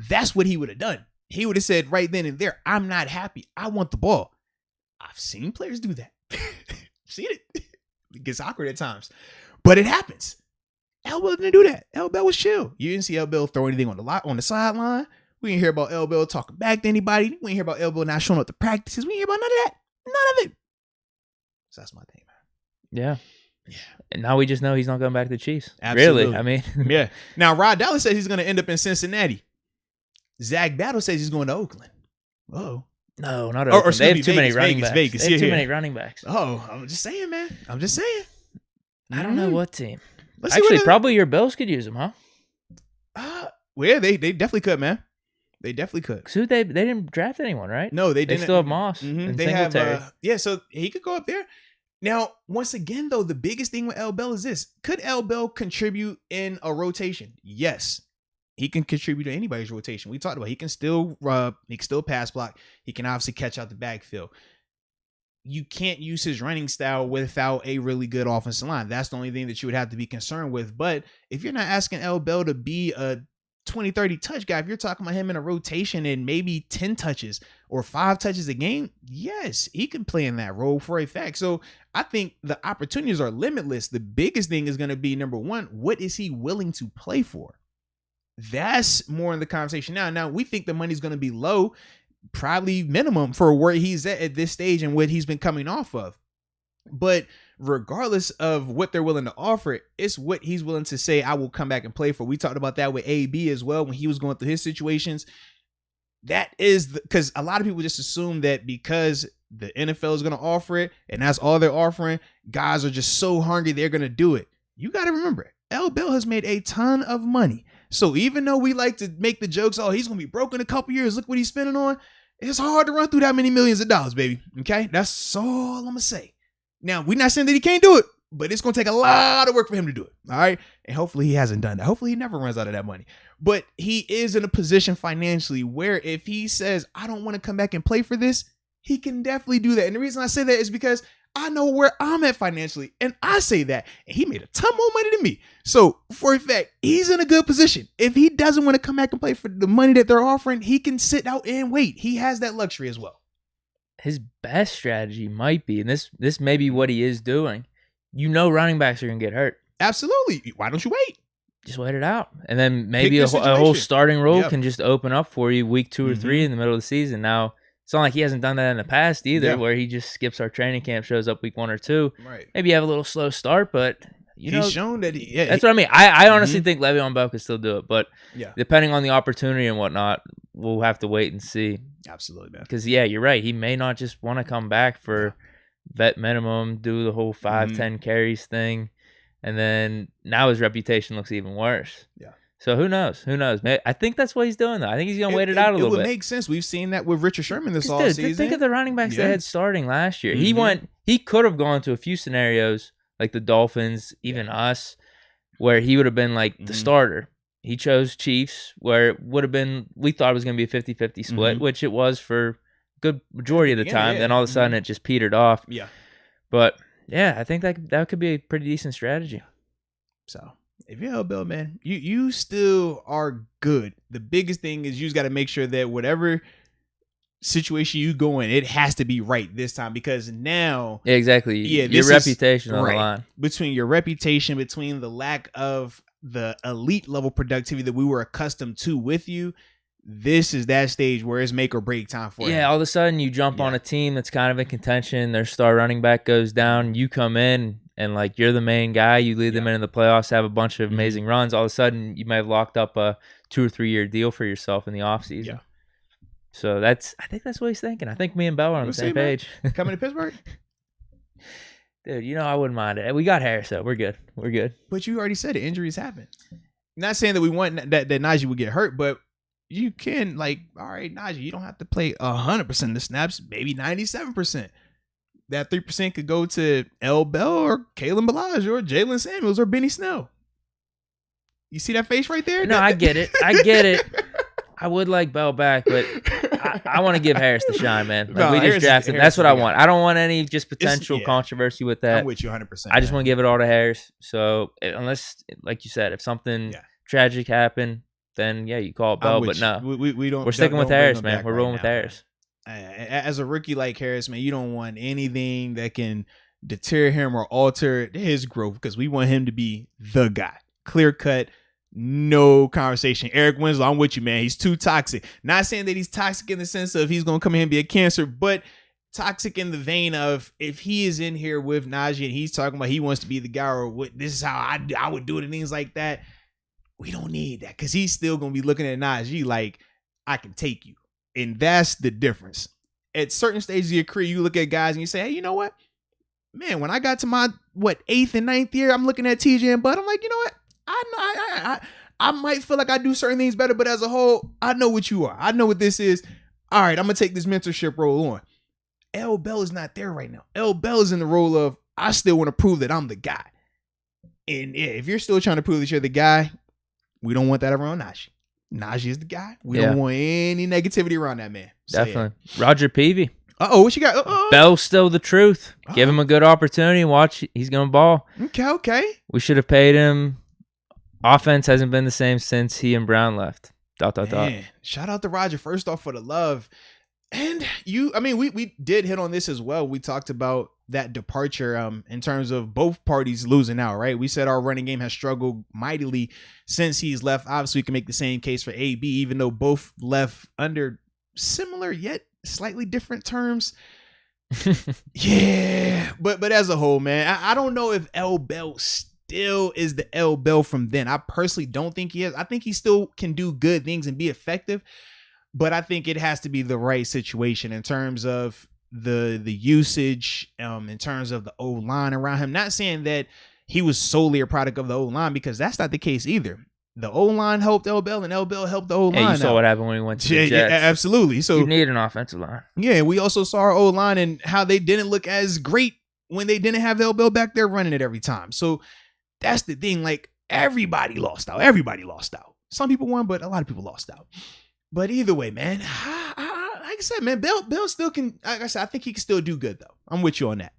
that's what he would have done. He would have said right then and there, I'm not happy. I want the ball. I've seen players do that. Seen it. It gets awkward at times. But it happens. L. Bell didn't do that. L. Bell was chill. You didn't see L. Bell throw anything on the sideline. We didn't hear about L. Bell talking back to anybody. We didn't hear about L. Bell not showing up to practices. We didn't hear about none of that. None of it. So that's my thing, man. Yeah. And now we just know he's not going back to the Chiefs. Absolutely. Really? I mean, yeah. Now, Rod Dallas says he's going to end up in Cincinnati. Zach Battle says he's going to Oakland. Oh. No, not Oakland. They have too many running backs. Vegas. They have too many running backs. Oh, I'm just saying, man. I'm just saying. I don't know what team. Let's Actually, probably your Bills could use him, huh? Well, yeah, they definitely could, man. They definitely could. So they didn't draft anyone, right? No, they didn't. They still have Moss. And they Singletary. have, so he could go up there. Now, once again, though, the biggest thing with L. Bell is this. Could L. Bell contribute in a rotation? Yes. He can contribute to anybody's rotation. We talked about he can still pass block. He can obviously catch out the backfield. You can't use his running style without a really good offensive line. That's the only thing that you would have to be concerned with. But if you're not asking L. Bell to be a 20, 30 touch guy, if you're talking about him in a rotation and maybe 10 touches or 5 touches a game, yes, he can play in that role for a fact. So I think the opportunities are limitless. The biggest thing is going to be, number one, what is he willing to play for? That's more in the conversation now. Now, we think the money's going to be low, probably minimum for where he's at this stage and what he's been coming off of. But regardless of what they're willing to offer, it's what he's willing to say, I will come back and play for. We talked about that with AB as well when he was going through his situations. That is because a lot of people just assume that because the NFL is going to offer it and that's all they're offering, guys are just so hungry they're going to do it. You got to remember, L. Bell has made a ton of money. So even though we like to make the jokes, oh, he's going to be broke in a couple years, look what he's spending on, it's hard to run through that many millions of dollars, baby. Okay? That's all I'm going to say. Now, we're not saying that he can't do it, but it's going to take a lot of work for him to do it. All right? And hopefully he hasn't done that. Hopefully he never runs out of that money. But he is in a position financially where if he says, I don't want to come back and play for this, he can definitely do that. And the reason I say that is because I know where I'm at financially. And I say that. And he made a ton more money than me. So for a fact, he's in a good position. If he doesn't want to come back and play for the money that they're offering, he can sit out and wait. He has that luxury as well. His best strategy might be, and this may be what he is doing. You know running backs are going to get hurt. Absolutely. Why don't you wait? Just wait it out. And then maybe a whole starting role can just open up for you week 2 or 3 in the middle of the season. Now, it's not like he hasn't done that in the past either, where he just skips our training camp, shows up week 1 or 2. Right. Maybe you have a little slow start, but he's shown that that's what I mean. I honestly think Le'Veon Bell could still do it, but yeah, depending on the opportunity and whatnot, we'll have to wait and see. Absolutely, man. Because you're right. He may not just want to come back for vet minimum, do the whole 5-10 carries thing, and then now his reputation looks even worse. Yeah. So who knows? Who knows? I think that's what he's doing, though. I think he's going to wait it out a little bit. It would make sense. We've seen that with Richard Sherman this offseason. Think of the running backs they had starting last year. He could have gone to a few scenarios like the Dolphins, even us, where he would have been like the starter. He chose Chiefs, where it would have been, we thought it was going to be a 50-50 split, which it was for good majority of the time. Then all of a sudden it just petered off. Yeah. But yeah, I think that could be a pretty decent strategy. So if you're LBL, man, you still are good. The biggest thing is you just got to make sure that whatever situation you go in, it has to be right this time, because now exactly, your reputation on the line. Between your reputation, between the lack of the elite level productivity that we were accustomed to with you, this is that stage where it's make or break time for you. Yeah, all of a sudden you jump on a team that's kind of in contention, their star running back goes down, you come in and like you're the main guy, you lead them into the playoffs, have a bunch of amazing runs. All of a sudden you might have locked up a 2 or 3 year deal for yourself in the offseason. Yeah. So I think that's what he's thinking. I think me and Bell are on the same page. Coming to Pittsburgh? Dude, I wouldn't mind it. We got Harris, so we're good. We're good. But you already said it. Injuries happen. Not saying that we want that Najee would get hurt, but you can, like, all right, Najee, you don't have to play 100% of the snaps, maybe 97%. That 3% could go to L. Bell or Kalen Ballage or Jalen Samuels or Benny Snell. You see that face right there? No, I get it. I get it. I would like Bell back, but I want to give Harris the shine, man. Like, we just drafted. That's what I want. I don't want any just potential controversy with that. I'm with you 100%. I just want to give it all to Harris. So unless, like you said, if something tragic happened, then you call it Bell. But no, we don't. We're sticking with Harris, man. We're rolling with Harris. As a rookie like Harris, man, you don't want anything that can deter him or alter his growth, because we want him to be the guy. Clear cut. No conversation. Eric Winslow, I'm with you, man. He's too toxic. Not saying that he's toxic in the sense of he's going to come in and be a cancer, but toxic in the vein of if he is in here with Najee and he's talking about he wants to be the guy, or what, this is how I would do it and things like that. We don't need that, because he's still going to be looking at Najee like, I can take you. And that's the difference. At certain stages of your career, you look at guys and you say, hey, you know what? Man, when I got to my, 8th and 9th year, I'm looking at TJ and Bud. I'm like, you know what? I might feel like I do certain things better, but as a whole, I know what you are. I know what this is. All right, I'm going to take this mentorship role on. L. Bell is not there right now. L. Bell is in the role of, I still want to prove that I'm the guy. And if you're still trying to prove that you're the guy, we don't want that around Najee. Najee is the guy. We don't want any negativity around that man. So, definitely. Roger Peavy. What you got? Bell's still the truth. Give him a good opportunity. Watch, he's going to ball. Okay. We should have paid him. Offense hasn't been the same since he and Brown left. ... Shout out to Roger, first off, for the love. And we did hit on this as well. We talked about that departure in terms of both parties losing out, right? We said our running game has struggled mightily since he's left. Obviously, we can make the same case for AB, even though both left under similar yet slightly different terms. But as a whole, man, I don't know if L. Bell still is the L. Bell from then. I personally don't think he is. I think he still can do good things and be effective, but I think it has to be the right situation in terms of the usage, in terms of the O-line around him. Not saying that he was solely a product of the O-line, because that's not the case either. The O-line helped L. Bell and L. Bell helped the O-line. Hey, you saw what happened when he went to the Jets. Yeah, absolutely. So you need an offensive line. Yeah, we also saw our O-line and how they didn't look as great when they didn't have L. Bell back there running it every time. So that's the thing. Like, everybody lost out. Some people won, but a lot of people lost out. But either way, man, like I said, man, Bell still can. Like I said, I think he can still do good, though. I'm with you on that.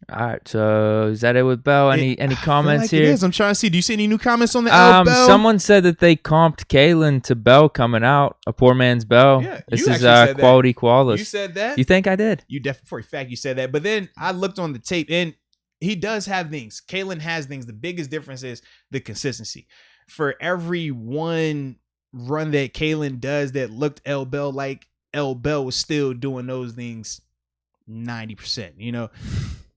All right, so is that it with Bell? Any comments here? It is. I'm trying to see. Do you see any new comments on the L. Bell? Someone said that they comped Kalen to Bell coming out. A poor man's Bell. Yeah, this is quality Koalas. You said that? You think I did? You definitely, for a fact, you said that. But then I looked on the tape, and he does have things. Kalen has things. The biggest difference is the consistency. For every one run that Kalen does that looked L. Bell like, L. Bell was still doing those things 90%. You know,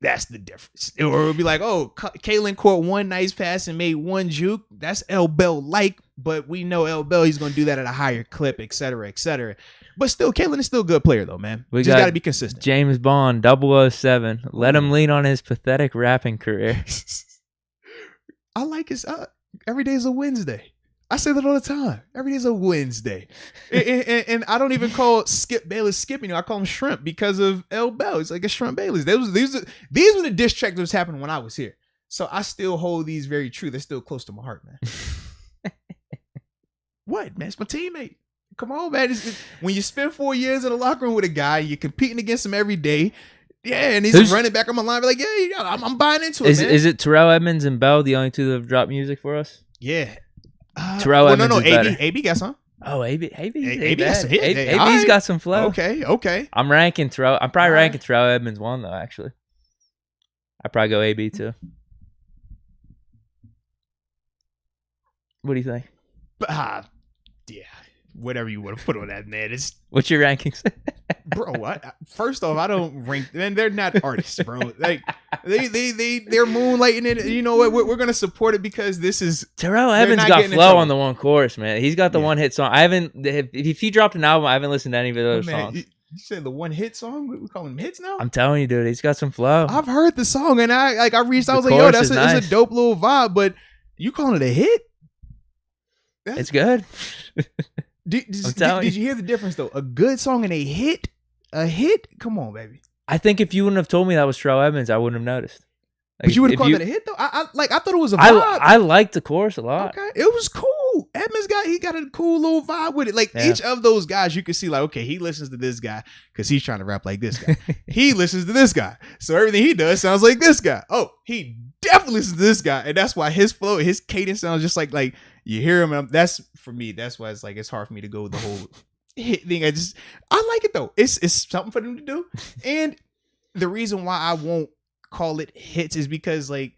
that's the difference. Or it would be like, oh, Kalen caught one nice pass and made one juke. That's L. Bell like, but we know L. Bell, he's going to do that at a higher clip, et cetera, et cetera. But still, Kalen is still a good player, though, man. We just got to be consistent. James Bond, 007. Let him lean on his pathetic rapping career. I like his. Every day is a Wednesday. I say that all the time. Every day is a Wednesday. and I don't even call Skip Bayless skipping. I call him Shrimp because of L. Bell. It's like a Shrimp Bayless. These were the diss tracks that was happening when I was here. So I still hold these very true. They're still close to my heart, man. What, man? It's my teammate. Come on, man. When you spend 4 years in the locker room with a guy, you're competing against him every day. Yeah, and he's running back on my line. Like, yeah, I'm buying into it, man. Is it Terrell Edmonds and Bell the only two that have dropped music for us? Yeah. Terrell Edmonds is better. AB got some. Oh, AB's got some hits. AB's got some flow. Okay. I'm ranking Terrell. I'm probably ranking Terrell Edmonds 1 though. Actually, I'd probably go AB 2. What do you think? Yeah, whatever you want to put on that, man. What's your rankings? Bro, first off, I don't rank. Man, they're not artists, bro. Like they're moonlighting it. You know what? We're gonna support it because this is Terrell Evans got flow on the one chorus, man. He's got the one hit song. I haven't. If he dropped an album, I haven't listened to any of those songs. You said the one hit song? We call them hits now? I'm telling you, dude, he's got some flow. I've heard the song and I reached. I was like, yo, it's a dope little vibe. But you calling it a hit? It's good. Did you hear the difference though? A good song and a hit? A hit? Come on, baby. I think if you wouldn't have told me that was Terrell Evans, I wouldn't have noticed. Like, but you would have called it a hit though? I thought it was a vibe. I liked the chorus a lot. Okay. It was cool. Edmonds got a cool little vibe with it. Like each of those guys, you can see like, okay, he listens to this guy because he's trying to rap like this guy. He listens to this guy. So everything he does sounds like this guy. Oh, he definitely listens to this guy. And that's why his flow, his cadence sounds just like you hear him. And that's for me. That's why it's hard for me to go with the whole hit thing. I like it though. It's something for them to do. And the reason why I won't call it hits is because like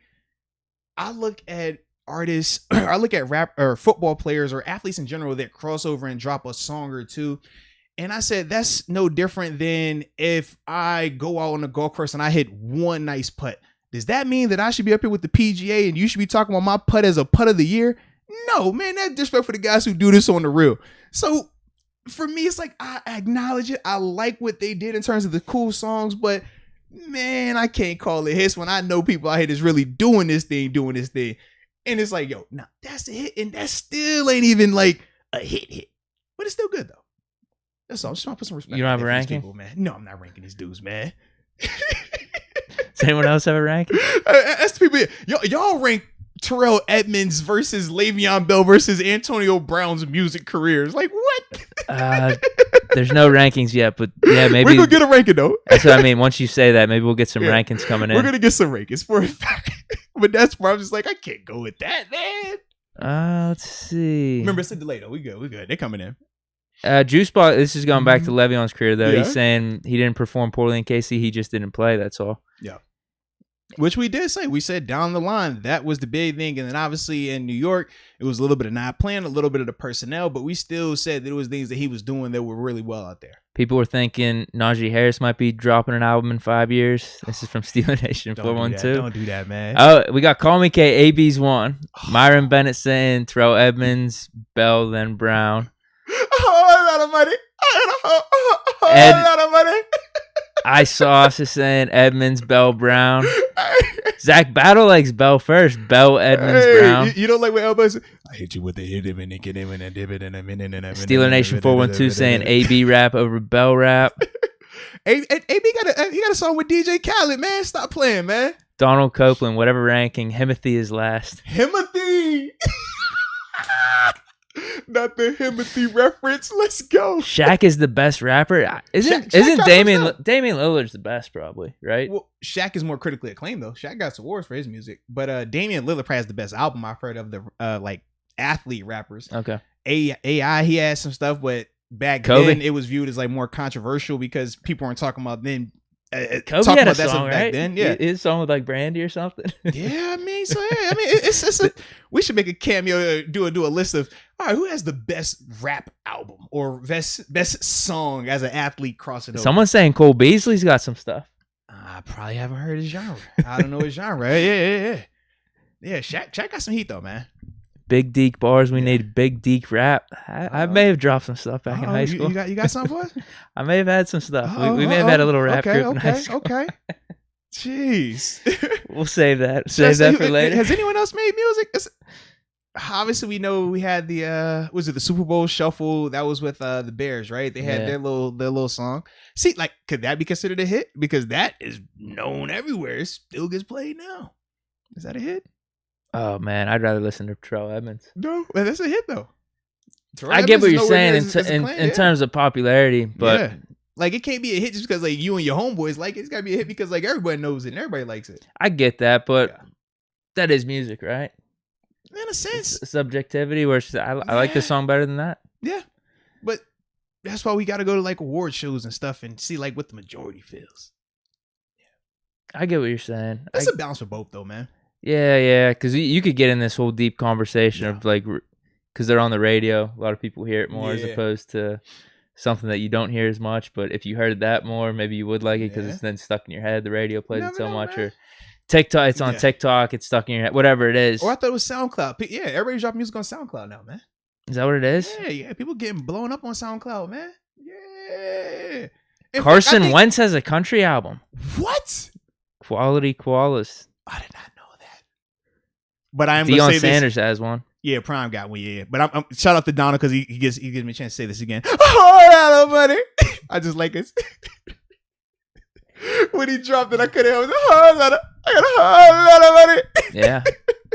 I look at artists, I look at rap or football players or athletes in general that cross over and drop a song or two. And I said, that's no different than if I go out on a golf course and I hit one nice putt. Does that mean that I should be up here with the PGA and you should be talking about my putt as a putt of the year? No, man, that's disrespect for the guys who do this on the real. So for me, it's like, I acknowledge it. I like what they did in terms of the cool songs, but man, I can't call it hits when I know people out here that's really doing this thing. And it's like, yo, nah, that's a hit. And that still ain't even like a hit. But it's still good though. That's all. Just want to put some respect. You don't have a ranking? People, man. No, I'm not ranking these dudes, man. Does anyone else have a ranking? That's the people. Y'all rank Terrell Edmonds versus Le'Veon Bell versus Antonio Brown's music careers. Like what? There's no rankings yet, but yeah, maybe we're gonna get a ranking though. That's what I mean. Once you say that, maybe we'll get some rankings coming in. We're gonna get some rankings for a fact. But that's where I'm just like, I can't go with that, man. Let's see. Remember, it's a delay though. We good. They're coming in. Juicebox. This is going back to Le'Veon's career though. Yeah. He's saying he didn't perform poorly in KC. He just didn't play. That's all. Yeah. Which we did say. We said down the line, that was the big thing. And then obviously in New York, it was a little bit of not playing, a little bit of the personnel, but we still said there was things that he was doing that were really well out there. People were thinking Najee Harris might be dropping an album in 5 years. This is from Steeler Nation 412. Don't do that, man. Oh, we got Call Me K, AB's 1. Myron Bennett saying Terrell Edmonds, Bell, then Brown. Oh, a lot of money. A lot of money. Sauce is saying Edmonds, Bell, Brown. Zach Battle likes Bell first. Bell, Edmonds, Brown. You don't like what Elbow said? I hit you with the hit and get him in a dividend and a minute and a minute. Steeler Nation 412 saying AB rap over Bell rap. AB got a song with DJ Khaled, man. Stop playing, man. Donald Copeland, whatever ranking, Himothy is last. Himothy. Not the Himothy reference. Let's go. Shaq is the best rapper. Isn't Damian Lillard's the best probably, right? Well, Shaq is more critically acclaimed though. Shaq got awards for his music, but Damian Lillard probably has the best album I've heard of the like athlete rappers. Okay. AI he had some stuff, but back then it was viewed as like more controversial because people weren't talking about then. Kobe had a song, right? Back then, yeah, his song with like Brandy or something. Yeah, I mean, it's we should make a cameo, do a list of all right, who has the best rap album or best song as an athlete crossing over. Someone's saying Cole Beasley's got some stuff. I probably haven't heard his genre. I don't know his genre. Yeah. Shaq got some heat though, man. Big Deke bars. We need Big Deke rap. I may have dropped some stuff back in high school. You got something for us? I may have had some stuff. We may have had a little rap group in high school. Okay. Jeez. We'll save that. Save that for later. Has anyone else made music? Obviously, we know we had the the Super Bowl shuffle that was with the Bears, right? They had their little song. See, like, could that be considered a hit? Because that is known everywhere. It still gets played now. Is that a hit? Oh man, I'd rather listen to Terrell Edmonds. No, well, that's a hit though. Terrell I get Edmonds what is you're nowhere saying near as in acclaimed, terms of popularity, but yeah. Like it can't be a hit just because like you and your homeboys like it. It's gotta be a hit because like everybody knows it and everybody likes it. I get that, but Yeah. that is music, right? In a sense, It's subjectivity. Where I like this song better than that. yeah. But that's why we got to go to like award shows and stuff and see like what the majority feels. I get what you're saying. That's a balance for both though, man. Yeah, because you could get in this whole deep conversation of like, because they're on the radio, a lot of people hear it more as opposed to something that you don't hear as much. But if you heard that more, maybe you would like it because it's then stuck in your head. The radio plays it so much, man. or TikTok, it's on TikTok, it's stuck in your head, whatever it is. Or I thought it was SoundCloud. Yeah, everybody's dropping music on SoundCloud now, man. Is that what it is? Yeah, people getting blown up on SoundCloud, man. Yeah. Carson Wentz has a country album. What? Quality Koalas. I did not know that. But I am going to say this. Deion Sanders has one. Yeah, Prime got one, yeah. But I'm shout out to Donna because he gives me a chance to say this again. Oh, money. I just like it. When he dropped it, I couldn't help it. I got a whole lot of money. Yeah.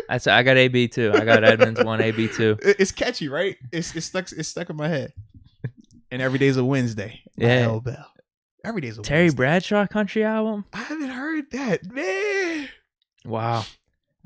I got AB too. I got Edmonds one, AB too. It's catchy, right? It's stuck in my head. And every day's a Wednesday. Yeah. Bell. Every day's a Terry Wednesday. Bradshaw country album? I haven't heard that, man. Wow.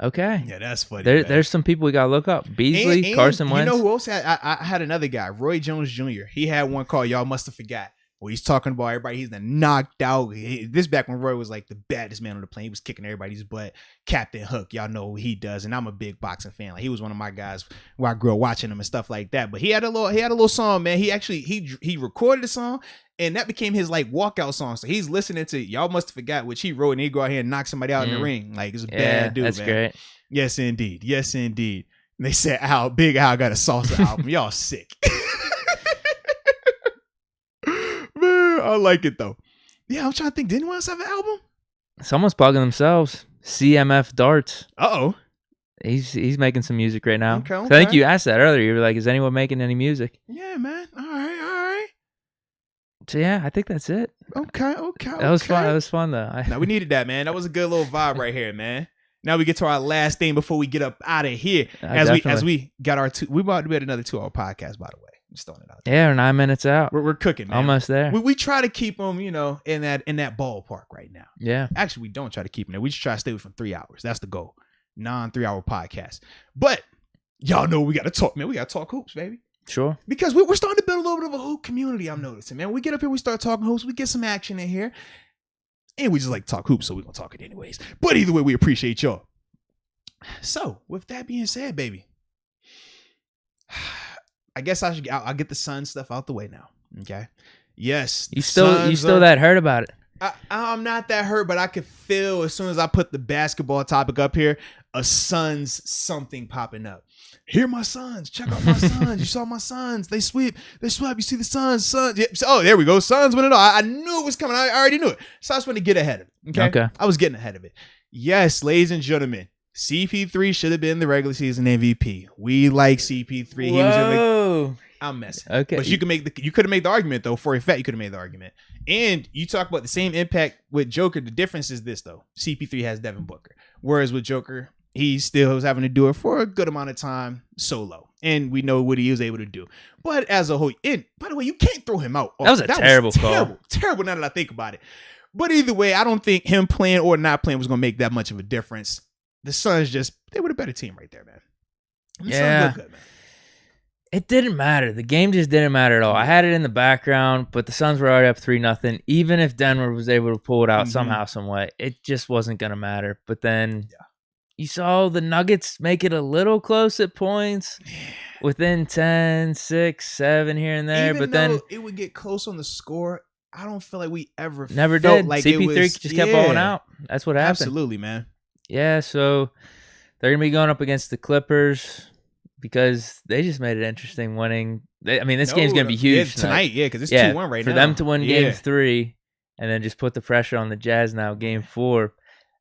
Okay. Yeah, that's funny. There's some people we gotta look up. Beasley, and Carson Wentz. You know who else had? I had another guy, Roy Jones Jr. He had one called "Y'all Must Have Forgot." Where he's talking about everybody he's been knocked out. This back when Roy was like the baddest man on the plane. He was kicking everybody's butt. Captain Hook, y'all know what he does. And I'm a big boxing fan. Like he was one of my guys where I grew up watching him and stuff like that. But he had a little song, man. He actually he recorded a song and that became his like walkout song. So he's listening to "Y'all Must Have Forgot," which he wrote, and he'd go out here and knock somebody out in the ring. Like it's a bad dude. That's man. Great. Yes, indeed. Yes, indeed. And they said Big Al got a salsa album. Y'all sick. Man, I like it though. Yeah, I'm trying to think. Did anyone else have an album? Someone's plugging themselves. CMF Darts. Uh-oh. He's making some music right now. Okay. So I think you asked that earlier. You were like, is anyone making any music? Yeah, man. All right. So yeah, I think that's it. Okay. That was fun. That was fun though. Now we needed that, man. That was a good little vibe right here, man. Now we get to our last thing before we get up out of here. As we got our we about to be at another 2-hour podcast, by the way. Just throwing it out there. Yeah, we're 9 minutes out. We're cooking, man. Almost there. We try to keep them, in that ballpark right now. Yeah. Actually, we don't try to keep them there. We just try to stay within 3 hours. That's the goal. 3-hour podcast. But y'all know we got to talk, man. We got to talk hoops, baby. Sure. Because we're starting to build a little bit of a hoop community, I'm noticing, man. We get up here, we start talking hoops, we get some action in here. And we just like to talk hoops, so we're going to talk it anyways. But either way, we appreciate y'all. So, with that being said, baby, I guess I'll get the Sun stuff out the way now. Okay. Yes. You still that hurt about it. I'm not that hurt, but I could feel as soon as I put the basketball topic up here, a Suns something popping up. Here are my Suns. Check out my Suns. You saw my Suns. They sweep. You see the Suns. Yeah. Oh, there we go. Suns win it all. I knew it was coming. I already knew it. So I just wanted to get ahead of it. Okay. I was getting ahead of it. Yes, ladies and gentlemen. CP3 should have been the regular season MVP. We like CP3. Whoa. I'm messing. Okay. But you could have made the argument though. For a fact, you could have made the argument. And you talk about the same impact with Joker. The difference is this though. CP3 has Devin Booker. Whereas with Joker, he still was having to do it for a good amount of time solo. And we know what he was able to do. But as a whole, and by the way, you can't throw him out. That was a terrible call. Terrible now that I think about it. But either way, I don't think him playing or not playing was going to make that much of a difference. The Suns they were the better team right there, man. The Suns look good, man. It didn't matter. The game just didn't matter at all. I had it in the background, but the Suns were already up 3-0. Even if Denver was able to pull it out somehow, some way, it just wasn't going to matter. But then you saw the Nuggets make it a little close at points, within 10, 6, 7 here and there. Even but then it would get close on the score. I don't feel like we ever never felt did. Like CP3 just kept balling out. That's what happened. Absolutely, man. Yeah, so they're going to be going up against the Clippers because they just made it interesting winning. This game's going to be huge tonight. Yeah, because it's 2-1 right now. For them to win game 3 and then just put the pressure on the Jazz now, game 4.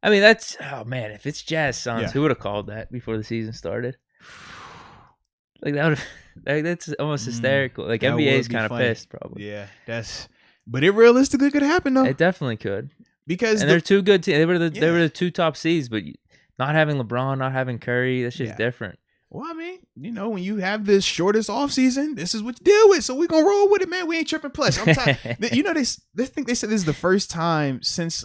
If it's Jazz Suns, who would have called that before the season started? Like that's almost hysterical. Like NBA's kind of pissed, probably. Yeah, but it realistically could happen though. It definitely could. Because they're two good teams. They were the 2 top seeds, but Not having LeBron, not having Curry, that's just different. Well, I mean, when you have the shortest offseason, this is what you deal with. So we're going to roll with it, man. We ain't tripping. Plus, they think they said this is the first time since,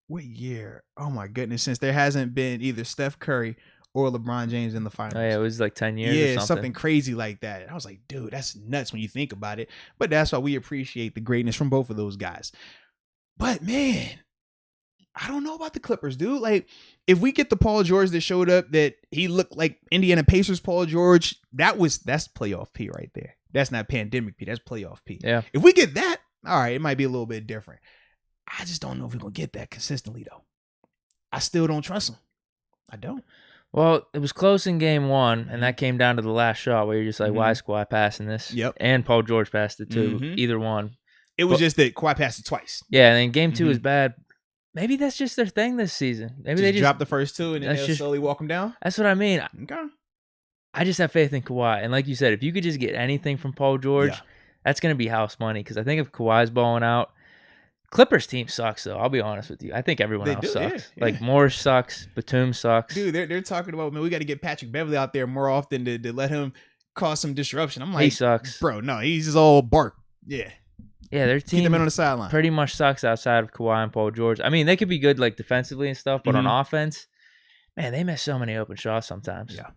what year? Oh, my goodness. Since there hasn't been either Steph Curry or LeBron James in the finals. Oh, yeah, it was like 10 years or something crazy like that. I was like, dude, that's nuts when you think about it. But that's why we appreciate the greatness from both of those guys. But, man, I don't know about the Clippers, dude. Like, if we get the Paul George that showed up that he looked like Indiana Pacers Paul George, that's playoff P right there. That's not pandemic P. That's playoff P. Yeah. If we get that, all right, it might be a little bit different. I just don't know if we're going to get that consistently, though. I still don't trust him. I don't. Well, it was close in game one, and that came down to the last shot where you're just like, why is Kawhi passing this? Yep. And Paul George passed it too. Either one. It was just that Kawhi passed it twice. Yeah, and then game two was bad. Maybe that's just their thing this season. Maybe they just drop the first two and then they'll slowly walk them down. That's what I mean. Okay. I just have faith in Kawhi. And like you said, if you could just get anything from Paul George, that's going to be house money. Because I think if Kawhi's balling out, Clippers team sucks, though. I'll be honest with you. I think everyone else sucks. Yeah. Like, Morris sucks. Batum sucks. Dude, they're talking about, man, we got to get Patrick Beverly out there more often to let him cause some disruption. I'm like, he sucks. Bro, no, he's just all bark. Yeah. Yeah, their team keep them in on the sideline. Pretty much sucks outside of Kawhi and Paul George. I mean, they could be good like defensively and stuff, but on offense, man, they miss so many open shots sometimes. Yeah.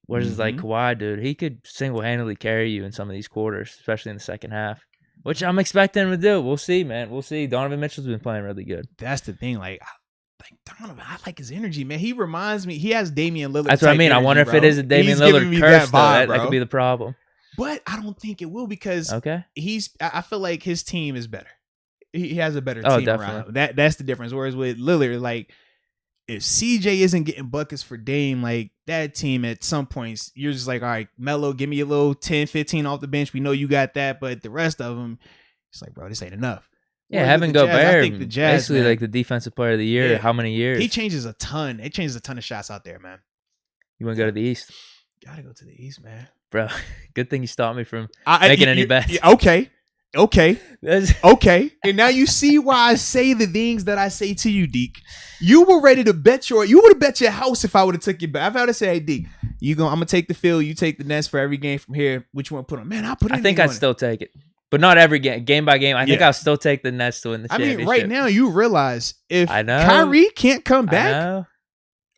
Whereas like Kawhi, dude, he could single-handedly carry you in some of these quarters, especially in the second half, which I'm expecting him to do. We'll see, man. We'll see. Donovan Mitchell's been playing really good. That's the thing. Like Donovan, I like his energy, man. He reminds me. He has Damian Lillard. That's what I mean. I wonder if it is a Damian Lillard curse. That could be the problem. But I don't think it will because I feel like his team is better. He has a better team around him. That's the difference. Whereas with Lillard, like if CJ isn't getting buckets for Dame, like that team at some points, you're just like, all right, Melo, give me a little 10, 15 off the bench. We know you got that, but the rest of them, it's like, bro, this ain't enough. Yeah, having Gobert, basically like the defensive player of the year. Yeah. How many years? He changes a ton. It changes a ton of shots out there, man. You want to go to the East? Gotta go to the East, man. Bro, good thing you stopped me from making any bets. Okay. And now you see why I say the things that I say to you, Deke. You were ready to bet you would have bet your house if I would have took you back. If I would have said, hey, Deke, I'm gonna take the field, you take the Nets for every game from here. Which one put on? Man, I'll put it. I think I'd still take it. But not every game by game. I think I'll still take the Nets to win the championship. I mean, right now you realize if Kyrie can't come back.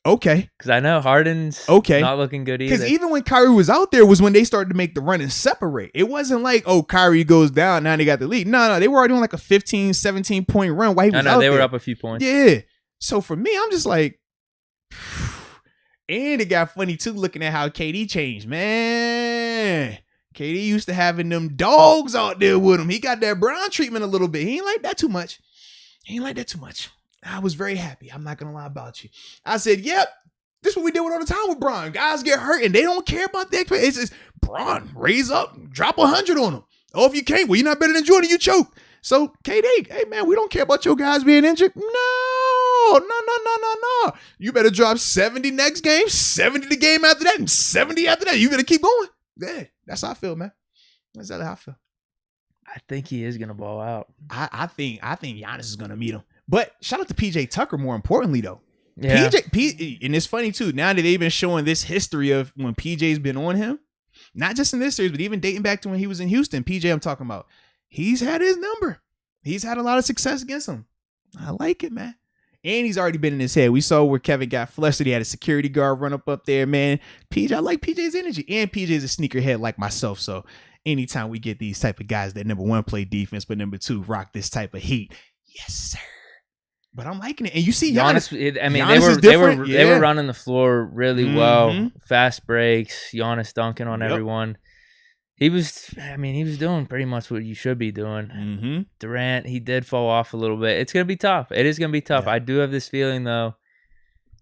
Okay. Because I know Harden's not looking good either. Because even when Kyrie was out there was when they started to make the run and separate. It wasn't like, Kyrie goes down, now they got the lead. No, they were already on like a 15, 17-point run while he was out there. They were up a few points. Yeah. So for me, I'm just like, and it got funny too looking at how KD changed, man. KD used to having them dogs out there with him. He got that Brown treatment a little bit. He ain't like that too much. I was very happy. I'm not going to lie about you. I said, yep, this is what we did all the time with Bron. Guys get hurt and they don't care about the expectations. It's just Bron, raise up, drop 100 on them. Oh, if you can't, well, you're not better than Jordan, you choke. So, KD, hey, man, we don't care about your guys being injured. No. You better drop 70 next game, 70 the game after that, and 70 after that. You better keep going. Yeah, that's how I feel, man. That's how I feel. I think he is going to ball out. I think Giannis is going to meet him. But shout out to PJ Tucker more importantly, though. Yeah. And it's funny, too. Now that they've been showing this history of when PJ's been on him, not just in this series, but even dating back to when he was in Houston, PJ I'm talking about, he's had his number. He's had a lot of success against him. I like it, man. And he's already been in his head. We saw where Kevin got flustered. He had a security guard run up there, man. I like PJ's energy. And PJ's a sneakerhead like myself, so anytime we get these type of guys that number one play defense, but number two rock this type of heat, yes, sir. But I'm liking it, and you see Giannis. They were running the floor really well, fast breaks. Giannis dunking on everyone. He was doing pretty much what you should be doing. Durant, he did fall off a little bit. It's gonna be tough. It is gonna be tough. Yeah. I do have this feeling though.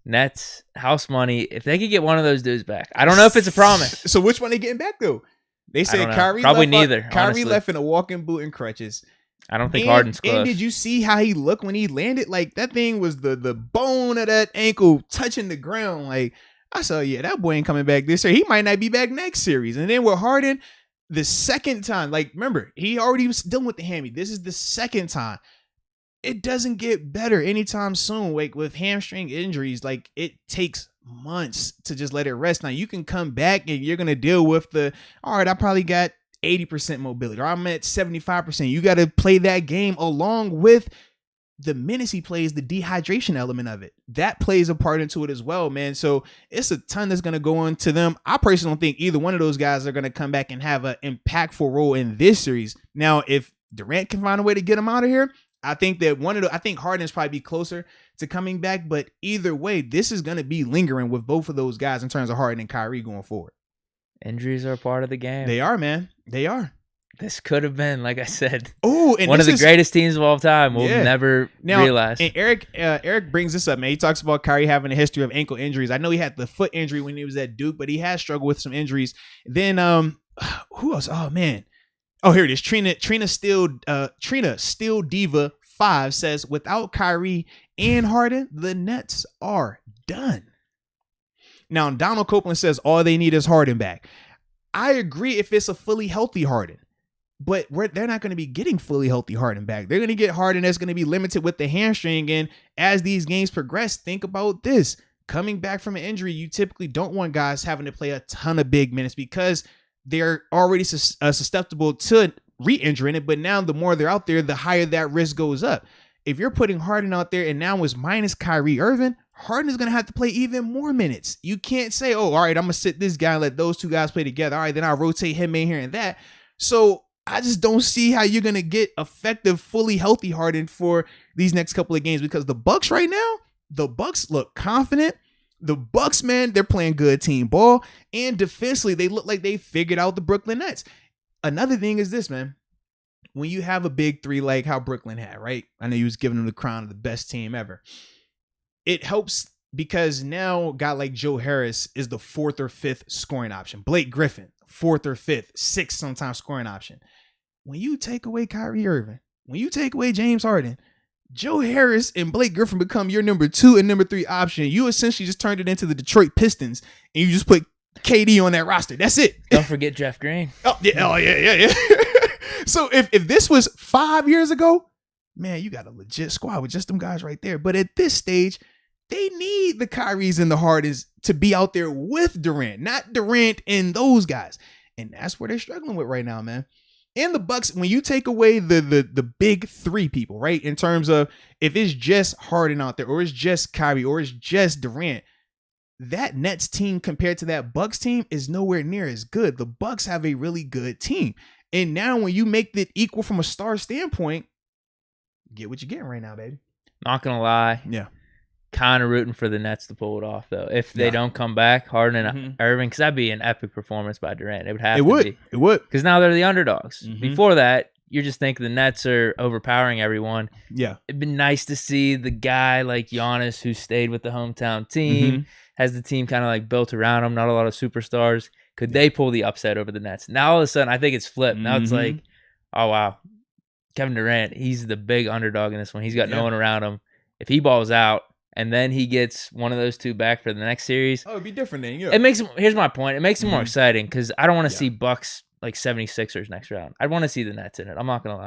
Nets house money. If they could get one of those dudes back, I don't know if it's a promise. So which one they getting back though? They said Kyrie probably neither. Kyrie left in a walking boot and crutches. I don't think Harden's close. And did you see how he looked when he landed? Like that thing was the bone of that ankle touching the ground. Like I saw, that boy ain't coming back this year. He might not be back next series. And then with Harden, the second time, like remember, he already was dealing with the hammy. This is the second time. it doesn't get better anytime soon. Like with hamstring injuries, like it takes months to just let it rest. Now you can come back and you're gonna deal with all right, I probably got 80% mobility, or I'm at 75%. You got to play that game along with the minutes he plays, the dehydration element of it. That plays a part into it as well, man. So it's a ton that's going to go on to them. I personally don't think either one of those guys are going to come back and have an impactful role in this series. Now, if Durant can find a way to get him out of here, I think that I think Harden's probably be closer to coming back, but either way, this is going to be lingering with both of those guys in terms of Harden and Kyrie going forward. Injuries are a part of the game. They are, man. They are. This could have been, like I said, and one of the greatest teams of all time. We'll never realize. And Eric brings this up, man. He talks about Kyrie having a history of ankle injuries. I know he had the foot injury when he was at Duke, but he has struggled with some injuries. Then who else? Oh man. Oh, here it is. Trina Steel Diva 5 says, without Kyrie and Harden, the Nets are done. Now, Donald Copeland says all they need is Harden back. I agree if it's a fully healthy Harden. But they're not going to be getting fully healthy Harden back. They're going to get Harden that's going to be limited with the hamstring. And as these games progress, think about this. Coming back from an injury, you typically don't want guys having to play a ton of big minutes because they're already susceptible to re-injuring it. But now the more they're out there, the higher that risk goes up. If you're putting Harden out there and now it's minus Kyrie Irving, Harden is going to have to play even more minutes. You can't say, oh, all right, I'm going to sit this guy and let those two guys play together. All right, then I'll rotate him in here and that. So I just don't see how you're going to get effective, fully healthy Harden for these next couple of games because the Bucks right now, the Bucks look confident. The Bucks, man, they're playing good team ball. And defensively, they look like they figured out the Brooklyn Nets. Another thing is this, man. When you have a big three like how Brooklyn had, right? I know you was giving them the crown of the best team ever. It helps because now a guy like Joe Harris is the 4th or 5th scoring option. Blake Griffin, 4th or 5th, 6th sometimes scoring option. When you take away Kyrie Irving, when you take away James Harden, Joe Harris and Blake Griffin become your number 2 and number 3 option. You essentially just turned it into the Detroit Pistons and you just put KD on that roster. That's it. Don't forget Jeff Green. Yeah. So if this was 5 years ago, man, you got a legit squad with just them guys right there. But at this stage, they need the Kyries and the Hardens to be out there with Durant, not Durant and those guys. And that's where they're struggling with right now, man. And the Bucks, when you take away the big three people, right? In terms of if it's just Harden out there, or it's just Kyrie, or it's just Durant, that Nets team compared to that Bucks team is nowhere near as good. The Bucks have a really good team. And now when you make it equal from a star standpoint, get what you're getting right now, baby. Not gonna lie. Yeah. Kind of rooting for the Nets to pull it off, though. If they don't come back, Harden and Irving, because that'd be an epic performance by Durant. It would have to be. It would. Because now they're the underdogs. Before that, you're just thinking the Nets are overpowering everyone. Yeah. It'd been nice to see the guy like Giannis who stayed with the hometown team, has the team kind of like built around him, not a lot of superstars. Could they pull the upset over the Nets? Now all of a sudden, I think it's flipped. Now it's like, oh, wow. Kevin Durant, he's the big underdog in this one. He's got no one around him. If he balls out, and then he gets one of those two back for the next series. Oh, it'd be different then, yeah. It makes him, here's my point. It makes it more exciting because I don't want to see Bucks like 76ers next round. I'd want to see the Nets in it. I'm not going to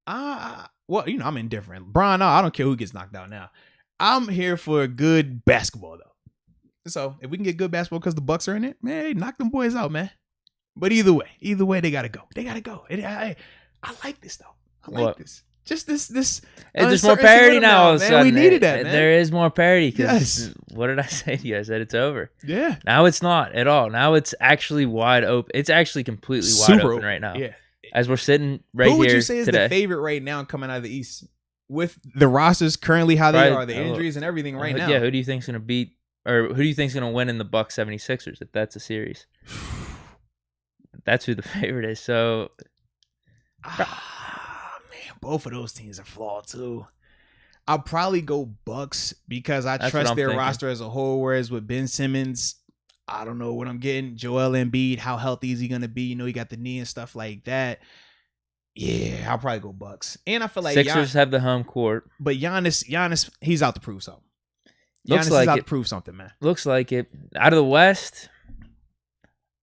lie. Well, I'm indifferent. Brian, I don't care who gets knocked out now. I'm here for good basketball, though. So if we can get good basketball because the Bucks are in it, man, hey, knock them boys out, man. But either way, they got to go. They got to go. I like this, though. I like this. Just this. There's more parity now. All of a sudden, we needed that, man. There is more parity. Because what did I say to you? I said it's over. Yeah. Now it's not at all. Now it's actually wide open. It's actually completely wide open right now. Yeah. As we're sitting right here. Who would you say is today. the favorite right now coming out of the East with the rosters currently how they are, the injuries and everything right now? Yeah. Who do you think's gonna beat, or who do you think's gonna win in the Bucks 76ers if that's a series? That's who the favorite is. So. Both of those teams are flawed too. I'll probably go Bucks because I trust their roster as a whole. Whereas with Ben Simmons, I don't know what I'm getting. Joel Embiid, how healthy is he going to be? He got the knee and stuff like that. Yeah, I'll probably go Bucks. And I feel like Sixers have the home court. But Giannis, he's out to prove something. Looks like he's out to prove something, man. Looks like it. Out of the West,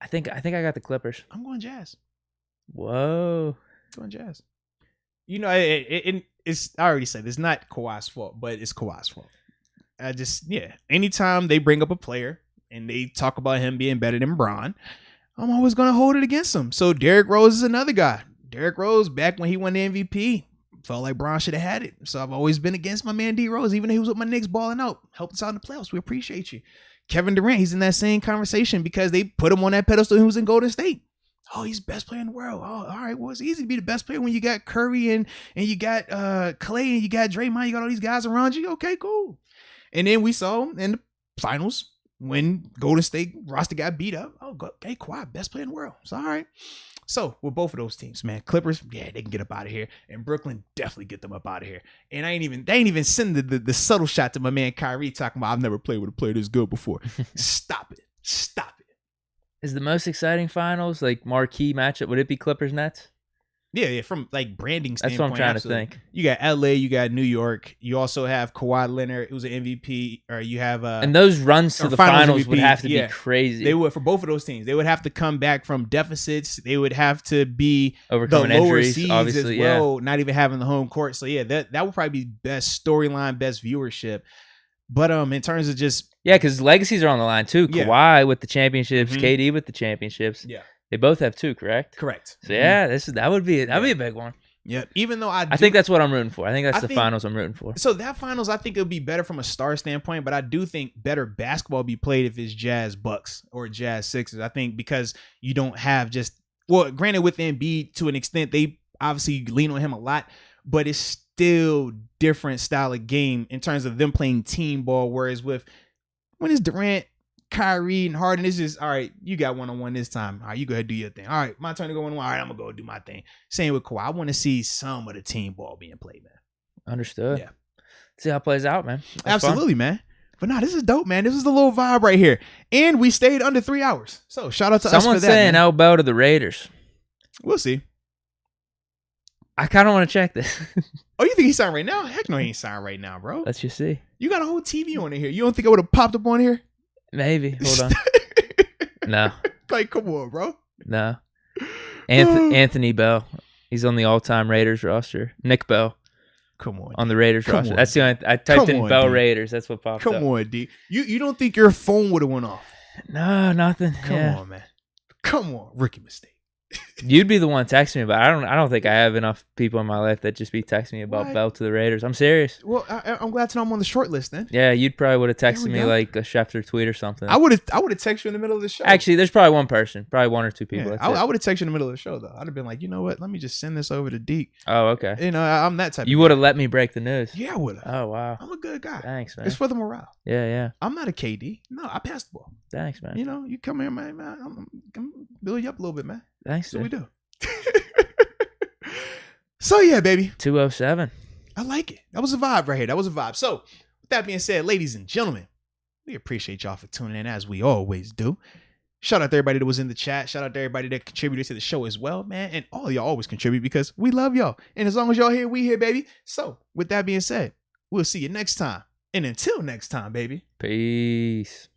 I think I got the Clippers. I'm going Jazz. Whoa. I'm going Jazz. I already said it's not Kawhi's fault, but it's Kawhi's fault. Anytime they bring up a player and they talk about him being better than Bron, I'm always going to hold it against him. So Derrick Rose is another guy. Derrick Rose, back when he won the MVP, felt like Bron should have had it. So I've always been against my man D Rose, even though he was with my Knicks balling out. Helped us out in the playoffs. We appreciate you. Kevin Durant, he's in that same conversation because they put him on that pedestal. He was in Golden State. Oh, he's the best player in the world. Oh, all right. Well, it's easy to be the best player when you got Curry and you got Clay and you got Draymond. You got all these guys around you. Okay, cool. And then we saw in the finals when Golden State roster got beat up. Oh, hey, Kawhi, best player in the world. So, all right. So, with both of those teams, man, Clippers, yeah, they can get up out of here. And Brooklyn, definitely get them up out of here. And they ain't even send the subtle shot to my man Kyrie talking about, I've never played with a player this good before. Stop it. Stop it. Is the most exciting finals, like marquee matchup, would it be Clippers Nets? Yeah, from like branding standpoint. That's what I'm trying absolutely. to think. You got LA, you got New York. You also have Kawhi Leonard, who's an MVP, or you have and those runs to the finals would have to be crazy. They would, for both of those teams. They would have to come back from deficits. They would have to be overcoming the lower injuries, seeds obviously, as well, not even having the home court. So yeah, that would probably be best storyline, best viewership. But in terms of just because legacies are on the line too. Yeah. Kawhi with the championships, Mhm. KD with the championships. Yeah. They both have 2, correct? Correct. So yeah, that would be a big one. Yeah. Even though I think that's what I'm rooting for. I think that's I the think- finals I'm rooting for. So that finals, I think it'll be better from a star standpoint, but I do think better basketball be played if it's Jazz Bucks or Jazz Sixers. I think because you don't have granted with Embiid to an extent, they obviously lean on him a lot, but it's still different style of game in terms of them playing team ball. Whereas when it's Durant, Kyrie, and Harden, it's just, all right, you got one-on-one this time. All right, you go ahead and do your thing. All right, my turn to go one-on-one. All right, I'm going to go do my thing. Same with Kawhi. I want to see some of the team ball being played, man. Understood. Yeah. See how it plays out, man. That's Absolutely, man. But no, this is dope, man. This is the little vibe right here. And we stayed under 3 hours. So shout out to us for that. Someone's saying man. L Bell to the Raiders. We'll see. I kind of want to check this. Oh, you think he signed right now? Heck no, he ain't signed right now, bro. Let's just see. You got a whole TV on in here. You don't think I would have popped up on here? Maybe. Hold on. No. Like, come on, bro. No. Anthony Bell. He's on the all-time Raiders roster. Nick Bell. Come on. On the Raiders roster. on. That's the only. I typed in Bell D. Raiders. That's what popped up. Come on, D. You don't think your phone would have went off? No, nothing. Come on, man. Come on. Rookie mistake. You'd be the one texting me about it. I don't think I have enough people in my life that just be texting me about What? Bell to the Raiders. I'm serious. Well, I'm glad to know I'm on the short list then. Yeah, you'd probably would have There texted we me go. like a Schefter tweet or something. I would have texted you in the middle of the show. Actually, there's probably one person, probably 1 or 2 people. yeah, That's I it. would have texted you in the middle of the show though. I'd have been like, you know what? Let me just send this over to Deke. Oh, okay. You know, I'm that type. You of would have let me break the news. Yeah, I would have. Oh, wow. I'm a good guy. Thanks, man. It's for the morale. Yeah. I'm not a KD. No, I passed the ball. Thanks, man. You know, you come here, man. I'm build you up a little bit, man. Thanks, That's what we dude. do. So yeah, baby. 207. I like it. That was a vibe right here. That was a vibe. So with that being said, ladies and gentlemen, we appreciate y'all for tuning in as we always do. Shout out to everybody that was in the chat. Shout out to everybody that contributed to the show as well, man. And all y'all always contribute because we love y'all. And as long as y'all here, we here, baby. So with that being said, we'll see you next time. And until next time, baby. Peace.